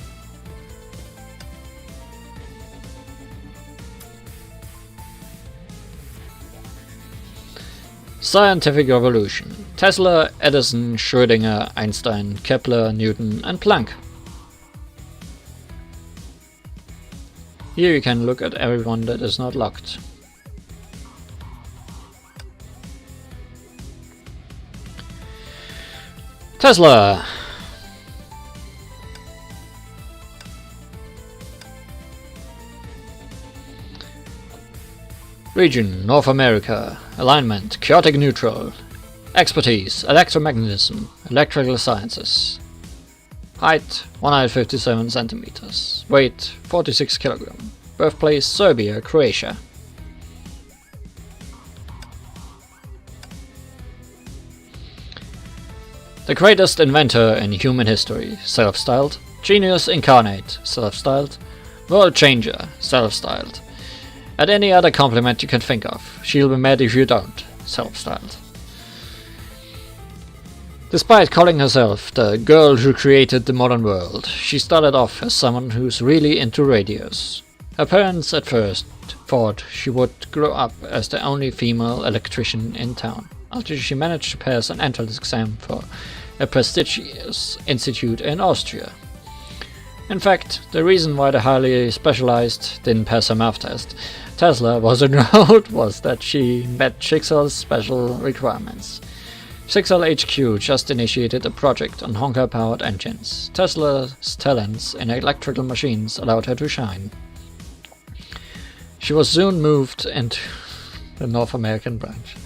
Scientific revolution. Tesla, Edison, Schrödinger, Einstein, Kepler, Newton and Planck. Here you can look at everyone that is not locked. Tesla. Region, North America. Alignment, chaotic neutral. Expertise, electromagnetism, electrical sciences. Height, 157 centimeters. Weight, 46 kilogram. Birthplace, Serbia, Croatia. The greatest inventor in human history, self-styled. Genius incarnate, self-styled. World changer, self-styled. Add any other compliment you can think of. She'll be mad if you don't, self-styled. Despite calling herself the girl who created the modern world, she started off as someone who's really into radios. Her parents at first thought she would grow up as the only female electrician in town, until she managed to pass an entrance exam for a prestigious institute in Austria. In fact, the reason why the highly specialized didn't pass her math test, Tesla was enrolled, was that she met Schicksal's special requirements. Schicksal HQ just initiated a project on Honkai-powered engines. Tesla's talents in electrical machines allowed her to shine. She was soon moved into the North American branch.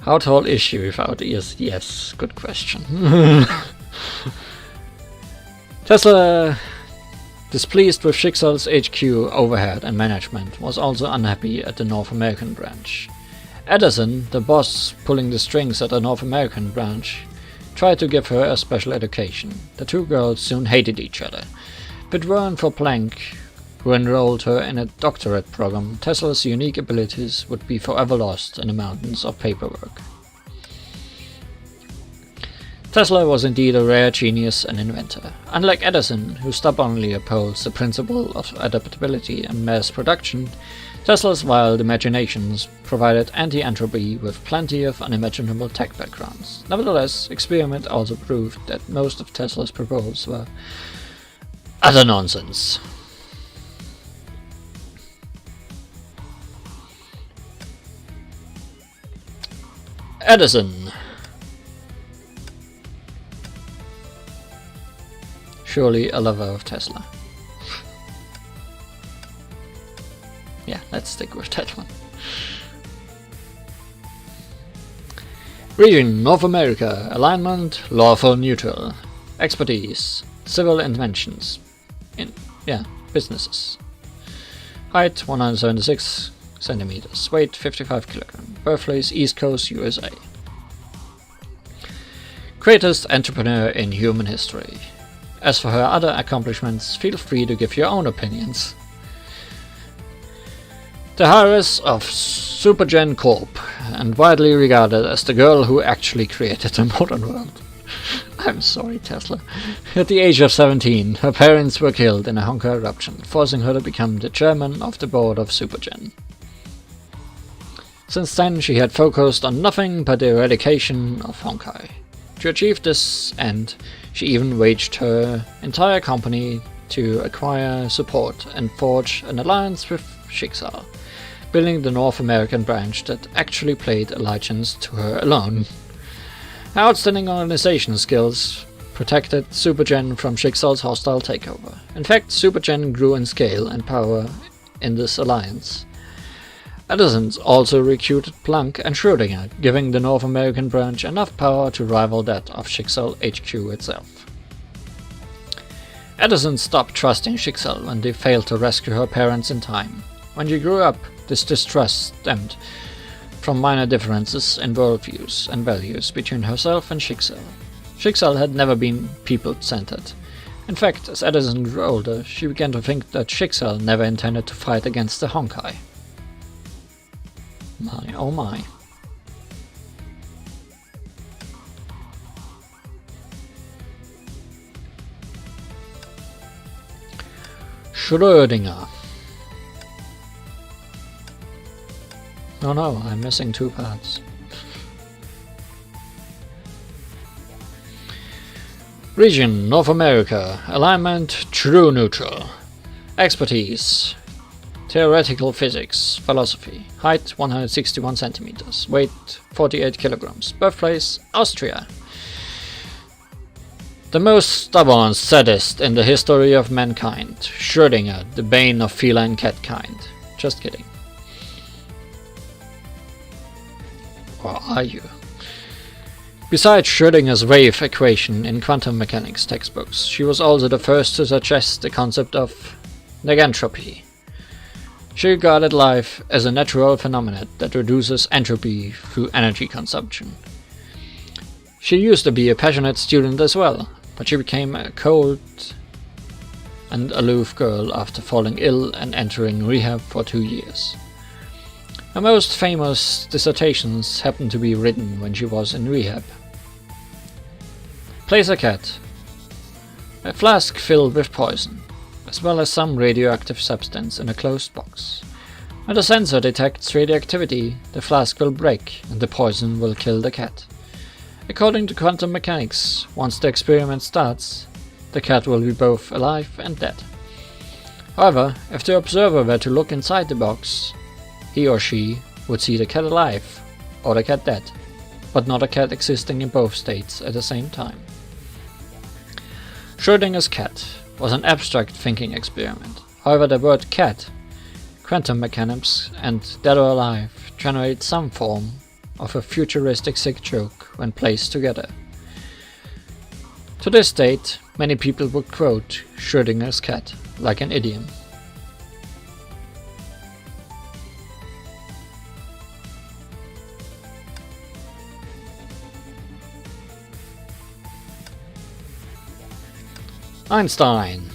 How tall is she without ears? Yes, good question. Tesla, displeased with Schicksal's HQ overhead and management, was also unhappy at the North American branch. Edison, the boss pulling the strings at the North American branch, tried to give her a special education. The two girls soon hated each other. If it weren't for Planck, who enrolled her in a doctorate program, Tesla's unique abilities would be forever lost in the mountains of paperwork. Tesla was indeed a rare genius and inventor. Unlike Edison, who stubbornly opposed the principle of adaptability and mass production, Tesla's wild imaginations provided anti-entropy with plenty of unimaginable tech backgrounds. Nevertheless, experiment also proved that most of Tesla's proposals were utter nonsense. Edison. Surely a lover of Tesla. Yeah, let's stick with that one. Region: North America. Alignment: lawful neutral. Expertise: civil inventions. Businesses. Height: 176 centimeters. Weight: 55 kilograms. Birthplace: East Coast, USA. Greatest entrepreneur in human history. As for her other accomplishments, feel free to give your own opinions. The heiress of Supergen Corp, and widely regarded as the girl who actually created the modern world. I'm sorry, Tesla. At the age of 17, her parents were killed in a Honkai eruption, forcing her to become the chairman of the board of Supergen. Since then, she had focused on nothing but the eradication of Honkai. To achieve this end, she even waged her entire company to acquire support and forge an alliance with Schicksal, building the North American branch that actually played allegiance to her alone. Her outstanding organization skills protected Supergen from Schicksal's hostile takeover. In fact, Supergen grew in scale and power in this alliance. Edison also recruited Planck and Schrödinger, giving the North American branch enough power to rival that of Schicksal HQ itself. Edison stopped trusting Schicksal when they failed to rescue her parents in time. When she grew up, this distrust stemmed from minor differences in worldviews and values between herself and Schicksal. Schicksal had never been people-centered. In fact, as Edison grew older, she began to think that Schicksal never intended to fight against the Honkai. My oh my. Schrödinger. Oh no, I'm missing two parts. Region: North America. Alignment: true neutral. Expertise: theoretical physics, philosophy. Height: 161 centimeters. Weight: 48 kilograms. Birthplace: Austria. The most stubborn sadist in the history of mankind. Schrödinger, the bane of feline cat kind. Just kidding. Or are you? Besides Schrödinger's wave equation in quantum mechanics textbooks, she was also the first to suggest the concept of negentropy. She regarded life as a natural phenomenon that reduces entropy through energy consumption. She used to be a passionate student as well, but she became a cold and aloof girl after falling ill and entering rehab for 2 years. Her most famous dissertations happened to be written when she was in rehab. Place a cat. A flask filled with poison, as well as some radioactive substance in a closed box. When the sensor detects radioactivity, the flask will break and the poison will kill the cat. According to quantum mechanics, once the experiment starts, the cat will be both alive and dead. However, if the observer were to look inside the box, he or she would see the cat alive or the cat dead, but not a cat existing in both states at the same time. Schrödinger's cat was an abstract thinking experiment. However, the word cat, quantum mechanics, and dead or alive generate some form of a futuristic sick joke when placed together. To this date, many people would quote Schrödinger's cat like an idiom. Einstein.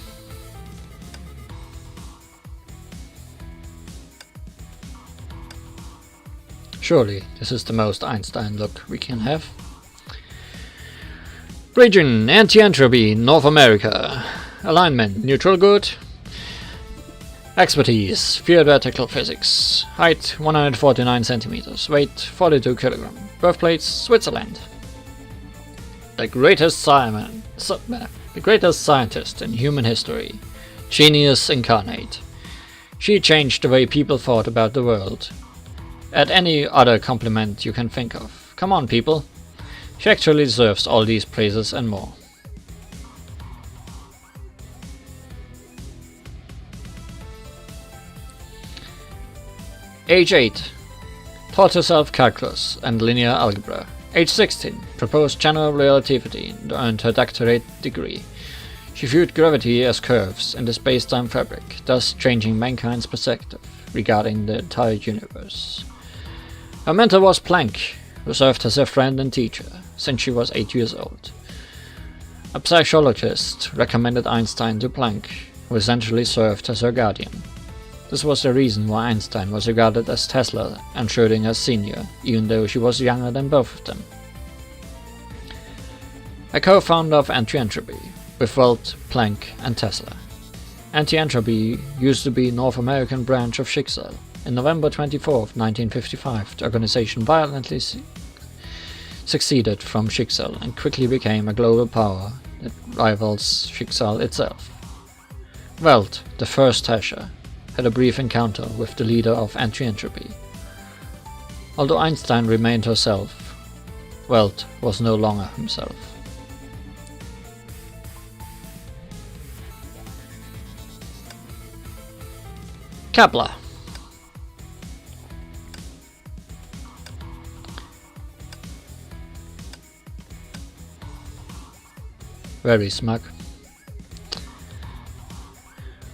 Surely this is the most Einstein look we can have. Region, Anti-Entropy, North America. Alignment, neutral good. Expertise, theoretical physics. Height, 149 centimeters. Weight, 42 kilograms. Birthplace, Switzerland. The greatest scientist in human history. Genius incarnate. She changed the way people thought about the world. Add any other compliment you can think of. Come on, people. She actually deserves all these praises and more. Age 8. Taught herself calculus and linear algebra. Age 16. Proposed general relativity and earned her doctorate degree. She viewed gravity as curves in the space-time fabric, thus changing mankind's perspective regarding the entire universe. Her mentor was Planck, who served as her friend and teacher since she was 8 years old. A psychologist recommended Einstein to Planck, who essentially served as her guardian. This was the reason why Einstein was regarded as Tesla and Schrödinger's senior, even though she was younger than both of them. A co-founder of Anti-Entropy, with Welt, Planck and Tesla. Anti-Entropy used to be North American branch of Schicksal. In November 24, 1955, the organization violently succeeded from Schicksal and quickly became a global power that rivals Schicksal itself. Welt, the first Hesher, had a brief encounter with the leader of Anti-Entropy. Although Einstein remained herself, Welt was no longer himself. Kepler. Very smug.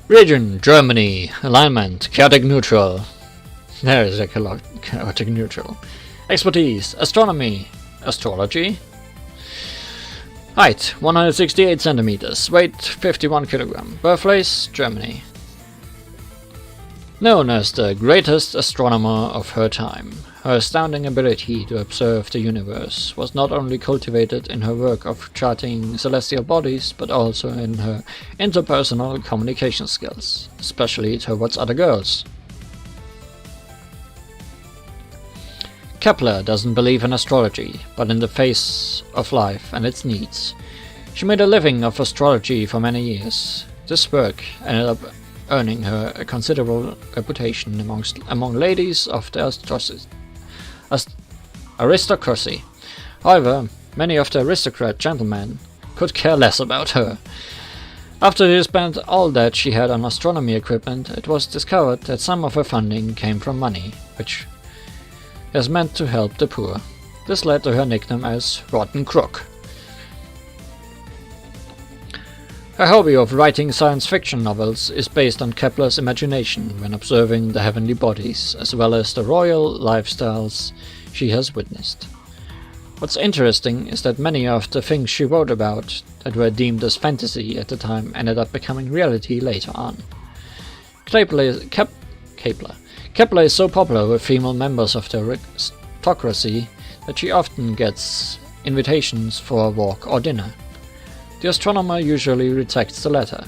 Region, Germany. Alignment, chaotic neutral. There is a chaotic neutral. Expertise, astronomy. Astrology. Height, 168 centimeters. Weight, 51 kilograms. Birthplace, Germany. Known as the greatest astronomer of her time, her astounding ability to observe the universe was not only cultivated in her work of charting celestial bodies, but also in her interpersonal communication skills, especially towards other girls. Kepler doesn't believe in astrology, but in the face of life and its needs. She made a living of astrology for many years. This work ended up earning her a considerable reputation among ladies of the aristocracy. However, many of the aristocrat gentlemen could care less about her. After they spent all that she had on astronomy equipment, it was discovered that some of her funding came from money, which is meant to help the poor. This led to her nickname as Rotten Crook. Her hobby of writing science fiction novels is based on Kepler's imagination when observing the heavenly bodies, as well as the royal lifestyles she has witnessed. What's interesting is that many of the things she wrote about that were deemed as fantasy at the time ended up becoming reality later on. Kepler is so popular with female members of the aristocracy that she often gets invitations for a walk or dinner. The astronomer usually rejects the latter,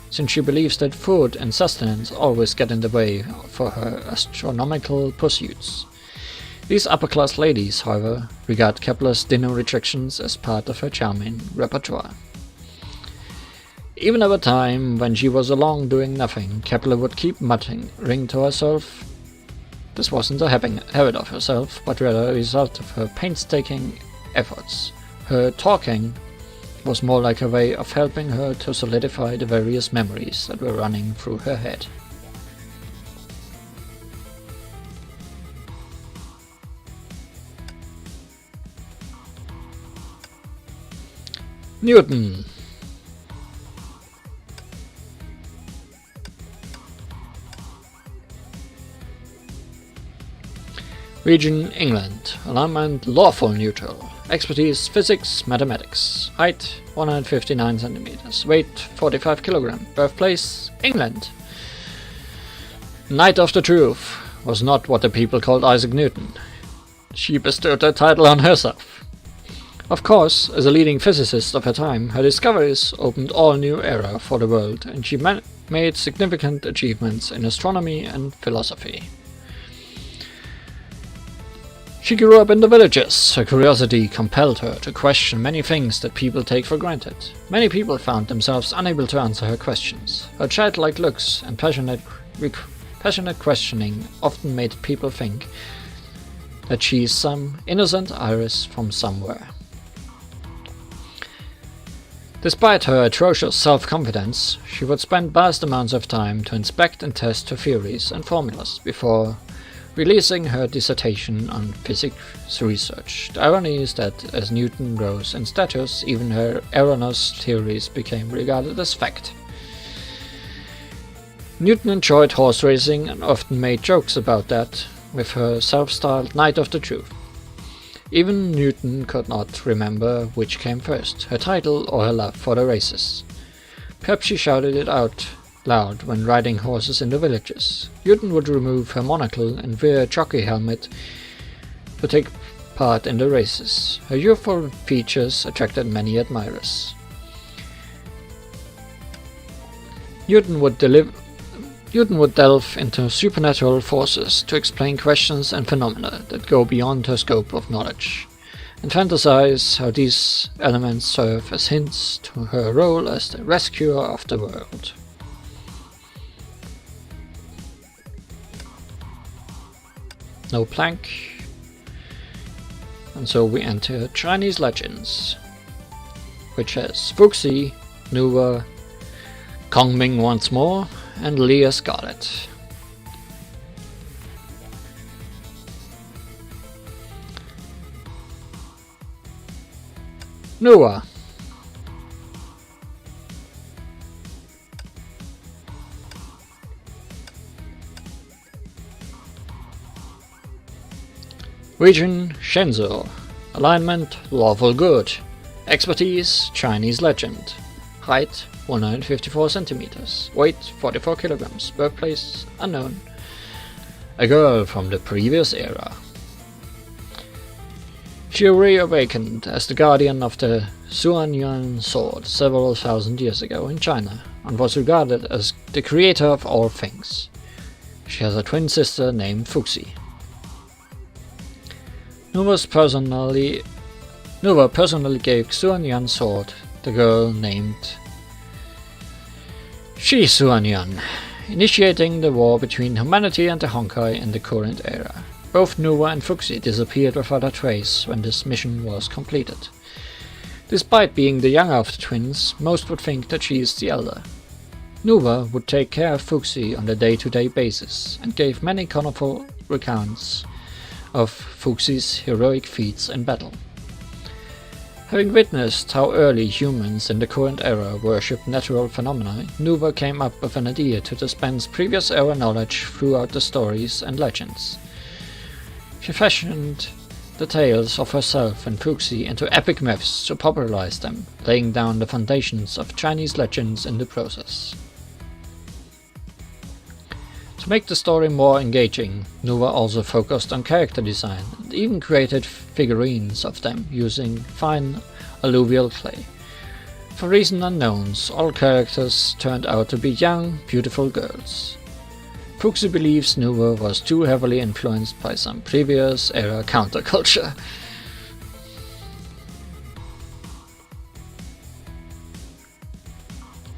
since she believes that food and sustenance always get in the way for her astronomical pursuits. These upper-class ladies, however, regard Kepler's dinner rejections as part of her charming repertoire. Even at a time when she was alone doing nothing, Kepler would keep muttering to herself. This wasn't a habit of herself, but rather a result of her painstaking efforts. Her talking was more like a way of helping her to solidify the various memories that were running through her head. Newton. Region England. Alignment lawful neutral. Expertise physics, mathematics. Height 159 centimeters. Weight 45 kilogram. Birthplace England. Knight of the Truth was not what the people called Isaac Newton. She bestowed that title on herself. Of course, as a leading physicist of her time, her discoveries opened all new era for the world, and she made significant achievements in astronomy and philosophy. She grew up in the villages. Her curiosity compelled her to question many things that people take for granted. Many people found themselves unable to answer her questions. Her childlike looks and passionate questioning often made people think that she is some innocent iris from somewhere. Despite her atrocious self-confidence, she would spend vast amounts of time to inspect and test her theories and formulas before releasing her dissertation on physics research. The irony is that as Newton rose in status, even her erroneous theories became regarded as fact. Newton enjoyed horse racing and often made jokes about that with her self-styled Knight of the Truth. Even Newton could not remember which came first, her title or her love for the races. Perhaps she shouted it out loud when riding horses in the villages. Newton would remove her monocle and wear a jockey helmet to take part in the races. Her youthful features attracted many admirers. Newton would delve into supernatural forces to explain questions and phenomena that go beyond her scope of knowledge, and fantasize how these elements serve as hints to her role as the rescuer of the world. No plank. And so we enter Chinese legends, which has Fuxi, Nuwa, Kongming once more, and Leah Scarlett. Nuwa. Region Shenzhou. Alignment lawful good. Expertise Chinese legend. Height 154 centimeters. Weight 44 kilograms. Birthplace unknown. A girl from the previous era. She reawakened as the guardian of the Xuanyuan sword several thousand years ago in China, and was regarded as the creator of all things. She has a twin sister named Fuxi. Nuwa personally gave Xuanyuan sword the girl named Shi Xuanyuan, initiating the war between humanity and the Honkai in the current era. Both Nuwa and Fuxi disappeared without a trace when this mission was completed. Despite being the younger of the twins, most would think that she is the elder. Nuwa would take care of Fuxi on a day-to-day basis, and gave many colorful recounts of Fuxi's heroic feats in battle. Having witnessed how early humans in the current era worshipped natural phenomena, Nuwa came up with an idea to dispense previous era knowledge throughout the stories and legends. She fashioned the tales of herself and Fuxi into epic myths to popularize them, laying down the foundations of Chinese legends in the process. To make the story more engaging, Nuwa also focused on character design and even created figurines of them using fine alluvial clay. For reasons unknown, all characters turned out to be young, beautiful girls. Fuxi believes Nuwa was too heavily influenced by some previous era counterculture.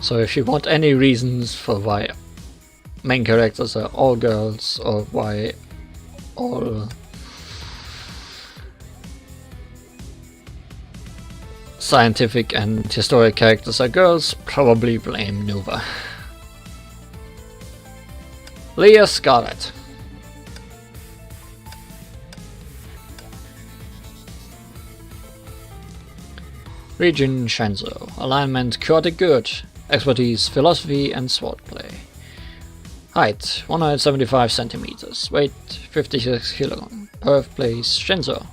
So if you want any reasons for why main characters are all girls, or why all scientific and historic characters are girls, probably blame Nuwa. Leah Scarlett. Region Shenzhou. Alignment chaotic good. Expertise philosophy and swordplay. Height 175 centimeters. Weight 56 kilograms. Birthplace Shinzo.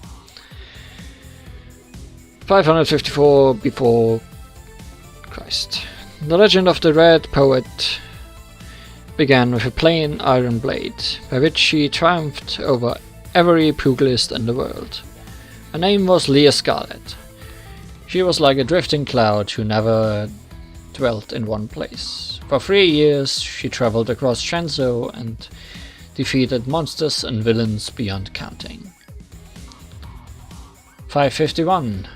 554 before Christ. The legend of the Red Poet began with a plain iron blade, by which she triumphed over every pugilist in the world. Her name was Leah Scarlett. She was like a drifting cloud who never dwelt in one place. For 3 years she traveled across Shenzhou and defeated monsters and villains beyond counting. 551.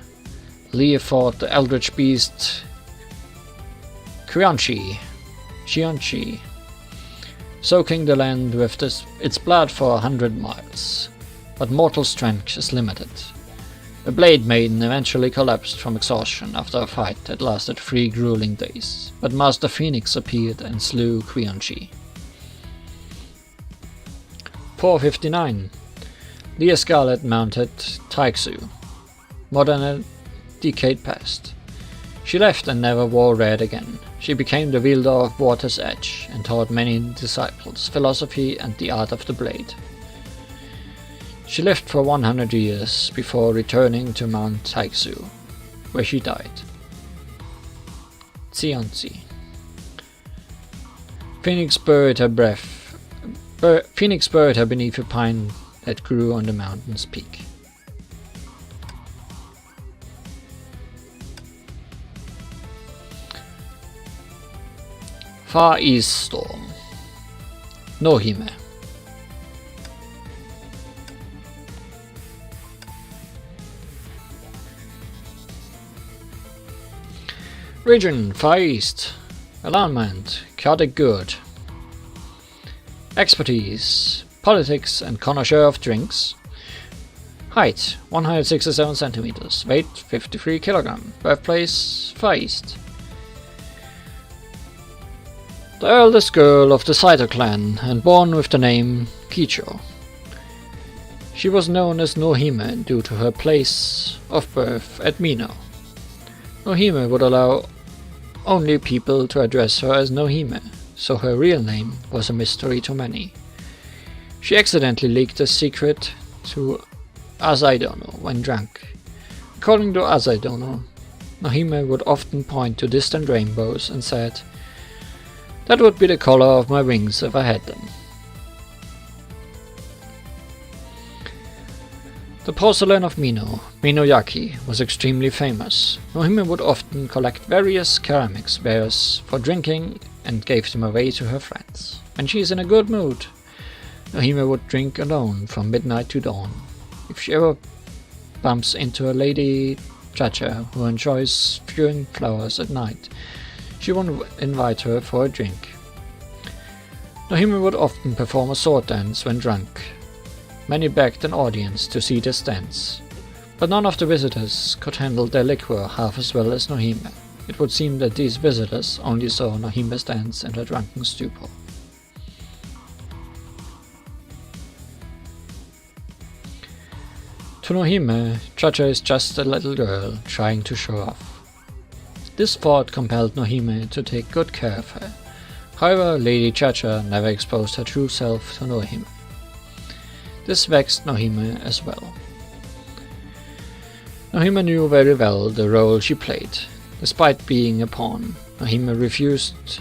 Leah fought the eldritch beast Qianchi, soaking the land with its blood for 100 miles. But mortal strength is limited. The Blade Maiden eventually collapsed from exhaustion after a fight that lasted 3 grueling days, but Master Phoenix appeared and slew Qianchi. 459. Leah Scarlett mounted Taixu. More than a decade passed. She left and never wore red again. She became the wielder of Water's Edge and taught many disciples philosophy and the art of the blade. She lived for 100 years before returning to Mount Taixu, where she died. Xianzi. Phoenix buried her beneath a pine that grew on the mountain's peak. Far East Storm. Nohime. Region Far East. Alignment Chaotic Good. Expertise Politics and connoisseur of drinks. Height 167 centimeters. Weight 53 kilograms. Birthplace Far East. The eldest girl of the Saito clan and born with the name Kicho. She was known as Nohime due to her place of birth at Mino. Nohime would allow only people to address her as Nohime, so her real name was a mystery to many. She accidentally leaked a secret to Azaidono when drunk. According to Azaidono, Nohime would often point to distant rainbows and said, "That would be the color of my wings if I had them." The porcelain of Mino, Minoyaki, was extremely famous. Nohime would often collect various ceramics wares for drinking and gave them away to her friends. When she is in a good mood, Nohime would drink alone from midnight to dawn. If she ever bumps into a lady Chacha who enjoys viewing flowers at night, she would invite her for a drink. Nohime would often perform a sword dance when drunk. Many begged an audience to see this dance, but none of the visitors could handle their liquor half as well as Nohime. It would seem that these visitors only saw Nohime's dance in her drunken stupor. To Nohime, Chacha is just a little girl trying to show off. This thought compelled Nohime to take good care of her. However, Lady Chacha never exposed her true self to Nohime. This vexed Nohime as well. Nohime knew very well the role she played. Despite being a pawn, Nohime refused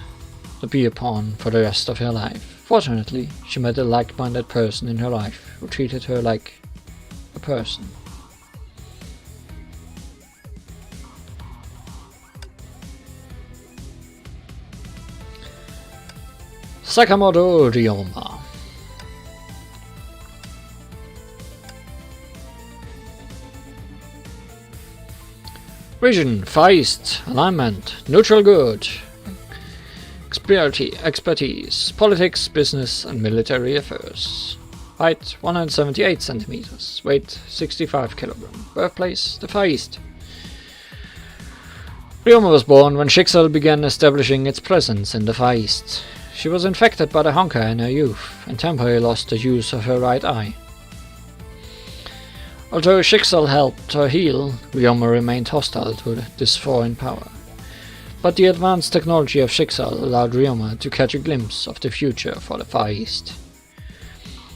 to be a pawn for the rest of her life. Fortunately, she met a like-minded person in her life who treated her like a person. Sakamoto Ryoma. Region Far East. Alignment Neutral Good. Expertise Politics, Business and Military Affairs. Height 178 centimeters. Weight 65 kilograms. Birthplace the Far East. Ryoma was born when Schicksal began establishing its presence in the Far East. She was infected by the Honkai in her youth and temporarily lost the use of her right eye. Although Schicksal helped her heal, Ryoma remained hostile to this foreign power. but the advanced technology of Schicksal allowed Ryoma to catch a glimpse of the future for the Far East.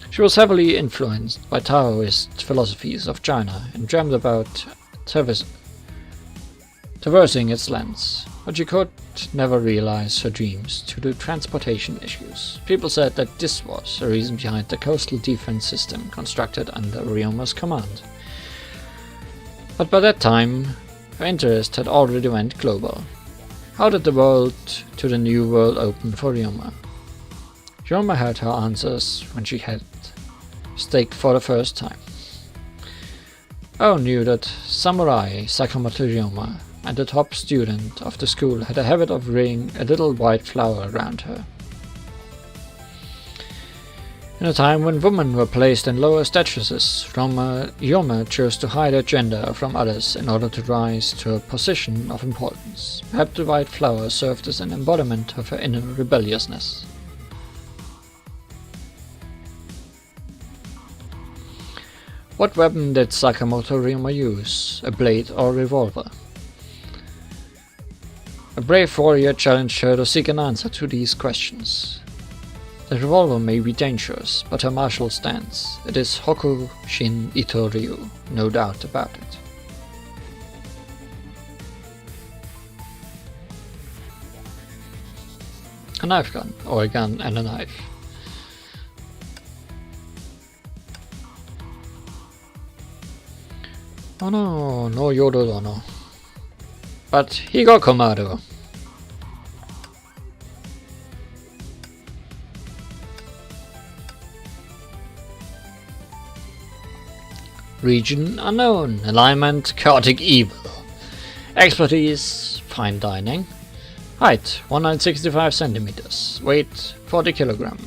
She was heavily influenced by Taoist philosophies of China and dreamed about traversing its lands, but she could never realize her dreams due to transportation issues. People said that this was the reason behind the coastal defense system constructed under Ryoma's command. But by that time, her interest had already went global. How did the world to the new world open for Ryoma? Ryoma had her answers when she had staked for the first time. Oh knew that Samurai Sakamoto Ryoma and the top student of the school had a habit of wearing a little white flower around her. In a time when women were placed in lower statuses, Ryoma chose to hide her gender from others in order to rise to a position of importance. Perhaps the white flower served as an embodiment of her inner rebelliousness. What weapon did Sakamoto Ryoma use? A blade or revolver? A brave warrior challenged her to seek an answer to these questions. The revolver may be dangerous, but her martial stance, it is Hoku Shin Ito Ryu, no doubt about it. A knife gun, or a gun and a knife. Oh no, no Yodo Dono. But Higokomado. Region unknown. Alignment chaotic evil. Expertise fine dining. Height 165 centimeters. Weight 40 kilogram.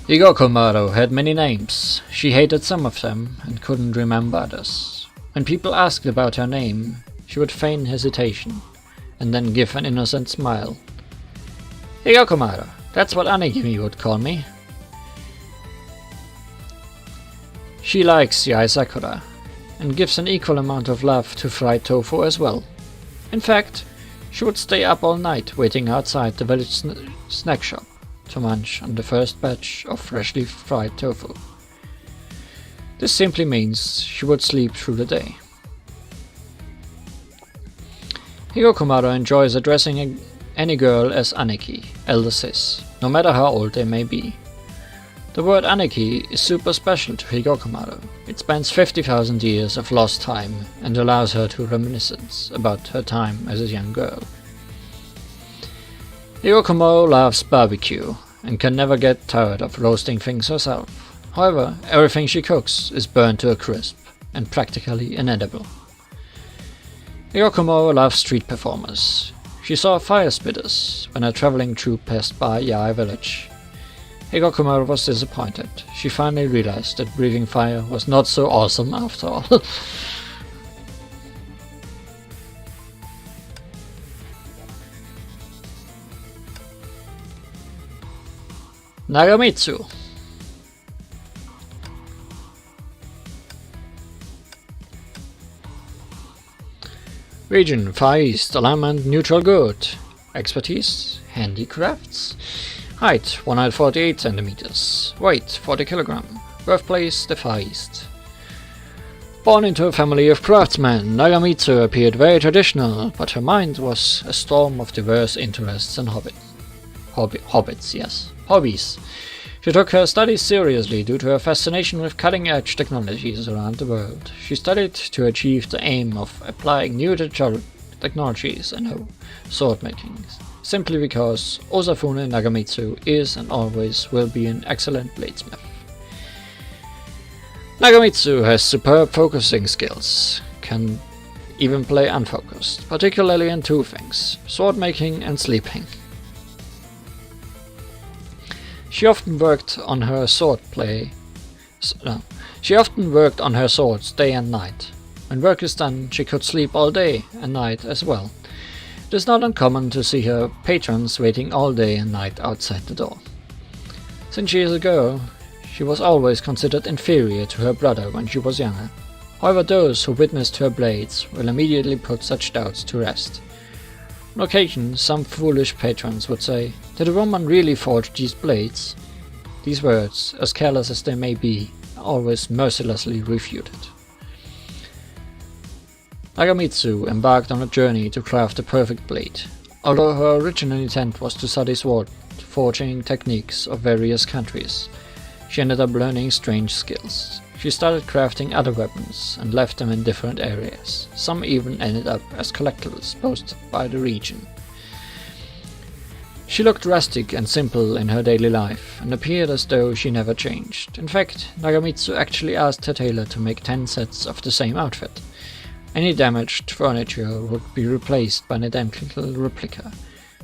Higokomaro had many names. She hated some of them and couldn't remember others. When people asked about her name, she would feign hesitation and then give an innocent smile. Higokomaro, that's what Anigimi would call me. She likes Yae Sakura and gives an equal amount of love to fried tofu as well. In fact, she would stay up all night waiting outside the village snack shop to munch on the first batch of freshly fried tofu. This simply means she would sleep through the day. Higokomaro enjoys addressing any girl as Aniki, elder sis, no matter how old they may be. The word Aniki is super special to Higokomaro. It spans 50,000 years of lost time and allows her to reminisce about her time as a young girl. Higokomaro loves barbecue and can never get tired of roasting things herself. However, everything she cooks is burned to a crisp and practically inedible. Higokomaro loves street performers. She saw fire spitters when a traveling troupe passed by Yae village. Higokomaro was disappointed. She finally realized that breathing fire was not so awesome after all. Nagamitsu. Region Far East, alignment neutral good. Expertise handicrafts. Height 148 centimeters. Weight 40 kilogram. Birthplace the Far East. Born into a family of craftsmen, Nagamitsu appeared very traditional, but her mind was a storm of diverse interests and hobbies. She took her studies seriously due to her fascination with cutting-edge technologies around the world. She studied to achieve the aim of applying new technologies in her sword making, simply because Osafune Nagamitsu is and always will be an excellent bladesmith. Nagamitsu has superb focusing skills, can even play unfocused, particularly in two things: sword making and sleeping. She often worked on her swords day and night. When work is done, she could sleep all day and night as well. It is not uncommon to see her patrons waiting all day and night outside the door. Since she is a girl, she was always considered inferior to her brother when she was younger. However, those who witnessed her blades will immediately put such doubts to rest. On occasion, some foolish patrons would say, "Did a woman really forge these blades?" These words, as careless as they may be, are always mercilessly refuted. Nagamitsu embarked on a journey to craft the perfect blade. Although her original intent was to study sword forging techniques of various countries, she ended up learning strange skills. She started crafting other weapons and left them in different areas. Some even ended up as collectibles posted by the region. She looked rustic and simple in her daily life and appeared as though she never changed. In fact, Nagamitsu actually asked her tailor to make 10 sets of the same outfit. Any damaged furniture would be replaced by an identical replica,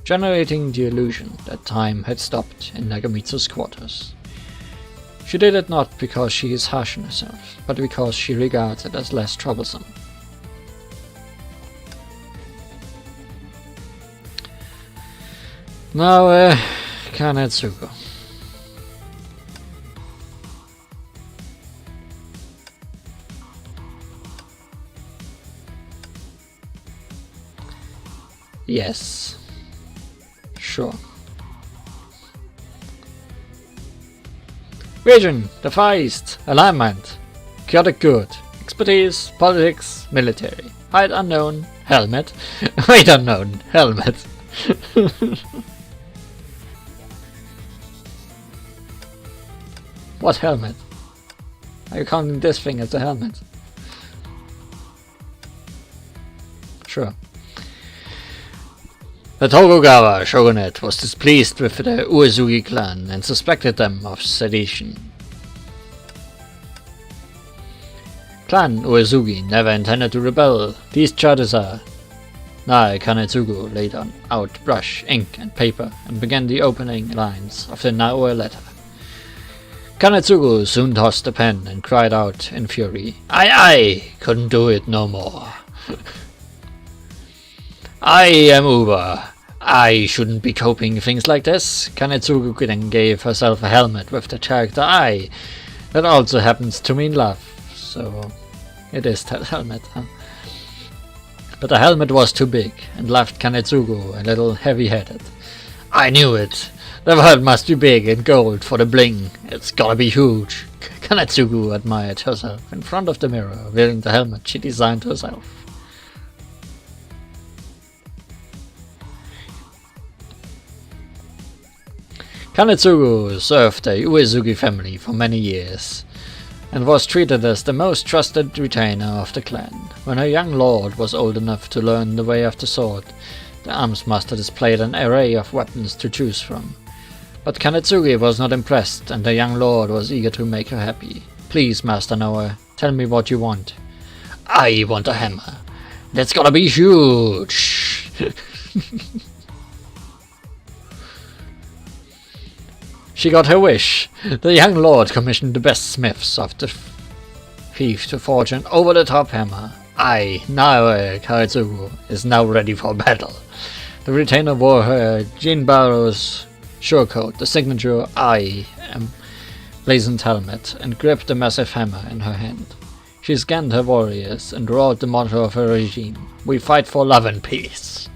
generating the illusion that time had stopped in Nagamitsu's quarters. She did it not because she is harsh on herself, but because she regards it as less troublesome. Now, Kanetsugu. Yes. Sure. Region, the Far East, alignment, chaotic good, expertise, politics, military, height unknown, helmet, weight unknown, helmet. What helmet? Are you counting this thing as a helmet? Sure. The Tokugawa shogunate was displeased with the Uesugi clan and suspected them of sedition. Clan Uesugi never intended to rebel. These charges are... Nae Kanetsugu laid out brush, ink and paper and began the opening lines of the Naoe letter. Kanetsugu soon tossed the pen and cried out in fury, "I couldn't do it no more. I am Uber. I shouldn't be copying things like this." Kanetsugu then gave herself a helmet with the character I. That also happens to mean love, so it is that helmet, huh? But the helmet was too big and left Kanetsugu a little heavy-headed. "I knew it. The world must be big and gold for the bling. It's gotta be huge." Kanetsugu admired herself in front of the mirror, wearing the helmet she designed herself. Kanetsugu served the Uesugi family for many years, and was treated as the most trusted retainer of the clan. When her young lord was old enough to learn the way of the sword, the arms master displayed an array of weapons to choose from. But Kanetsugi was not impressed, and the young lord was eager to make her happy. "Please, Master Noah, tell me what you want." "I want a hammer. That's gotta be huge." She got her wish. The young lord commissioned the best smiths of the fief to forge an over-the-top hammer. I, Naoe Kanetsugu, is now ready for battle. The retainer wore her Jinbaro's surecoat, the signature I emblazoned helmet, and gripped the massive hammer in her hand. She scanned her warriors and roared the motto of her regime: "We fight for love and peace."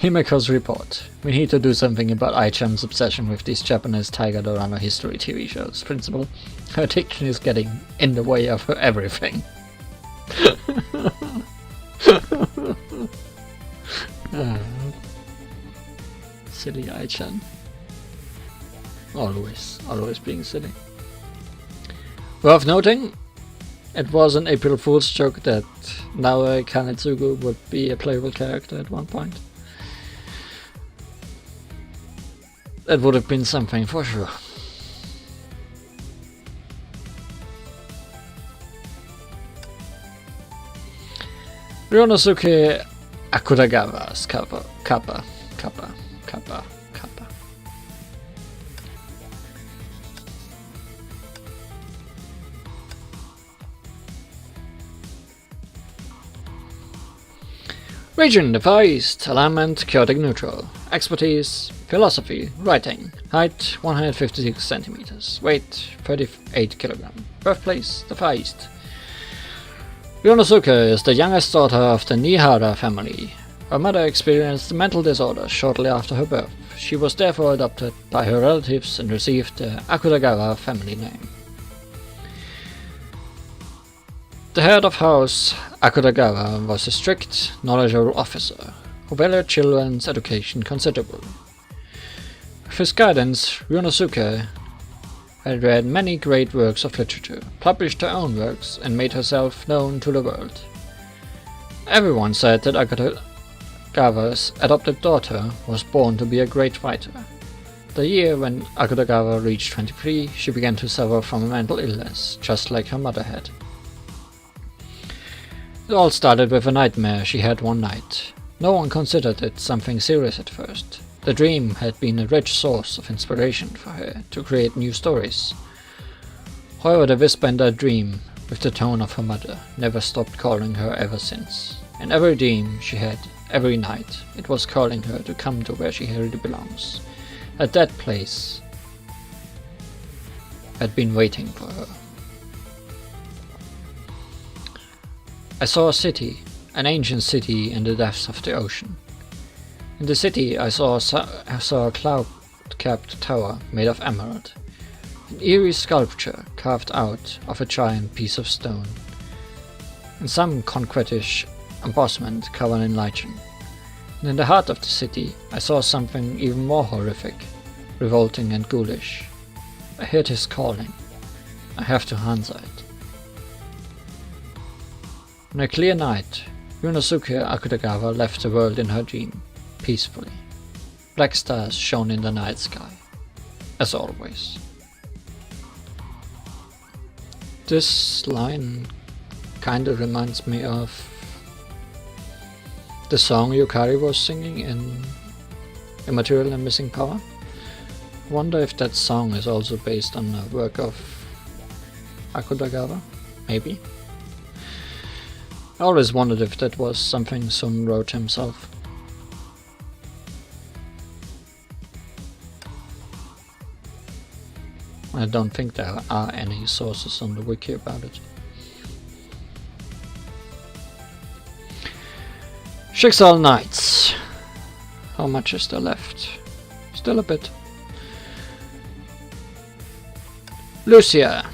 Himeko's report. We need to do something about Ai-chan's obsession with these Japanese Tiger Dorama history TV shows. Principal, her addiction is getting in the way of her everything. Silly Ai-chan. Always being silly. Worth noting, it was an April Fool's joke that Naoe Kanetsugu would be a playable character at one point. That would have been something for sure. Ryonosuke Akuragawa's kappa. Region: the Far East. Alignment: chaotic neutral. Expertise: philosophy, writing. Height: 156 centimeters. Weight: 38 kilograms. Birthplace: the Far East. Ryonosuke is the youngest daughter of the Nihara family. Her mother experienced mental disorders shortly after her birth. She was therefore adopted by her relatives and received the Akutagawa family name. The head of House Akutagawa was a strict, knowledgeable officer who valued children's education considerably. With his guidance, Ryonosuke had read many great works of literature, published her own works, and made herself known to the world. Everyone said that Akutagawa's adopted daughter was born to be a great writer. The year when Akutagawa reached 23, she began to suffer from a mental illness, just like her mother had. It all started with a nightmare she had one night. No one considered it something serious at first. The dream had been a rich source of inspiration for her to create new stories. However, the whisper in that dream, with the tone of her mother, never stopped calling her ever since. In every dream she had, every night, it was calling her to come to where she really belongs. That place had been waiting for her. I saw a city, an ancient city in the depths of the ocean. In the city I saw a cloud-capped tower made of emerald, an eerie sculpture carved out of a giant piece of stone, and some concretish embossment covered in lichen. And in the heart of the city I saw something even more horrific, revolting and ghoulish. I heard his calling. I have to answer it. On a clear night, Ryonosuke Akutagawa left the world in her dream, peacefully. Black stars shone in the night sky, as always. This line kinda reminds me of the song Yukari was singing in Immaterial and Missing Power. I wonder if that song is also based on a work of Akutagawa, maybe. I always wondered if that was something Sun wrote himself. I don't think there are any sources on the wiki about it. Schicksal Knights. How much is there left? Still a bit. Lucia.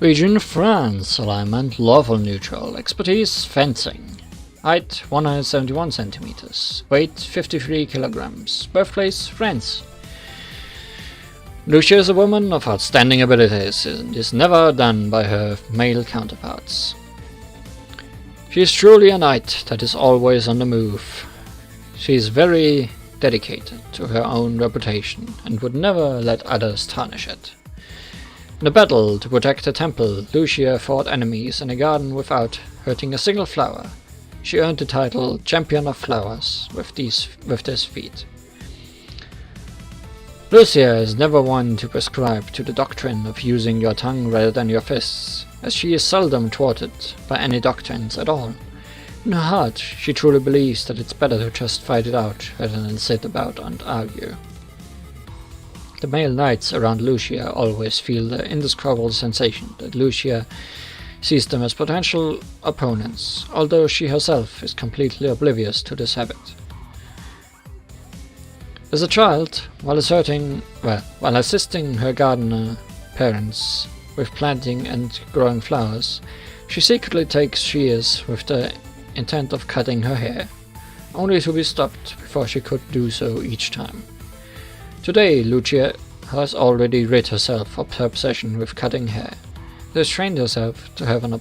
Region: France. Alignment: lawful neutral. Expertise: fencing. Height: 171 centimeters. Weight: 53 kilograms. Birthplace: France. Lucia is a woman of outstanding abilities and is never outdone by her male counterparts. She is truly a knight that is always on the move. She is very dedicated to her own reputation and would never let others tarnish it. In a battle to protect the temple, Lucia fought enemies in a garden without hurting a single flower. She earned the title Champion of Flowers with this feat. Lucia is never one to prescribe to the doctrine of using your tongue rather than your fists, as she is seldom thwarted by any doctrines at all. In her heart, she truly believes that it's better to just fight it out rather than sit about and argue. The male knights around Lucia always feel the indescribable sensation that Lucia sees them as potential opponents, although she herself is completely oblivious to this habit. As a child, while assisting her gardener parents with planting and growing flowers, she secretly takes shears with the intent of cutting her hair, only to be stopped before she could do so each time. Today, Lucia has already rid herself of her obsession with cutting hair. She has trained herself to have an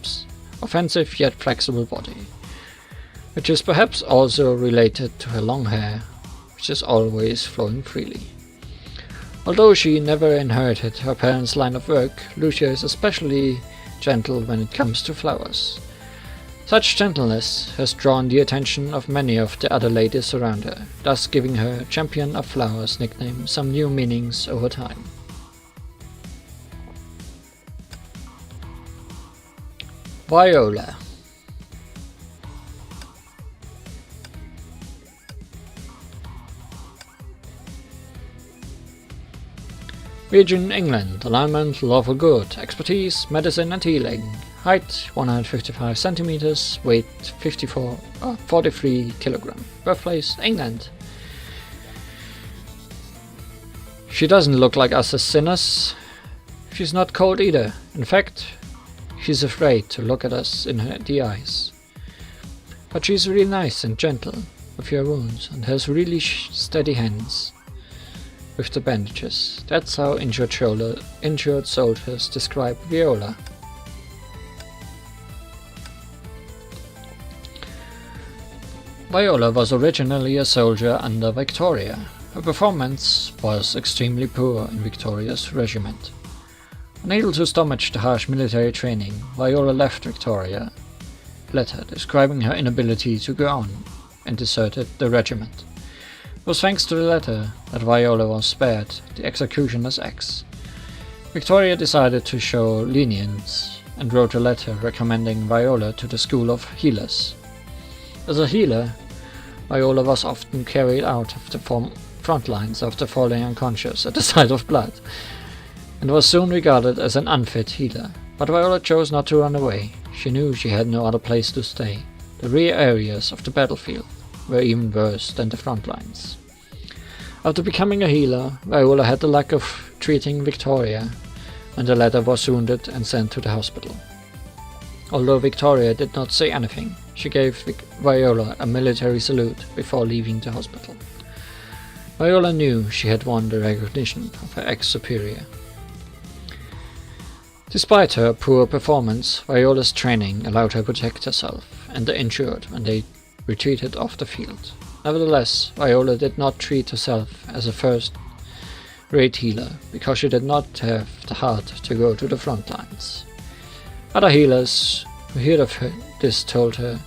offensive yet flexible body, which is perhaps also related to her long hair, which is always flowing freely. Although she never inherited her parents' line of work, Lucia is especially gentle when it comes to flowers. Such gentleness has drawn the attention of many of the other ladies around her, thus giving her Champion of Flowers nickname some new meanings over time. Viola. Region England, alignment lawful good, expertise medicine and healing, height 155 centimeters, weight 43 kilogram, birthplace England. She doesn't look like us as sinners. She's not cold either. In fact, she's afraid to look at us in the eyes. But she's really nice and gentle with your wounds and has really steady hands with the bandages. That's how injured soldiers describe Viola. Viola was originally a soldier under Victoria. Her performance was extremely poor in Victoria's regiment. Unable to stomach the harsh military training, Viola left Victoria. A letter describing her inability to go on and deserted the regiment. It was thanks to the letter that Viola was spared the executioner's axe. Victoria decided to show lenience and wrote a letter recommending Viola to the School of Healers. As a healer, Viola was often carried out of the front lines after falling unconscious at the sight of blood, and was soon regarded as an unfit healer. But Viola chose not to run away. She knew she had no other place to stay. The rear areas of the battlefield were even worse than the front lines. After becoming a healer, Viola had the luck of treating Victoria when the latter was wounded and sent to the hospital. Although Victoria did not say anything, she gave Viola a military salute before leaving the hospital. Viola knew she had won the recognition of her ex-superior. Despite her poor performance, Viola's training allowed her to protect herself and the injured when they retreated off the field. Nevertheless, Viola did not treat herself as a first-rate healer because she did not have the heart to go to the front lines. Other healers who heard of this told her,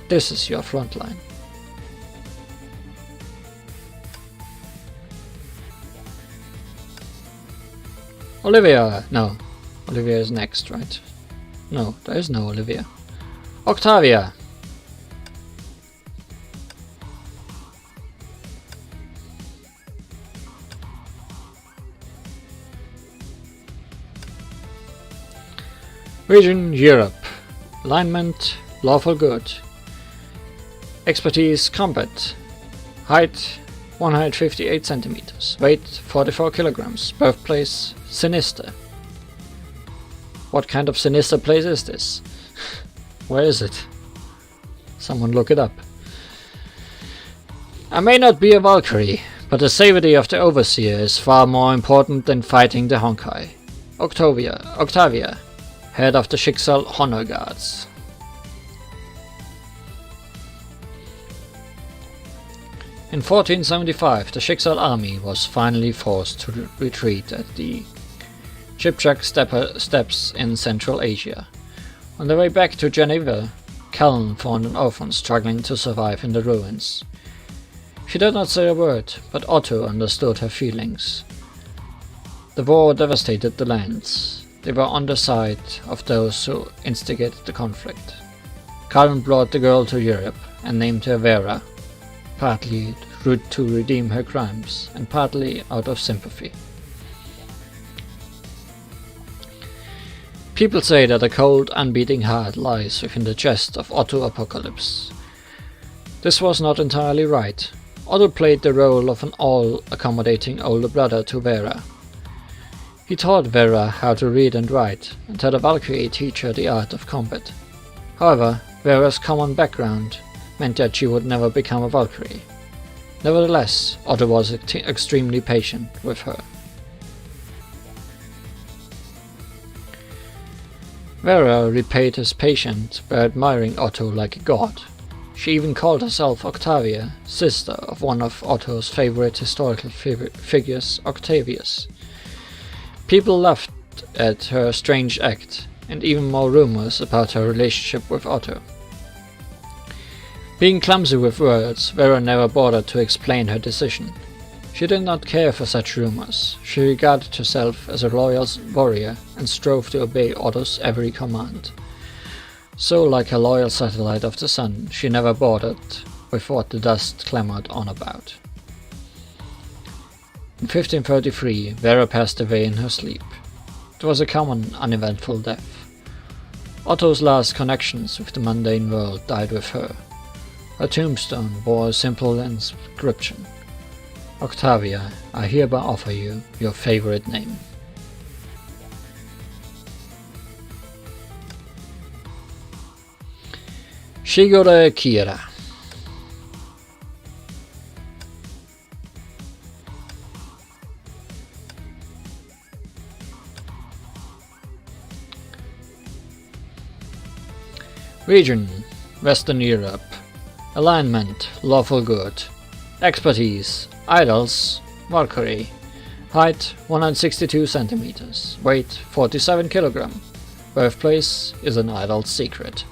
"This is your front line." Olivia! No. Olivia is next, right? No, there is no Olivia. Octavia! Region Europe. Alignment lawful good. Expertise combat. Height 158 centimeters. Weight 44 kilograms. Birthplace Sinister. What kind of sinister place is this? Where is it? Someone look it up. I may not be a Valkyrie, but the safety of the Overseer is far more important than fighting the Honkai. Octavia, head of the Schicksal Honor Guards. In 1475, the Schicksal army was finally forced to retreat at the Chipchak steppes in Central Asia. On their way back to Geneva, Callan found an orphan struggling to survive in the ruins. She did not say a word, but Otto understood her feelings. The war devastated the lands. They were on the side of those who instigated the conflict. Callan brought the girl to Europe and named her Vera, partly to redeem her crimes and partly out of sympathy. People say that a cold, unbeating heart lies within the chest of Otto Apocalypse. This was not entirely right. Otto played the role of an all-accommodating older brother to Vera. He taught Vera how to read and write, and had a Valkyrie teach her the art of combat. However, Vera's common background meant that she would never become a Valkyrie. Nevertheless, Otto was extremely patient with her. Vera repaid his patience by admiring Otto like a god. She even called herself Octavia, sister of one of Otto's favorite historical figures, Octavius. People laughed at her strange act, and even more rumors about her relationship with Otto. Being clumsy with words, Vera never bothered to explain her decision. She did not care for such rumors. She regarded herself as a loyal warrior and strove to obey Otto's every command. So, like a loyal satellite of the sun, she never bothered with what the dust clamored on about. In 1533, Vera passed away in her sleep. It was a common, uneventful death. Otto's last connections with the mundane world died with her. Her tombstone bore a simple inscription: Octavia, I hereby offer you your favorite name. Shigure Kira. Region: Western Europe. Alignment: Lawful Good. Expertise: Idols: Valkyrie. Height: 162 centimeters. Weight: 47 kg. Birthplace is an idol's secret.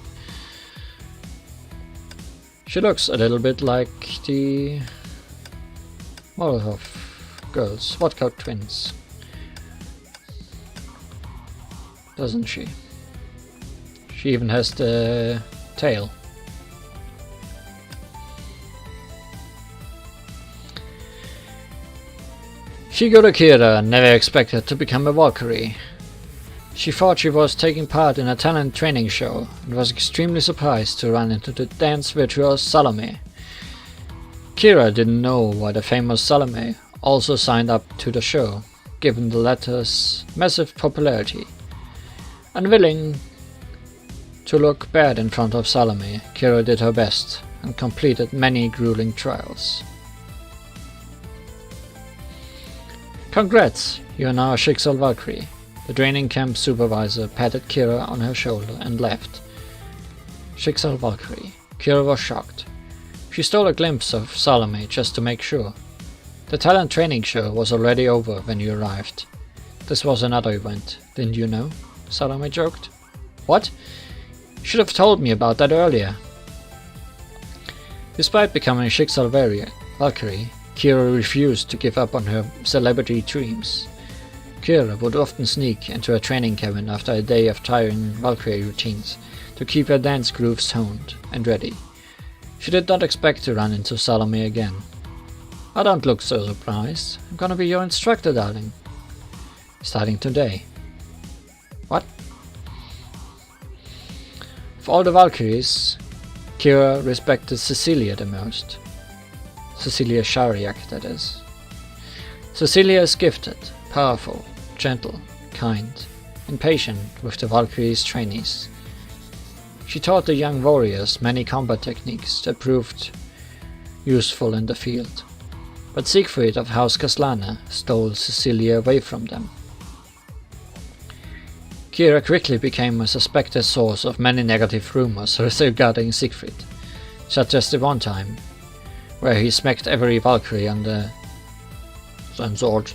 She looks a little bit like the Molotov girls, Vodka twins, doesn't she? She even has the tail. Shigure Kira never expected to become a Valkyrie. She thought she was taking part in a talent training show and was extremely surprised to run into the dance virtuoso Salome. Kira didn't know why the famous Salome also signed up to the show, given the latter's massive popularity. Unwilling to look bad in front of Salome, Kira did her best and completed many grueling trials. Congrats, you are now a Schicksal Valkyrie. The training camp supervisor patted Kira on her shoulder and left. Schicksal Valkyrie. Kira was shocked. She stole a glimpse of Salome just to make sure. The talent training show was already over when you arrived. This was another event, didn't you know? Salome joked. What? You should have told me about that earlier. Despite becoming Schicksal Valkyrie, Kira refused to give up on her celebrity dreams. Kira would often sneak into a training cabin after a day of tiring Valkyrie routines to keep her dance grooves honed and ready. She did not expect to run into Salome again. I don't look so surprised. I'm gonna be your instructor, darling. Starting today. What? Of all the Valkyries, Kira respected Cecilia the most. Cecilia Chariot, that is. Cecilia is gifted, powerful, gentle, kind, and patient with the Valkyrie's trainees. She taught the young warriors many combat techniques that proved useful in the field, but Siegfried of House Kaslana stole Cecilia away from them. Kira quickly became a suspected source of many negative rumors regarding Siegfried, such as the one time where he smacked every Valkyrie on the sword.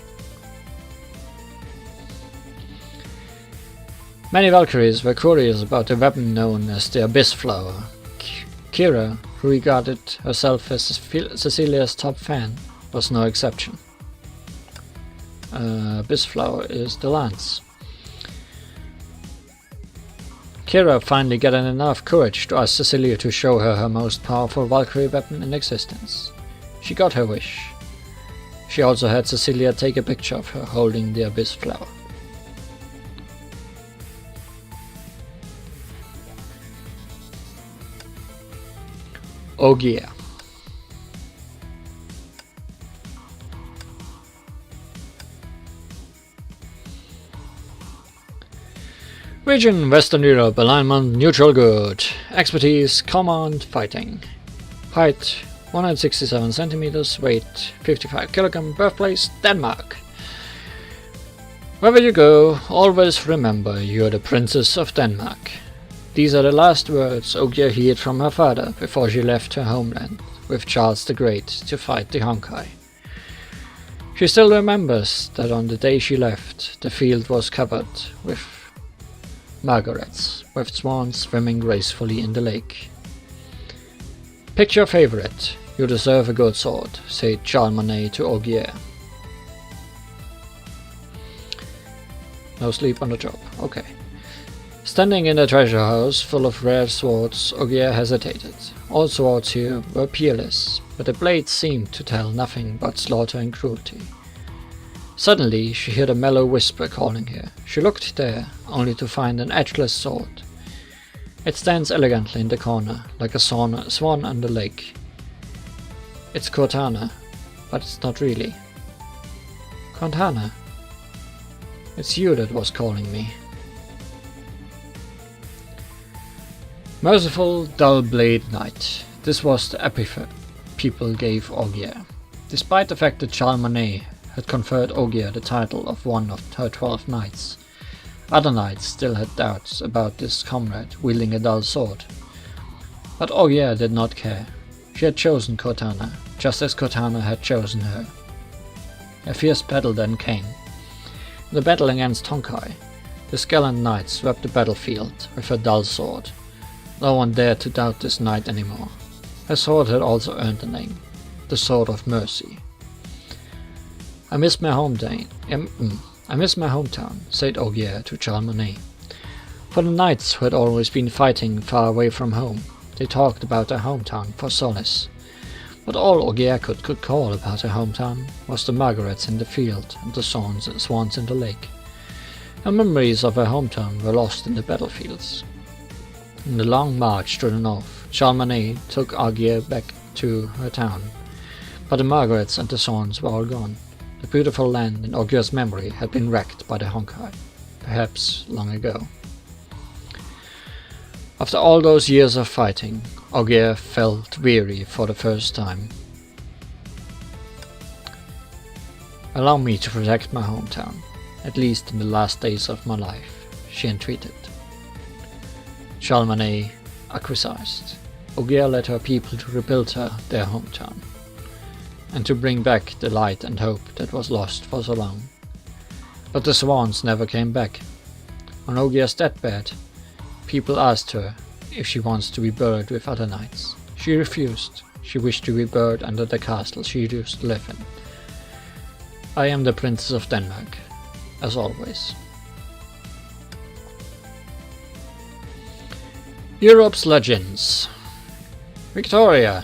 Many Valkyries were curious about the weapon known as the Abyss Flower. Kira, who regarded herself as Cecilia's top fan, was no exception. Abyss Flower is the lance. Kira finally got enough courage to ask Cecilia to show her her most powerful Valkyrie weapon in existence. She got her wish. She also had Cecilia take a picture of her holding the Abyss Flower. Ogier. Region: Western Europe. Alignment: Neutral Good. Expertise: Command Fighting. Height: 167 centimeters. Weight: 55 kg. Birthplace: Denmark. Wherever you go, always remember you are the Princess of Denmark. These are the last words Ogier heard from her father before she left her homeland with Charles the Great to fight the Honkai. She still remembers that on the day she left, the field was covered with margarets, with swans swimming gracefully in the lake. Pick your favorite. You deserve a good sword, said Charlemagne to Ogier. No sleep on the job. Okay. Standing in a treasure house full of rare swords, Ogier hesitated. All swords here were peerless, but the blades seemed to tell nothing but slaughter and cruelty. Suddenly she heard a mellow whisper calling her. She looked there, only to find an edgeless sword. It stands elegantly in the corner, like a swan on the lake. It's Cortana, but it's not really. Cortana, it's you that was calling me. Merciful, dull-blade knight. This was the epithet people gave Ogier. Despite the fact that Charlemagne had conferred Ogier the title of one of her 12 knights, other knights still had doubts about this comrade wielding a dull sword. But Ogier did not care. She had chosen Cortana, just as Cortana had chosen her. A fierce battle then came. In the battle against Honkai, the gallant knight swept the battlefield with her dull sword. No one dared to doubt this knight anymore. Her sword had also earned a name, the Sword of Mercy. I miss my hometown, said Ogier to Charlemagne. For the knights who had always been fighting far away from home, they talked about their hometown for solace. But all Ogier could call about her hometown was the margarets in the field and the swans in the lake. Her memories of her hometown were lost in the battlefields. In the long march to the north, Charlemagne took Ogier back to her town, but the margarets and the swans were all gone. The beautiful land in Ogier's memory had been wrecked by the Honkai, perhaps long ago. After all those years of fighting, Ogier felt weary for the first time. Allow me to protect my hometown, at least in the last days of my life, she entreated. Charlemagne acquiesced. Ogier led her people to rebuild their hometown, and to bring back the light and hope that was lost for so long. But the swans never came back. On Ogier's deathbed, people asked her if she wants to be buried with other knights. She refused. She wished to be buried under the castle she used to live in. I am the Princess of Denmark, as always. Europe's legends. Victoria.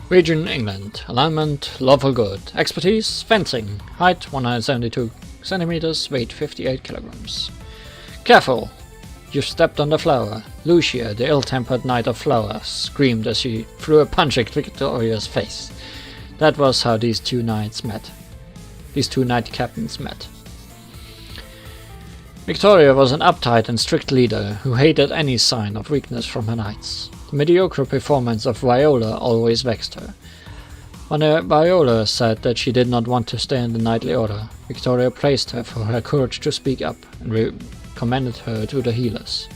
Region England. Alignment lawful good. Expertise fencing. Height 172 centimeters. Weight 58 kilograms. Careful! You've stepped on the flower. Lucia, the ill-tempered knight of flowers, screamed as she threw a punch at Victoria's face. That was how these two knights met. These two knight captains met. Victoria was an uptight and strict leader who hated any sign of weakness from her knights. The mediocre performance of Viola always vexed her. When Viola said that she did not want to stay in the knightly order, Victoria praised her for her courage to speak up and recommended her to the healers.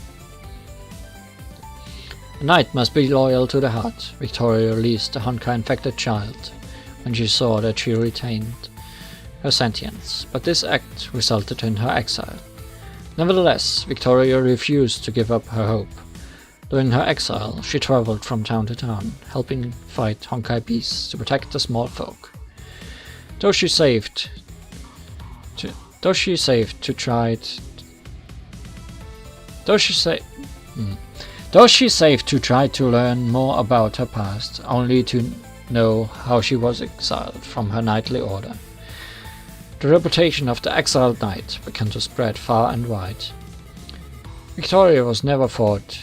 A knight must be loyal to the heart. Victoria released the Honkai-infected child when she saw that she retained her sentience, but this act resulted in her exile. Nevertheless, Victoria refused to give up her hope. During her exile, she traveled from town to town, helping fight Honkai beasts to protect the small folk. Though she saved to try to learn more about her past, only to know how she was exiled from her knightly order. The reputation of the exiled knight began to spread far and wide. Victoria was never thought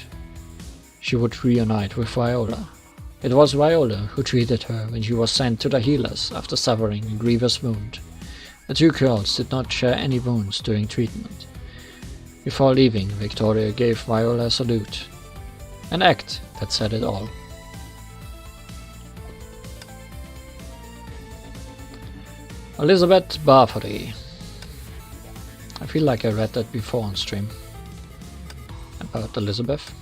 she would reunite with Viola. It was Viola who treated her when she was sent to the healers after suffering a grievous wound. The two girls did not share any wounds during treatment. Before leaving, Victoria gave Viola a salute, an act that said it all. Elizabeth Barbary. I feel like I read that before on stream. About Elizabeth.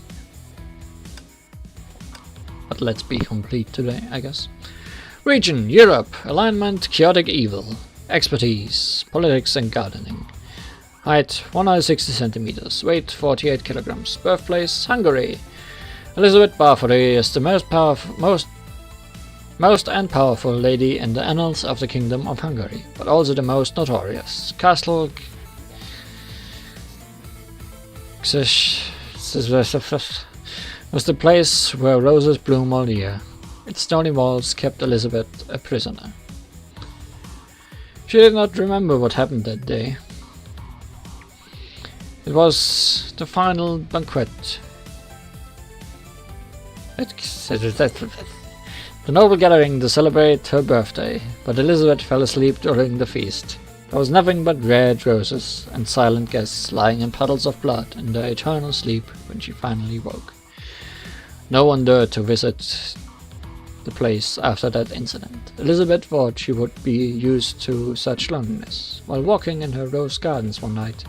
But let's be complete today, I guess. Region, Europe. Alignment, chaotic evil. Expertise, politics and gardening. Height, 160 centimeters. Weight, 48 kilograms. Birthplace, Hungary. Elizabeth Barbary is the most Most and powerful lady in the annals of the Kingdom of Hungary, but also the most notorious. Castle was the place where roses bloom all year. Its stony walls kept Elizabeth a prisoner. She did not remember what happened that day. It was the final banquet. The noble gathering to celebrate her birthday, but Elizabeth fell asleep during the feast. There was nothing but red roses and silent guests lying in puddles of blood in their eternal sleep when she finally woke. No one dared to visit the place after that incident. Elizabeth thought she would be used to such loneliness. While walking in her rose gardens one night,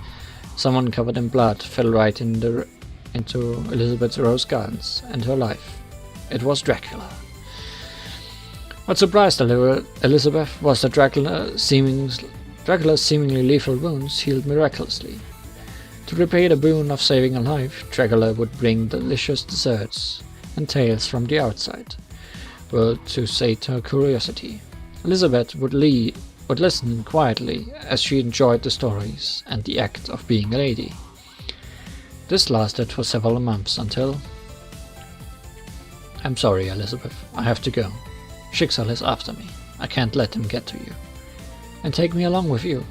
someone covered in blood fell right into Elizabeth's rose gardens and her life. It was Dracula. What surprised Elizabeth was that Dracula's seemingly lethal wounds healed miraculously. To repay the boon of saving a life, Dracula would bring delicious desserts and tales from the outside world to sate her curiosity. Elizabeth would listen quietly as she enjoyed the stories and the act of being a lady. This lasted for several months until... I'm sorry, Elizabeth, I have to go. Schicksal is after me. I can't let him get to you. And take me along with you.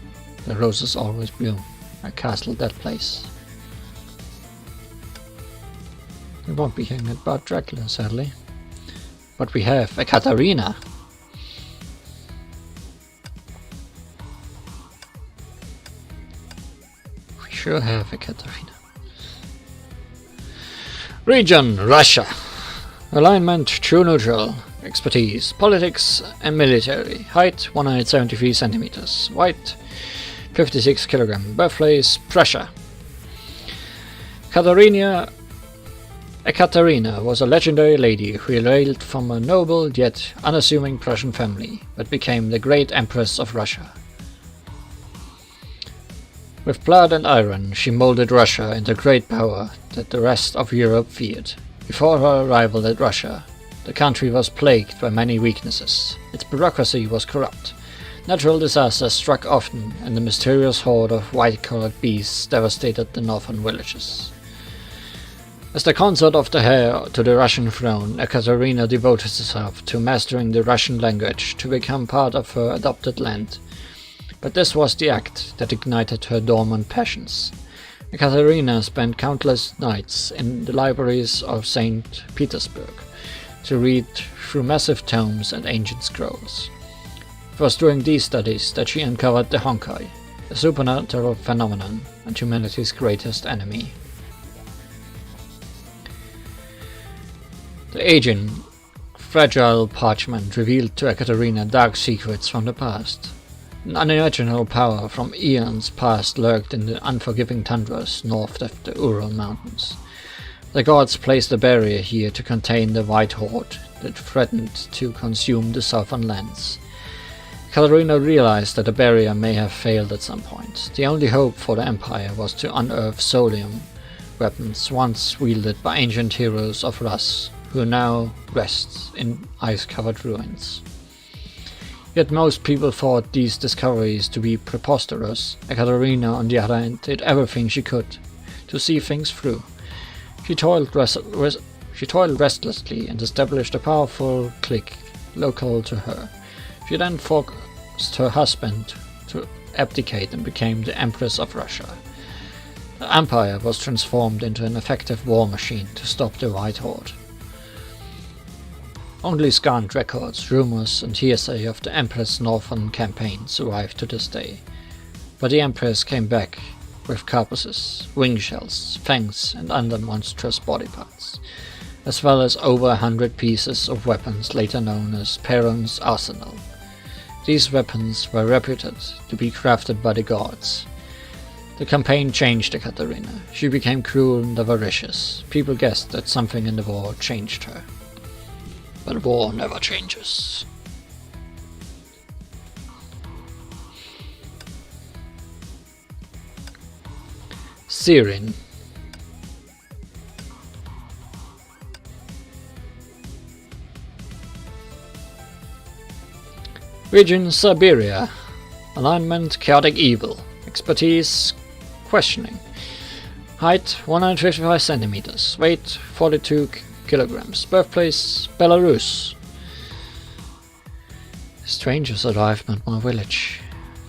The roses always bloom. I castle that place. We won't be hearing about Dracula, sadly. But we have a Katarina. We sure have a Katarina. Region, Russia. Alignment, true neutral. Expertise, politics and military. Height, 173 centimeters. Weight, 56 kilogram. Birthplace, Prussia. Katarina was a legendary lady who hailed from a noble yet unassuming Prussian family, but became the great Empress of Russia. With blood and iron, she molded Russia into great power that the rest of Europe feared. Before her arrival at Russia, the country was plagued by many weaknesses. Its bureaucracy was corrupt. Natural disasters struck often, and the mysterious horde of white-colored beasts devastated the northern villages. As the consort of the heir to the Russian throne, Ekaterina devoted herself to mastering the Russian language to become part of her adopted land. But this was the act that ignited her dormant passions. Ekaterina spent countless nights in the libraries of St. Petersburg to read through massive tomes and ancient scrolls. It was during these studies that she uncovered the Honkai, a supernatural phenomenon and humanity's greatest enemy. The aging, fragile parchment revealed to Ekaterina dark secrets from the past. An unimaginable power from eons past lurked in the unforgiving tundras north of the Ural Mountains. The gods placed a barrier here to contain the White Horde that threatened to consume the southern lands. Katarina realized that the barrier may have failed at some point. The only hope for the Empire was to unearth Solium, weapons once wielded by ancient heroes of Rus, who now rest in ice-covered ruins. Yet most people thought these discoveries to be preposterous. Ekaterina, on the other hand, did everything she could to see things through. She toiled restlessly and established a powerful clique local to her. She then forced her husband to abdicate and became the Empress of Russia. The Empire was transformed into an effective war machine to stop the White Horde. Only scant records, rumors and hearsay of the Empress' northern campaign survive to this day. But the Empress came back with carapaces, wing shells, fangs and other monstrous body parts, as well as over 100 pieces of weapons later known as Perun's arsenal. These weapons were reputed to be crafted by the gods. The campaign changed Ekaterina. She became cruel and avaricious. People guessed that something in the war changed her. But war never changes. Syrian. Region Siberia. Alignment Chaotic Evil. Expertise Questioning. Height 155 centimeters. Weight 42 kilograms. Birthplace Belarus. Strangers arrived at my village.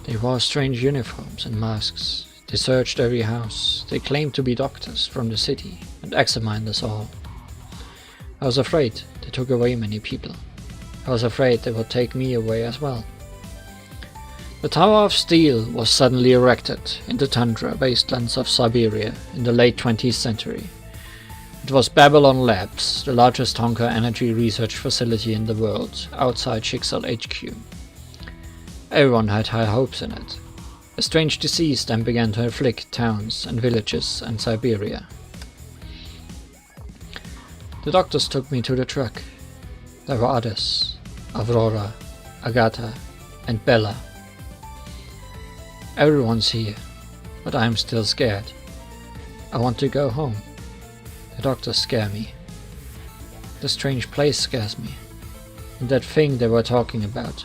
They wore strange uniforms and masks. They searched every house. They claimed to be doctors from the city and examined us all. I was afraid they took away many people. I was afraid they would take me away as well. The Tower of Steel was suddenly erected in the tundra wastelands of Siberia in the late 20th century. It was Babylon Labs, the largest Honkai energy research facility in the world, outside Schicksal HQ. Everyone had high hopes in it. A strange disease then began to afflict towns and villages in Siberia. The doctors took me to the truck. There were others, Aurora, Agatha, and Bella. Everyone's here, but I am still scared. I want to go home. The doctors scare me. The strange place scares me. And that thing they were talking about.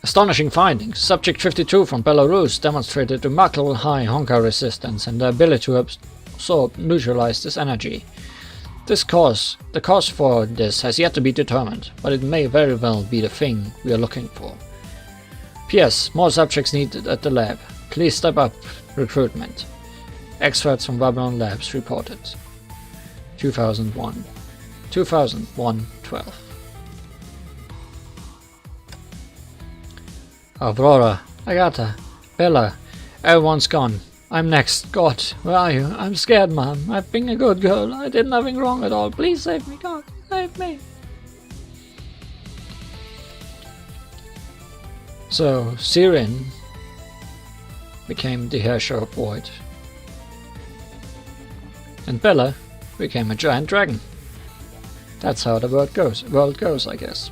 Astonishing findings. Subject 52 from Belarus demonstrated remarkable high Honkai resistance and the ability to absorb neutralize this energy. The cause for this has yet to be determined, but it may very well be the thing we are looking for. P.S. More subjects needed at the lab. Please step up recruitment. Experts from Babylon Labs reported. 2001. 2001-12. Aurora, Agatha, Bella, everyone's gone. I'm next. God, where are you? I'm scared, Mom. I've been a good girl. I did nothing wrong at all. Please save me, God. Save me. So, Sirin became the Herrscher of Void. And Bella became a giant dragon. That's how the world goes, I guess.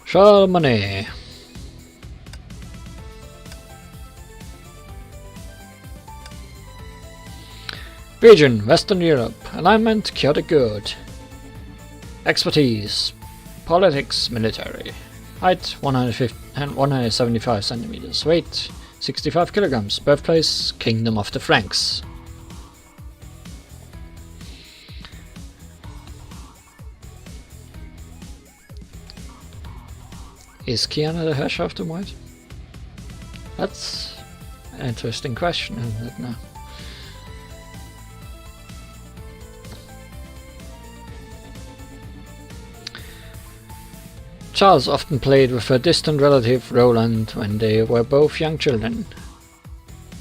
Charlemagne. Region, Western Europe. Alignment, Chaotic Good. Expertise, Politics, Military. Height, 175 centimeters. Weight, 65 kilograms. Birthplace, Kingdom of the Franks. Is Kiana the Herrscher of the Void? That's an interesting question, isn't it now? Charles often played with her distant relative Roland when they were both young children.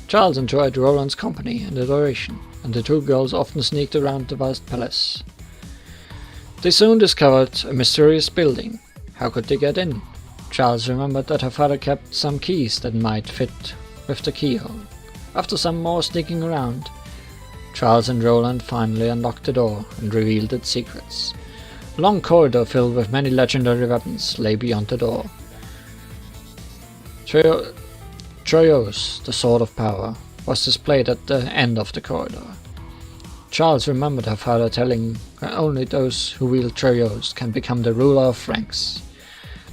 Charles enjoyed Roland's company and adoration, and the two girls often sneaked around the vast palace. They soon discovered a mysterious building. How could they get in? Charles remembered that her father kept some keys that might fit with the keyhole. After some more sneaking around, Charles and Roland finally unlocked the door and revealed its secrets. A long corridor filled with many legendary weapons lay beyond the door. Troyos, the Sword of Power, was displayed at the end of the corridor. Charles remembered her father telling her only those who wield Troyos can become the ruler of Franks.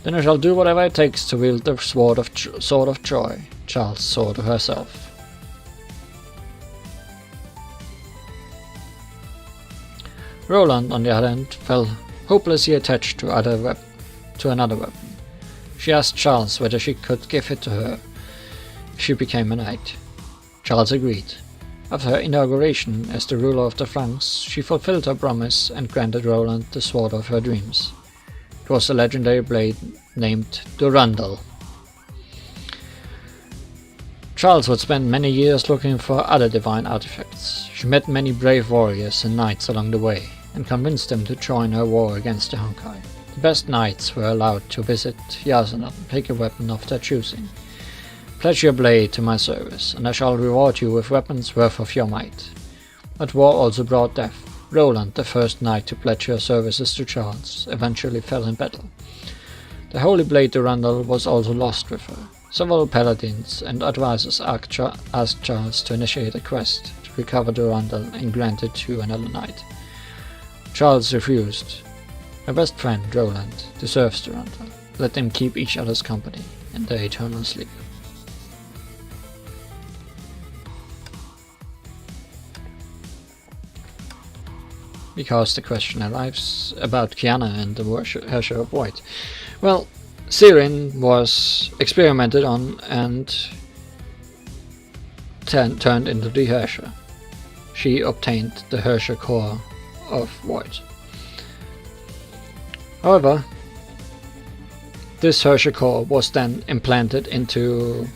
Then I shall do whatever it takes to wield the Sword of Troy, Charles swore to herself. Roland, on the other hand, felt hopelessly attached to another weapon. She asked Charles whether she could give it to her if she became a knight. Charles agreed. After her inauguration as the ruler of the Franks, she fulfilled her promise and granted Roland the sword of her dreams. It was a legendary blade named Durandal. Charles would spend many years looking for other divine artifacts. She met many brave warriors and knights along the way, and convinced them to join her war against the Honkai. The best knights were allowed to visit Yazanan and pick a weapon of their choosing. Pledge your blade to my service, and I shall reward you with weapons worth of your might. But war also brought death. Roland, the first knight to pledge her services to Charles, eventually fell in battle. The holy blade Durandal was also lost with her. Several paladins and advisors asked Charles to initiate a quest to recover Durandal and grant it to another knight. Charles refused. Her best friend, Roland, deserves Durandal. Let them keep each other's company in their eternal sleep. Because the question arrives about Kiana and the Herrscher of White. Well, Sirin was experimented on and turned into the Herrscher. She obtained the Herrscher core of White. However, this Herrscher core was then implanted into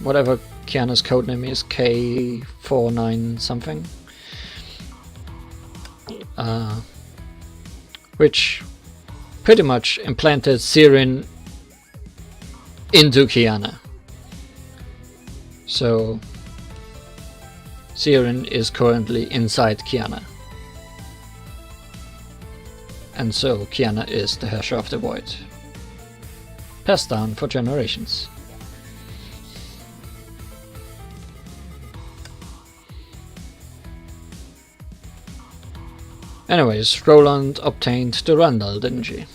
whatever Kiana's codename is, K49 something. Which pretty much implanted Sirin into Kiana. So Sirin is currently inside Kiana. And so Kiana is the Herrscher of the Void. Passed down for generations. Anyways, Roland obtained Durandal, didn't she?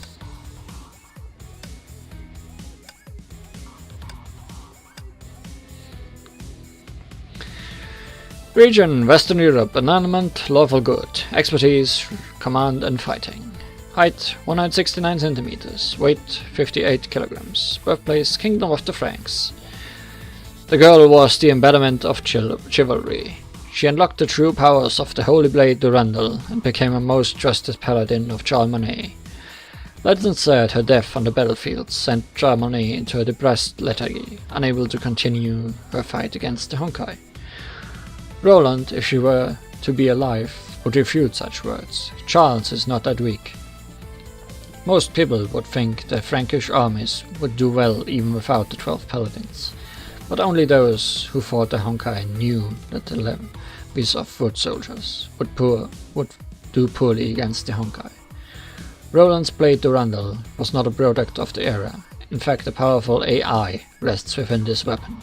Region, Western Europe, Environment, Lawful Good, Expertise, Command and Fighting. Height 169 centimeters, weight 58 kilograms. Birthplace, Kingdom of the Franks. The girl was the embodiment of chivalry. She unlocked the true powers of the Holy Blade Durandal and became a most trusted paladin of Charlemagne. Legend said her death on the battlefield sent Charlemagne into a depressed lethargy, unable to continue her fight against the Honkai. Roland, if she were to be alive, would refute such words. Charles is not that weak. Most people would think the Frankish armies would do well even without the 12 paladins, but only those who fought the Honkai knew that the levies of foot soldiers would do poorly against the Honkai. Roland's blade Durandal was not a product of the era. In fact, a powerful AI rests within this weapon.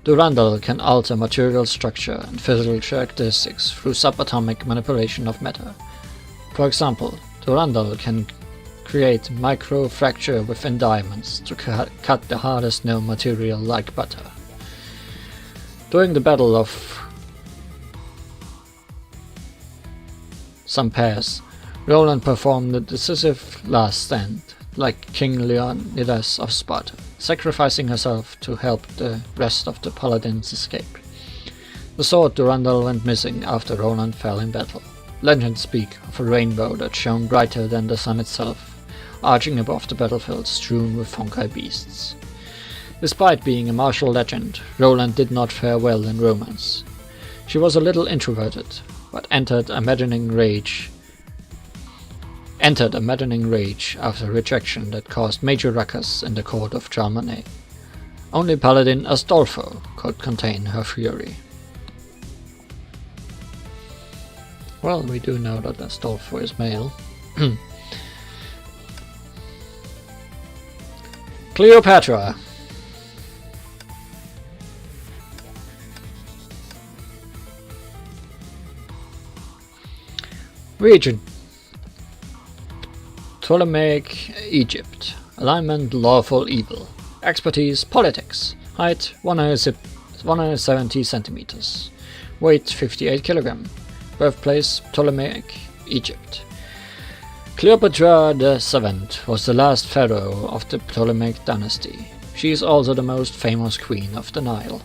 Durandal can alter material structure and physical characteristics through subatomic manipulation of matter. For example, Durandal can create micro-fracture within diamonds to cut the hardest known material like butter. During the Battle of some pairs, Roland performed the decisive last stand, like King Leonidas of Sparta, sacrificing herself to help the rest of the paladins escape. The sword Durandal went missing after Roland fell in battle. Legends speak of a rainbow that shone brighter than the sun itself, arching above the battlefield strewn with Honkai beasts. Despite being a martial legend, Roland did not fare well in romance. She was a little introverted, but entered a maddening rage after rejection that caused major ruckus in the court of Charlemagne. Only Paladin Astolfo could contain her fury. Well, we do know that Astolfo is male. Cleopatra. Region: Ptolemaic Egypt. Alignment: Lawful Evil. Expertise: Politics. Height: 170 centimeters. Weight: 58 kg. Birthplace: Ptolemaic Egypt. Cleopatra VII was the last pharaoh of the Ptolemaic dynasty. She is also the most famous queen of the Nile.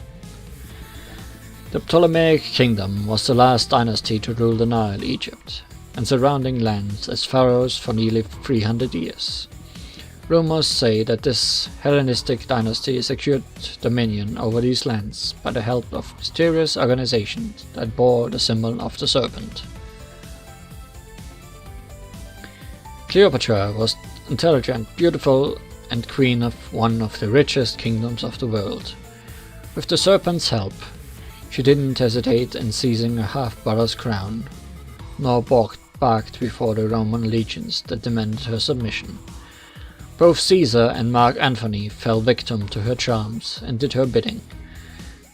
The Ptolemaic kingdom was the last dynasty to rule the Nile, Egypt, and surrounding lands as pharaohs for nearly 300 years. Rumors say that this Hellenistic dynasty secured dominion over these lands by the help of mysterious organizations that bore the symbol of the Serpent. Cleopatra was intelligent, beautiful, and queen of one of the richest kingdoms of the world. With the Serpent's help, she didn't hesitate in seizing her half-brother's crown, nor balked before the Roman legions that demanded her submission. Both Caesar and Mark Antony fell victim to her charms and did her bidding.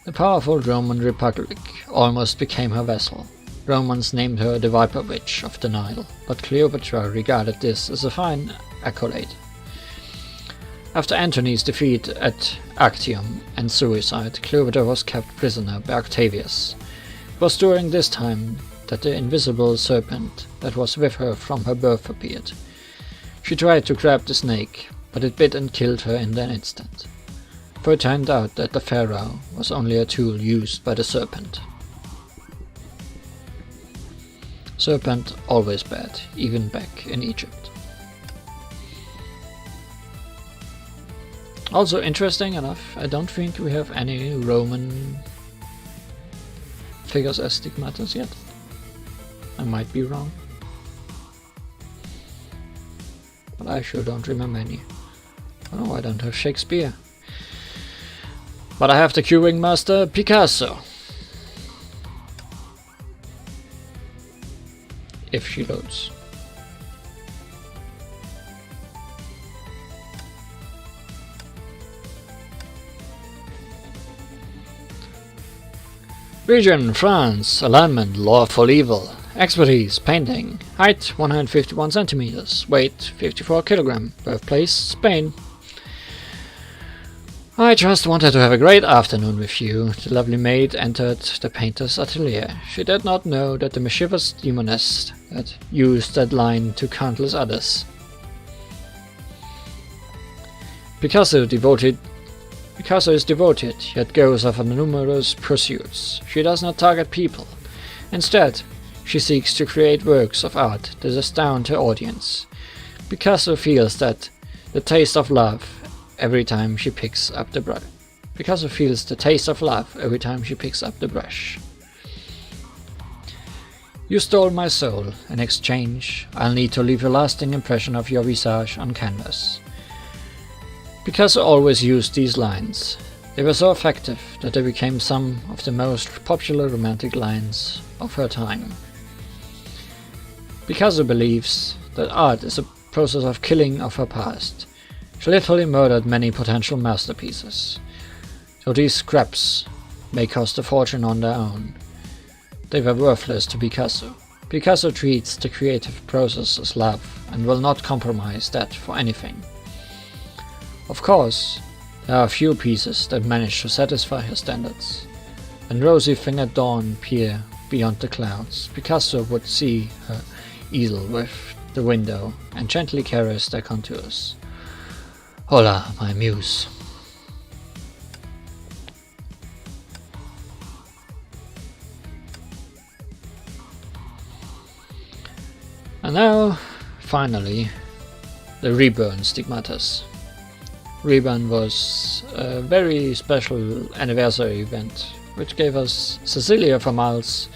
The powerful Roman Republic almost became her vassal. Romans named her the Viper Witch of the Nile, but Cleopatra regarded this as a fine accolade. After Antony's defeat at Actium and suicide, Cleopatra was kept prisoner by Octavius. It was during this time that the invisible serpent that was with her from her birth appeared. She tried to grab the snake, but it bit and killed her in an instant. For it turned out that the pharaoh was only a tool used by the serpent. Serpent always bad, even back in Egypt. Also interesting enough, I don't think we have any Roman figures as Stigmatas yet. I might be wrong. But I sure don't remember any. Oh, I don't have Shakespeare. But I have the curing master Picasso. If she loads. Region, France, alignment, lawful evil, expertise, painting, height 151 centimeters, weight 54 kilogram, birthplace, Spain. I just wanted to have a great afternoon with you. The lovely maid entered the painter's atelier. She did not know that the mischievous demoness had used that line to countless others. Picasso is devoted, yet goes off on numerous pursuits. She does not target people. Instead, she seeks to create works of art that astound her audience. Picasso feels that the taste of love every time she picks up the brush. Picasso feels the taste of love every time she picks up the brush. You stole my soul. In exchange, I'll need to leave a lasting impression of your visage on canvas. Picasso always used these lines. They were so effective that they became some of the most popular romantic lines of her time. Picasso believes that art is a process of killing of her past. She literally murdered many potential masterpieces. So these scraps may cost a fortune on their own. They were worthless to Picasso. Picasso treats the creative process as love and will not compromise that for anything. Of course, there are a few pieces that manage to satisfy her standards. When rosy-fingered dawn peer beyond the clouds, Picasso would see her easel with the window and gently caress their contours. Hola, my muse. And now, finally, the Reborn Stigmatas. Reborn was a very special anniversary event, which gave us Cecilia formals,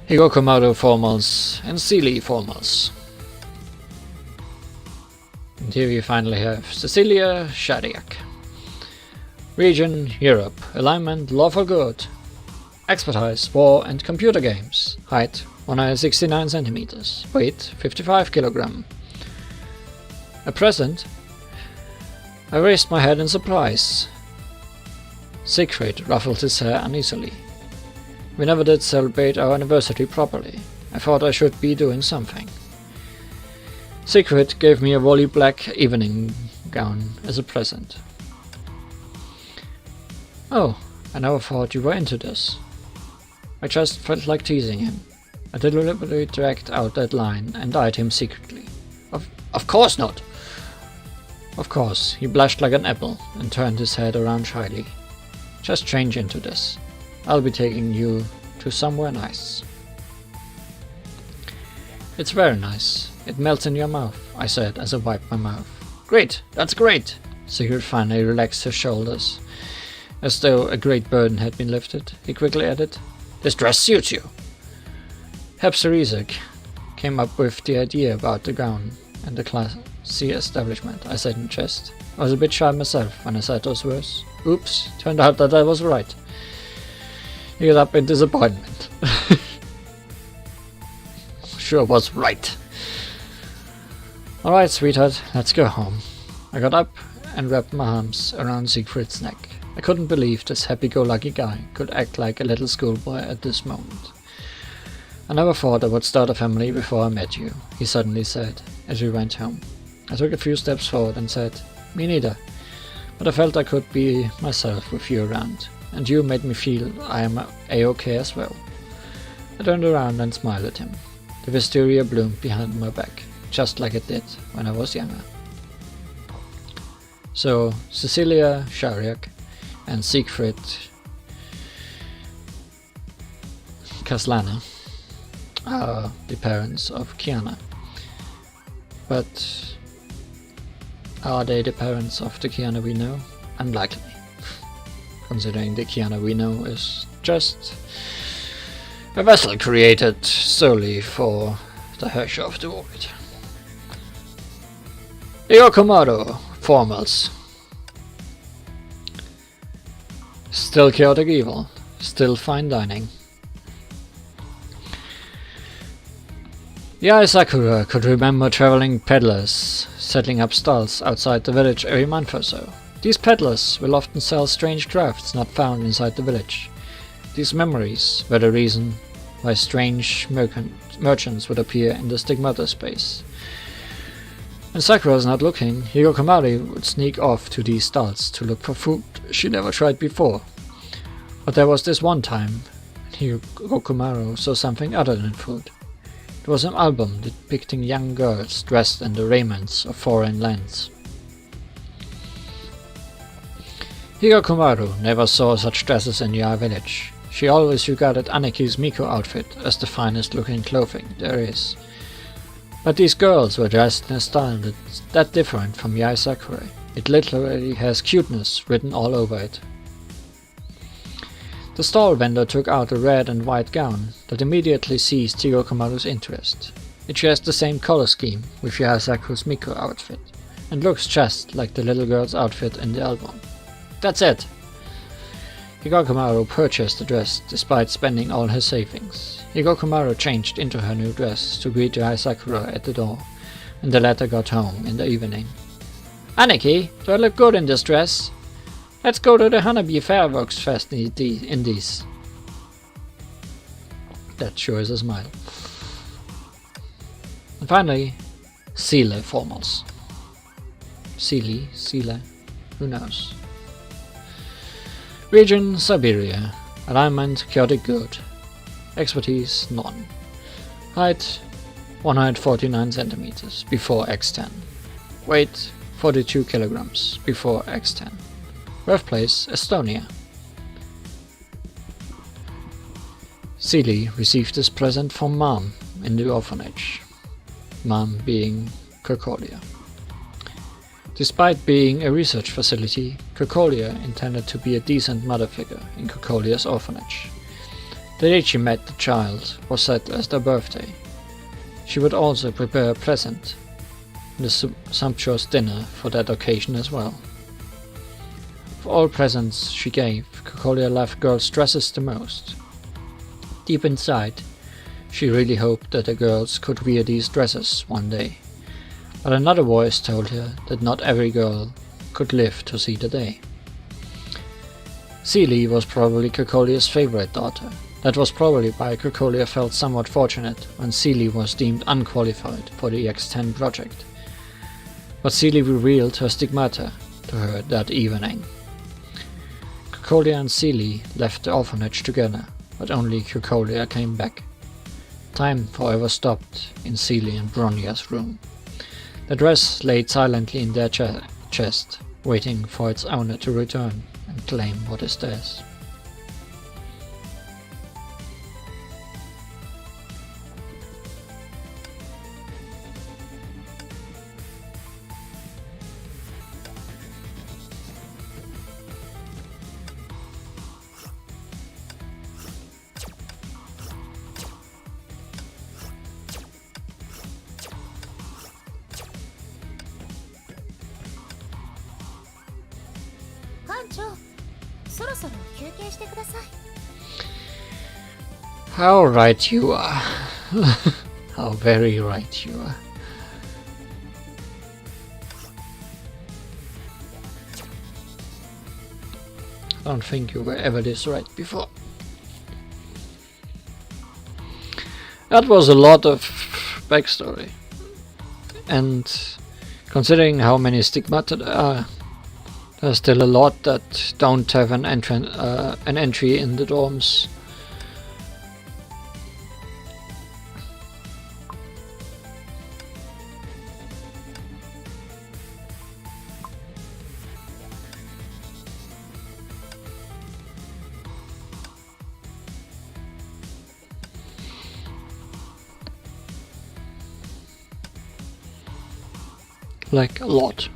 Hirokomoto formals, and Sealy formals. And here we finally have Cecilia Shadiak. Region, Europe. Alignment, lawful good. Expertise, war and computer games. Height, 169 centimeters. Weight, 55 kilogram. A present? I raised my head in surprise. Siegfried ruffled his hair uneasily. We never did celebrate our anniversary properly. I thought I should be doing something. Siegfried gave me a woolly black evening gown as a present. Oh, I never thought you were into this. I just felt like teasing him. I deliberately dragged out that line and eyed him secretly. Of course not! Of course, he blushed like an apple and turned his head around shyly. Just change into this. I'll be taking you to somewhere nice. It's very nice. It melts in your mouth, I said as I wiped my mouth. Great, that's great! Sigurd finally relaxed his shoulders. As though a great burden had been lifted, he quickly added, This dress suits you! Hepserizek came up with the idea about the gown and the classy establishment, I said in jest. I was a bit shy myself when I said those words. Oops, turned out that I was right. He got up in disappointment. Sure was right. Alright, sweetheart, let's go home. I got up and wrapped my arms around Siegfried's neck. I couldn't believe this happy-go-lucky guy could act like a little schoolboy at this moment. I never thought I would start a family before I met you, he suddenly said, as we went home. I took a few steps forward and said, me neither, but I felt I could be myself with you around, and you made me feel I am a-okay as well. I turned around and smiled at him. The wisteria bloomed behind my back, just like it did when I was younger. So, Cecilia Chariot and Siegfried Kaslana are the parents of Kiana. But are they the parents of the Kiana we know? Unlikely, considering the Kiana we know is just a vessel created solely for the Herrscher of the Void. Komodo formals. Still chaotic evil, still fine dining. Yae Sakura could remember traveling peddlers setting up stalls outside the village every month or so. These peddlers will often sell strange crafts not found inside the village. These memories were the reason why strange merchants would appear in the Stigmatas space. When Sakura was not looking, Hirokomari would sneak off to these stalls to look for food she never tried before. But there was this one time when Hirokomari saw something other than food. It was an album depicting young girls dressed in the raiments of foreign lands. Hirokomari never saw such dresses in Yae village. She always regarded Aniki's Miko outfit as the finest looking clothing there is. But these girls were dressed in a style that's that different from Yae Sakura. It literally has cuteness written all over it. The stall vendor took out a red and white gown that immediately seized Hirokomaru's interest. It shares the same color scheme with Yae Sakura's Miko outfit, and looks just like the little girl's outfit in the album. That's it! Hirokomaru purchased the dress despite spending all her savings. Hirokomaru changed into her new dress to greet Yae Sakura at the door, and the latter got home in the evening. Aniki, do I look good in this dress? Let's go to the Hanabi Fireworks Fest in these. That sure is a smile. And finally, Sile formals. Sile, who knows? Region Siberia. Alignment chaotic good. Expertise none. Height 149 centimeters before X10. Weight 42 kilograms before X10. Birthplace Estonia. Seely received this present from Mom in the orphanage. Mom being Kerkolia. Despite being a research facility, Kerkolia intended to be a decent mother figure in Kerkolia's orphanage. The day she met the child was set as their birthday. She would also prepare a present and a sumptuous dinner for that occasion as well. Of all presents she gave, Kerkolia loved girls' dresses the most. Deep inside, she really hoped that the girls could wear these dresses one day. But another voice told her that not every girl could live to see the day. Seely was probably Kerkolia's favorite daughter. That was probably why Kerkolia felt somewhat fortunate when Seely was deemed unqualified for the X10 project. But Seely revealed her stigmata to her that evening. Kerkolia and Seely left the orphanage together, but only Kerkolia came back. Time forever stopped in Seely and Bronya's room. The dress laid silently in their chest, waiting for its owner to return and claim what is theirs. How right you are. How very right you are. Don't think you were ever this right before. That was a lot of backstory. And considering how many Stigmata there are, there's still a lot that don't have an entry in the dorms. Like a lot.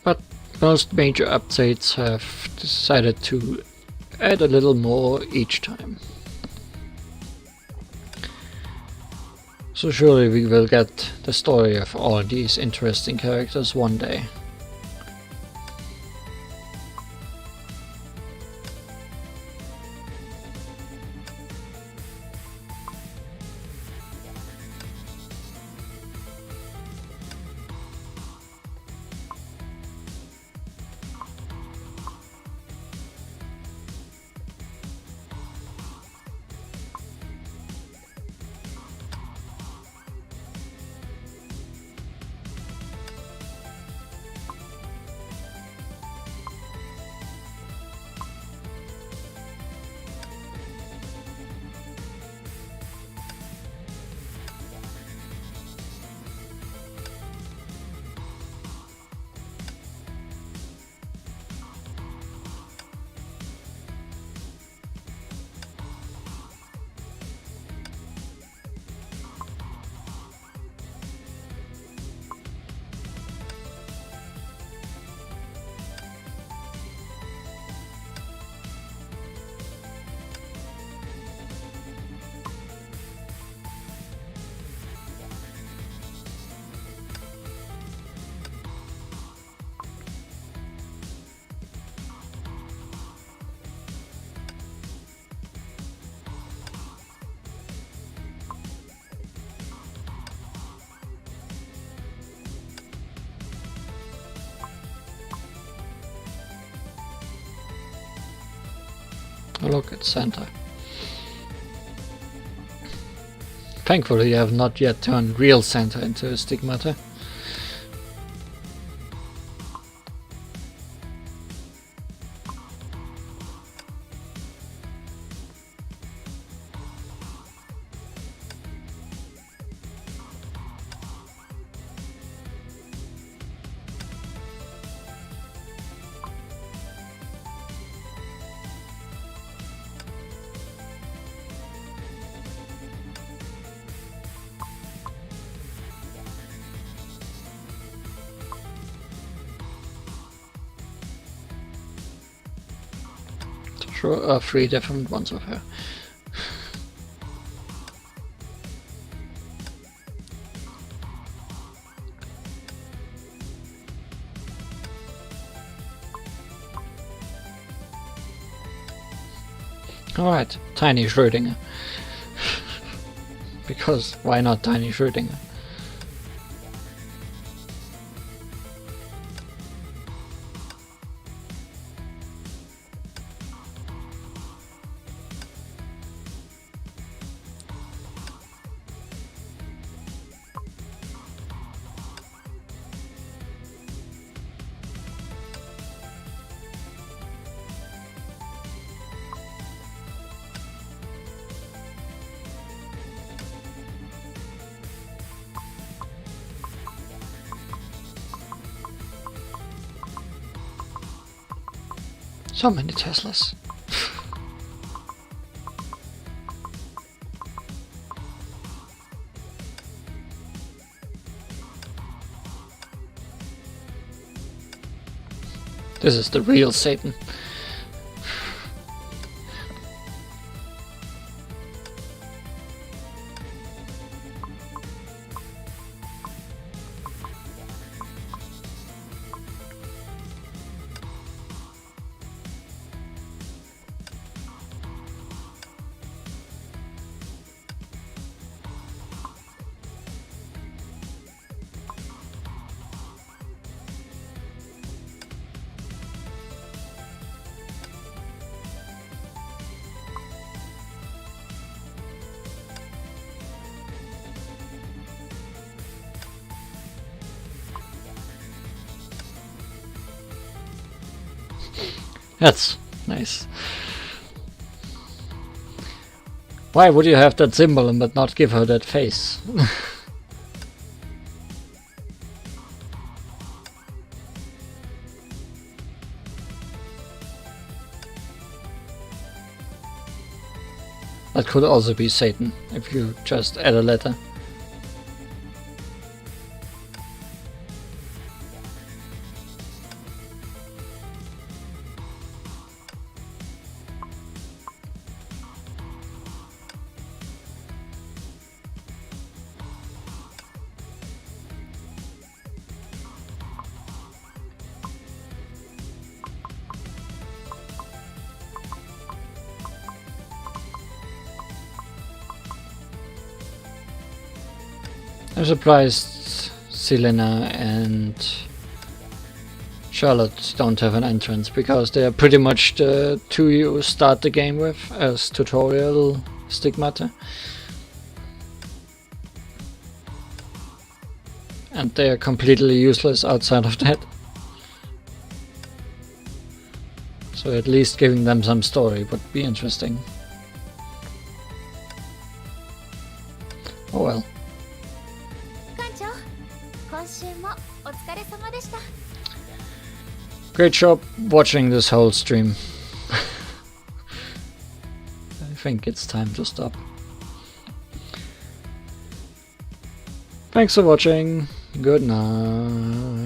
But most major updates have decided to add a little more each time. So surely we will get the story of all these interesting characters one day. Look at Santa. Thankfully I have not yet turned real Santa into a Stigmata. Sure, 3 different ones of her. Alright, Tiny Schrödinger. Because why not Tiny Schrödinger? So many Teslas. This is the real Satan. That's nice. Why would you have that symbol but not give her that face? That could also be Satan, if you just add a letter. I'm surprised Selena and Charlotte don't have an entrance, because they are pretty much the two you start the game with as tutorial Stigmata. And they are completely useless outside of that. So at least giving them some story would be interesting. Oh well. Great job watching this whole stream. I think it's time to stop. Thanks for watching. Good night.